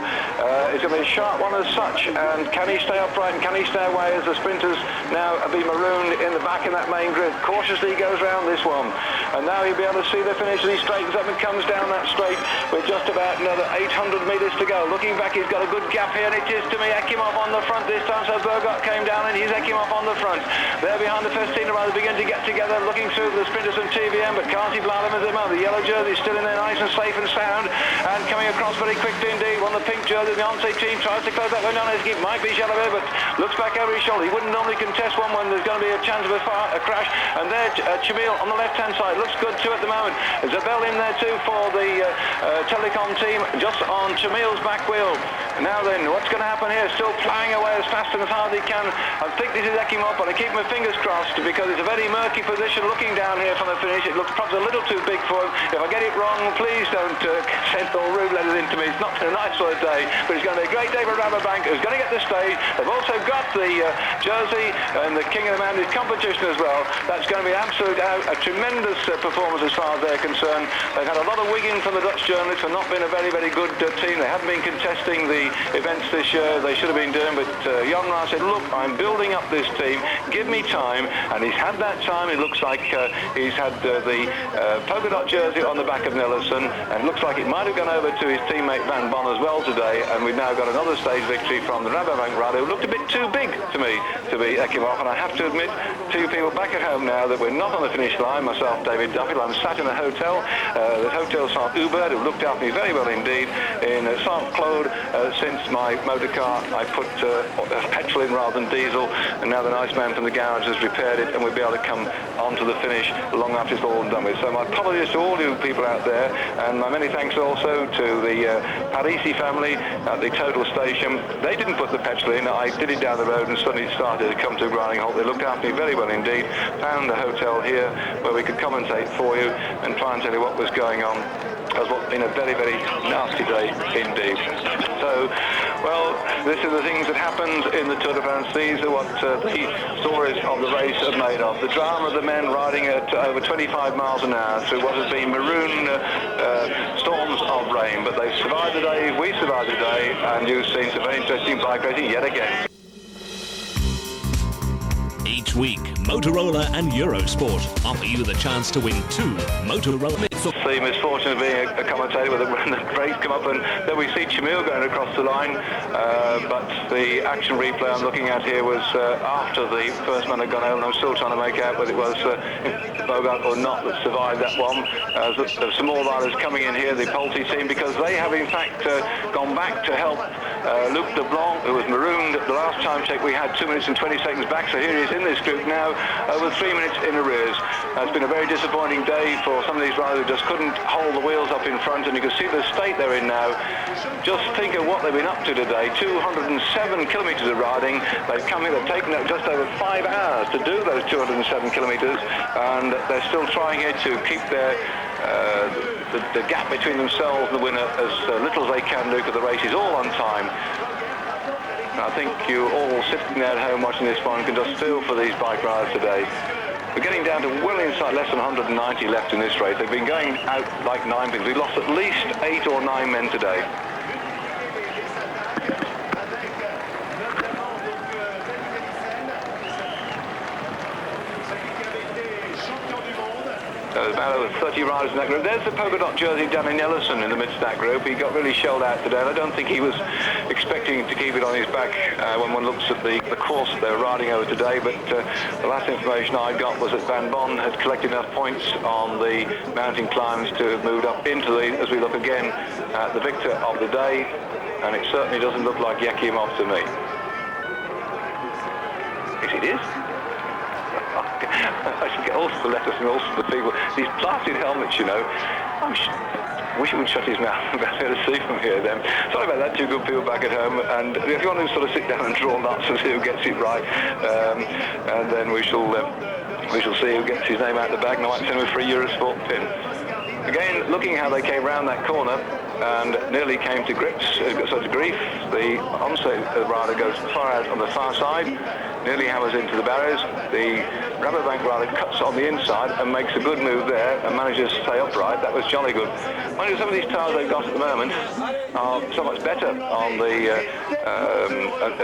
It's going to be a sharp one as such, and can he stay upright and can he stay away as the sprinters now be marooned in the back in that main grid? Cautiously he goes round this one, and now he'll be able to see the finish as he straightens up and comes down that straight with just about another 800 metres to go. Looking back, he's got a good gap here, and it is to me Ekimov on the front this time. So Burgott came down, and he's Ekimov on the front. There behind the Festina riders begin to get together, looking through the sprinters and TVM, but can't see Bladham at the moment. The yellow jersey is still in there, nice and safe and sound, and coming across very quickly indeed. One of the pink jersey, the Once team tries to close that one down. It might be Jalabert, but looks back over his shoulder. He wouldn't normally contest one when there's going to be a chance of a crash. And there, Chamil on the left-hand side looks good too at the moment. Zabel in there too for the Telecom team, just on Chamil's back wheel. Now then, what's going to happen here? Still flying away as fast and as hard as he can. I think this is Ekimov, but I keep my fingers crossed because it's a very murky position looking down here from the finish. It looks probably a little too big for him. If I get it wrong, please don't send all rude letters into me. It's not a nice sort of day, but it's going to be a great day for Rabobank, who's going to get the stage. They've also got the jersey and the King of the Mountains competition as well. That's going to be a tremendous performance as far as they're concerned. They've had a lot of wigging from the Dutch journalists for not being a very, very good team. They haven't been contesting the events this year. They should have been doing, but Jan Ra said, look, I'm building up this team. Give me time, and he's had that time. It looks like he's had the polka dot jersey on the back of Nelson, and it looks like it might have gone over to his teammate Van Bon as well today, and we've now got another stage victory from the Rabobank rider, who looked a bit too big to me to be Ekimov, and I have to admit to you people back at home now that we're not on the finish line. Myself, David Duffield, I'm sat in a hotel, the Hotel Saint Hubert, who looked after me very well indeed in Saint Claude. Since my motor car, I put petrol in rather than diesel, and now the nice man from the garage has repaired it, and we'll be able to come on to the finish long after it's all done with. So my apologies to all you people out there, and my many thanks also to the Parisi family at the Total Station. They didn't put the petrol in. I did it down the road, and suddenly it started to come to a grinding halt. They looked after me very well indeed. Found the hotel here where we could commentate for you and try and tell you what was going on. It was been a very, very nasty day indeed. So, well, this is the things that happened in the Tour de France. These are what the stories of the race are made of. The drama of the men riding at over 25 miles an hour through what has been maroon storms of rain. But they've survived the day, we survived the day, and you've seen some very interesting bike racing yet again. Each week, Motorola and Eurosport offer you the chance to win 2 Motorola. The misfortune of being a commentator when the brakes come up, and then we see Chamil going across the line, but the action replay I'm looking at here was after the first man had gone out, and I'm still trying to make out whether it was Bogart or not that survived that one. There's some more riders coming in here, the Pulte team, because they have in fact gone back to help Luc de Blanc, who was marooned the last time check. We had 2 minutes and 20 seconds back, so here he is in this group now, over 3 minutes in arrears. It's been a very disappointing day for some of these riders who just couldn't hold the wheels up in front, and you can see the state they're in now. Just think of what they've been up to today. 207 kilometres of riding. They've come here, they've taken just over 5 hours to do those 207 kilometres, and they're still trying here to keep their the gap between themselves and the winner as little as they can do, because the race is all on time. I think you all sitting there at home watching this one can just feel for these bike riders today. We're getting down to well inside, less than 190 left in this race. They've been going out like 9 pins. We've lost at least 8 or 9 men today. There's about over 30 riders in that group. There's the polka dot jersey Danny Nelson in the midst of that group. He got really shelled out today, and I don't think he was expecting to keep it on his back when one looks at the course that they were riding over today. But the last information I got was that Van Bon had collected enough points on the mountain climbs to have moved up into the, as we look again at the victor of the day, and it certainly doesn't look like Yakimov to me. Yes, it is. I should get all the letters and all the people. These blasted helmets, you know. Wish he would shut his mouth and be able to see from here then. Sorry about that, two good people back at home. And if you want to sort of sit down and draw lots and see who gets it right, and then we shall see who gets his name out of the bag, and I might send him a free Eurosport pin. Again, looking how they came round that corner and nearly came to grips, got such grief. The onset rider goes far out on the far side, nearly hammers into the barriers. The Rabobank rider cuts on the inside and makes a good move there and manages to stay upright. That was jolly good. Mind you, some of these tyres they've got at the moment are so much better on the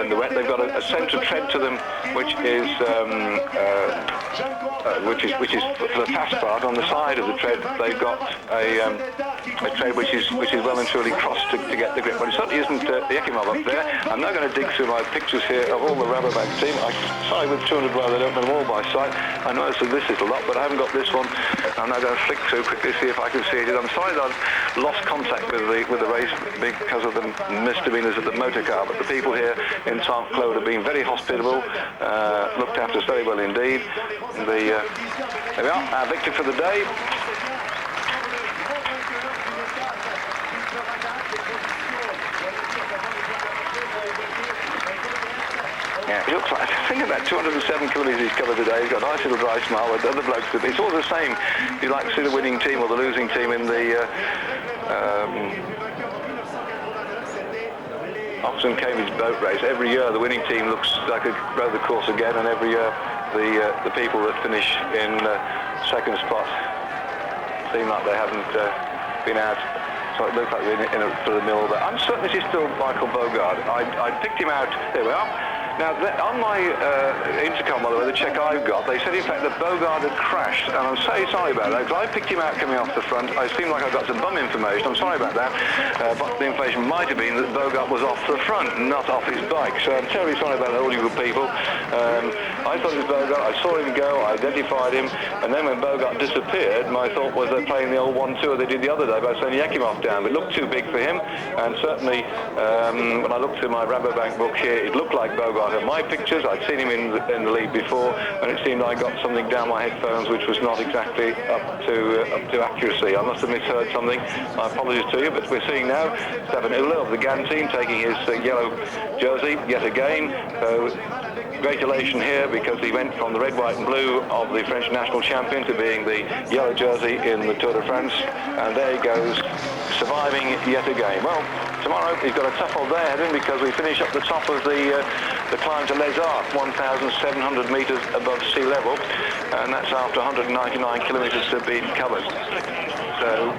in the wet. They've got a centre tread to them, which is for the fast part. On the side of the tread, they've got a tread which is well and truly crossed to get the grip. But it certainly isn't the Ekimov up there. I'm now going to dig through my pictures here of all the Rabobank team. I started with 200 miles. I don't know them all by sight. I noticed that this is a lot, but I haven't got this one. I'm now going to flick through quickly, see if I can see it. I'm sorry that I've lost contact with the race because of the misdemeanors of the motor car, but the people here in Saint-Claude have been very hospitable, looked after us very well indeed. There we are, our victor for the day. Yeah, he looks like, I think about 207 kilometres he's covered today. He's got a nice little dry smile with other blokes. It's all the same. You like to see the winning team or the losing team in the Oxford Cambridge boat race. Every year the winning team looks like they row the course again, and every year the people that finish in second spot seem like they haven't been out. So it looks like they're in for the mill. But I'm certain this is still Michael Bogard. I picked him out. There we are. Now, on my intercom, by the way, the check I've got, they said, in fact, that Bogard had crashed, and I'm so sorry about that, because I picked him out coming off the front. I seemed like I got some bum information. I'm sorry about that, but the information might have been that Bogard was off the front, not off his bike. So I'm terribly sorry about that, all you good people. I thought it was Bogard. I saw him go, I identified him, and then when Bogard disappeared, my thought was they're playing the old 1-2 they did the other day by sending Ekimov down. But it looked too big for him, and certainly when I looked through my Rabobank book here, it looked like Bogard had my pictures. I'd seen him in the lead before, and it seemed I got something down my headphones which was not exactly up to accuracy. I must have misheard something. My apologies to you, but we're seeing now Stefan Ulla of the GAN team taking his yellow jersey yet again. So congratulations here, because he went from the red, white and blue of the French national champion to being the yellow jersey in the Tour de France, and there he goes, surviving yet again. Well, tomorrow he's got a tough old day ahead of him, because we finish up the top of the climb to Les Arcs, 1,700 metres above sea level, and that's after 199 kilometres to be covered. So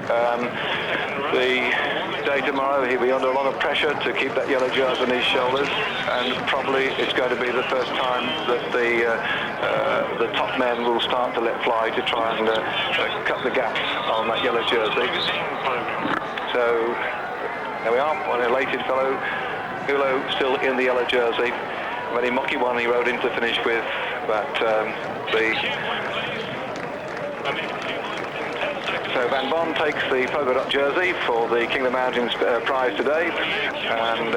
the day tomorrow, he'll be under a lot of pressure to keep that yellow jersey on his shoulders, and probably it's going to be the first time that the top men will start to let fly to try and cut the gap on that yellow jersey. So there we are, one elated fellow, Ulo still in the yellow jersey. A very mucky one he rode in to finish with, but so Van Bon takes the polka dot jersey for the King of the Mountains prize today, and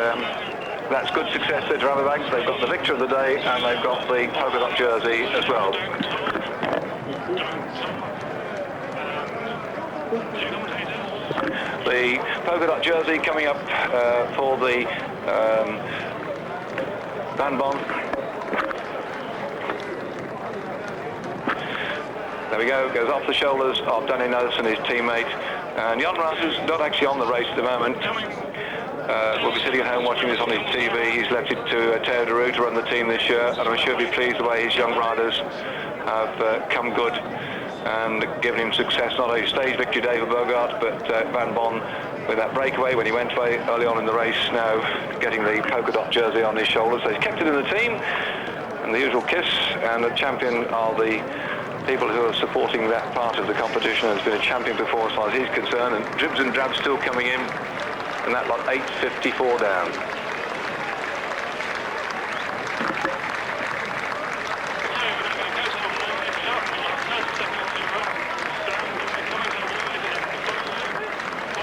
that's good success there to Rabobank. They've got the victor of the day, and they've got the polka dot jersey as well. The polka dot jersey coming up for the Van Bon. There we go, goes off the shoulders of Danny Nelson, his teammate. And Jan Raas is not actually on the race at the moment. Will be sitting at home watching this on his TV. He's left it to Theo de Roo to run the team this year, and I'm sure he'll be pleased the way his young riders have come good and given him success. Not only stage victory day for Bogart, but Van Bon with that breakaway when he went away early on in the race, now getting the polka dot jersey on his shoulders. So he's kept it in the team, and the usual kiss, and the champion are the people who are supporting that part of the competition. Has been a champion before as far as he's concerned, and dribs and drabs still coming in, and that lot 8.54 down.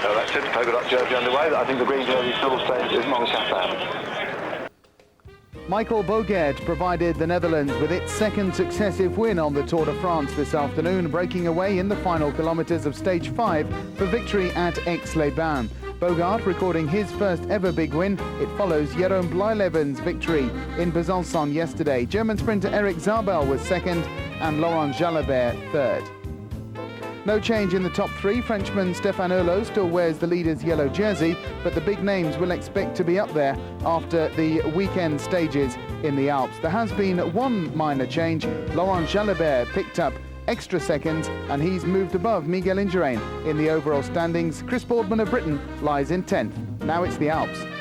So that's it, polka dot jersey underway. I think the green jersey still stays with Moncafan. Michael Bogaert provided the Netherlands with its second successive win on the Tour de France this afternoon, breaking away in the final kilometres of Stage 5 for victory at Aix-les-Bains. Bogaert recording his first ever big win. It follows Jeroen Blijleven's victory in Besançon yesterday. German sprinter Eric Zabel was second and Laurent Jalabert third. No change in the top three. Frenchman Stéphane Hurlot still wears the leader's yellow jersey, but the big names will expect to be up there after the weekend stages in the Alps. There has been one minor change. Laurent Jalabert picked up extra seconds and he's moved above Miguel Indurain in the overall standings. Chris Boardman of Britain lies in 10th. Now it's the Alps.